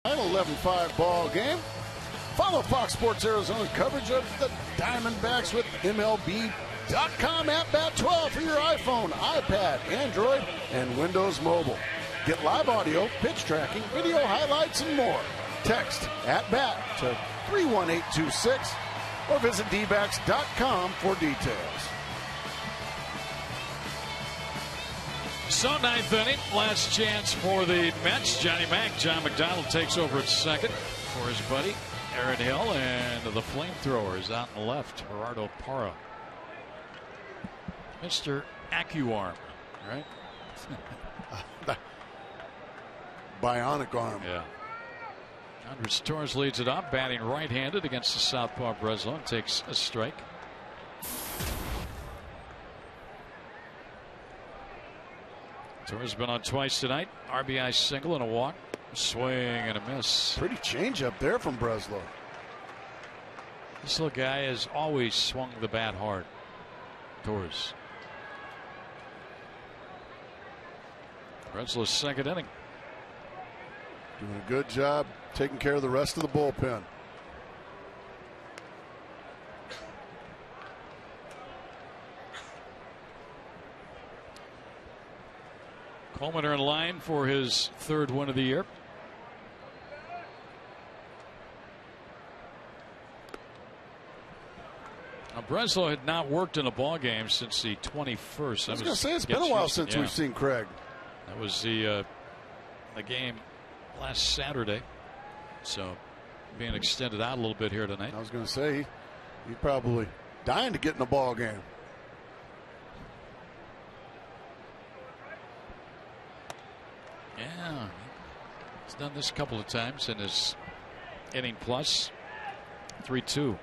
11-5 ball game. Follow Fox Sports Arizona's coverage of the Diamondbacks with MLB.com at Bat 12 for your iPhone, iPad, Android, and Windows Mobile. Get live audio, pitch tracking, video highlights, and more. Text at Bat to 31826 or visit dbacks.com for details. So ninth inning, last chance for the Mets. Johnny Mack, John McDonald takes over at second for his buddy Aaron Hill, and the flamethrower is out in the left, Gerardo Parra. Mr. AccuArm, right? Bionic arm. Yeah. Andres Torres leads it up, batting right-handed against the southpaw Breslow, and takes a strike. Torres been on twice tonight. RBI single and a walk. Swing and a miss. Pretty change up there from Breslow. This little guy has always swung the bat hard. Torres. Breslow's second inning. Doing a good job taking care of the rest of the bullpen. Coleman in line for his third win of the year. Now, Breslow had not worked in a ball game since the 21st. I was going to say, it's been a while since we've seen Craig. That was the game last Saturday. So being extended out a little bit here tonight. I was going to say, he's probably dying to get in a ball game. Yeah, he's done this a couple of times in his inning plus. 3-2.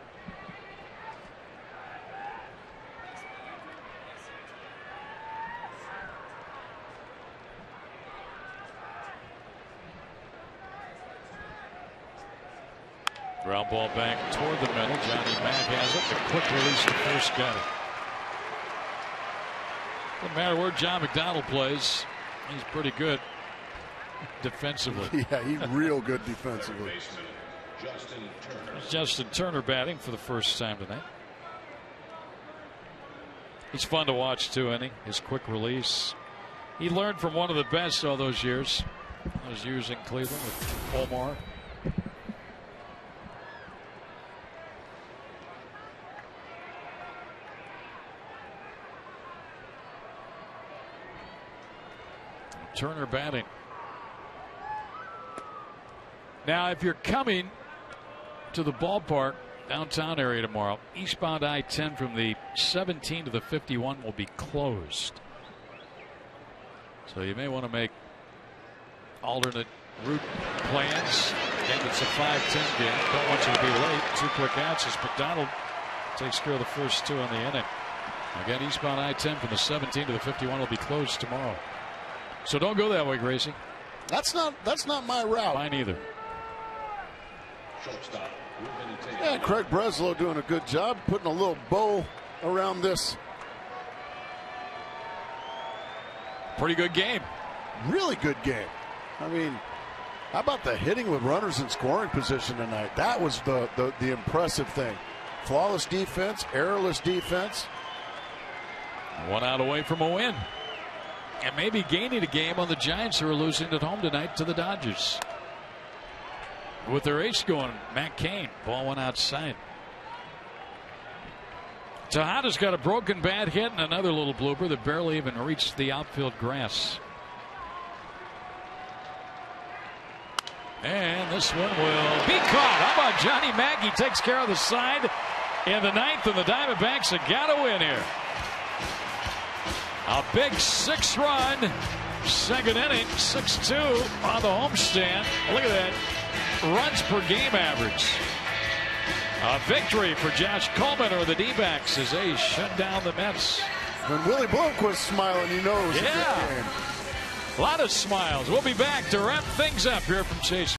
Ground ball back toward the middle. Johnny Mack has it. The quick release to first, got it. Doesn't matter where John McDonald plays, he's pretty good defensively. Yeah, he's real good defensively. Justin Turner batting for the first time tonight. He's fun to watch too, isn't he? His quick release. He learned from one of the best all those years. Those years in Cleveland with Omar. Turner batting. Now, if you're coming to the ballpark downtown area tomorrow, eastbound I-10 from the 17 to the 51 will be closed. So you may want to make alternate route plans. Again, it's a 5-10 game. Don't want you to be late. 2 quick outs as McDonald takes care of the first 2 in the inning. Again, eastbound I-10 from the 17 to the 51 will be closed tomorrow. So don't go that way, Gracie. That's not my route. Mine either. Yeah, Craig Breslow doing a good job putting a little bow around this. Pretty good game. Really good game. I mean, how about the hitting with runners in scoring position tonight? That was the impressive thing. Flawless defense, errorless defense. 1 out away from a win. And maybe gaining a game on the Giants, who are losing at home tonight to the Dodgers. With their ace going, Matt Cain. Ball went outside. Tejada's got a broken bat hit and another little blooper that barely even reached the outfield grass. And this one will be caught. How about Johnny Mack? He takes care of the side in the 9th, and the Diamondbacks have got to win here. A big 6-run second inning, 6-2 on the homestand. Look at that. Runs per game average. A victory for Josh Coleman or the D-backs as they shut down the Mets. When Willie Blomquist smiling, you know it was a good game. A lot of smiles. We'll be back to wrap things up here from Chase.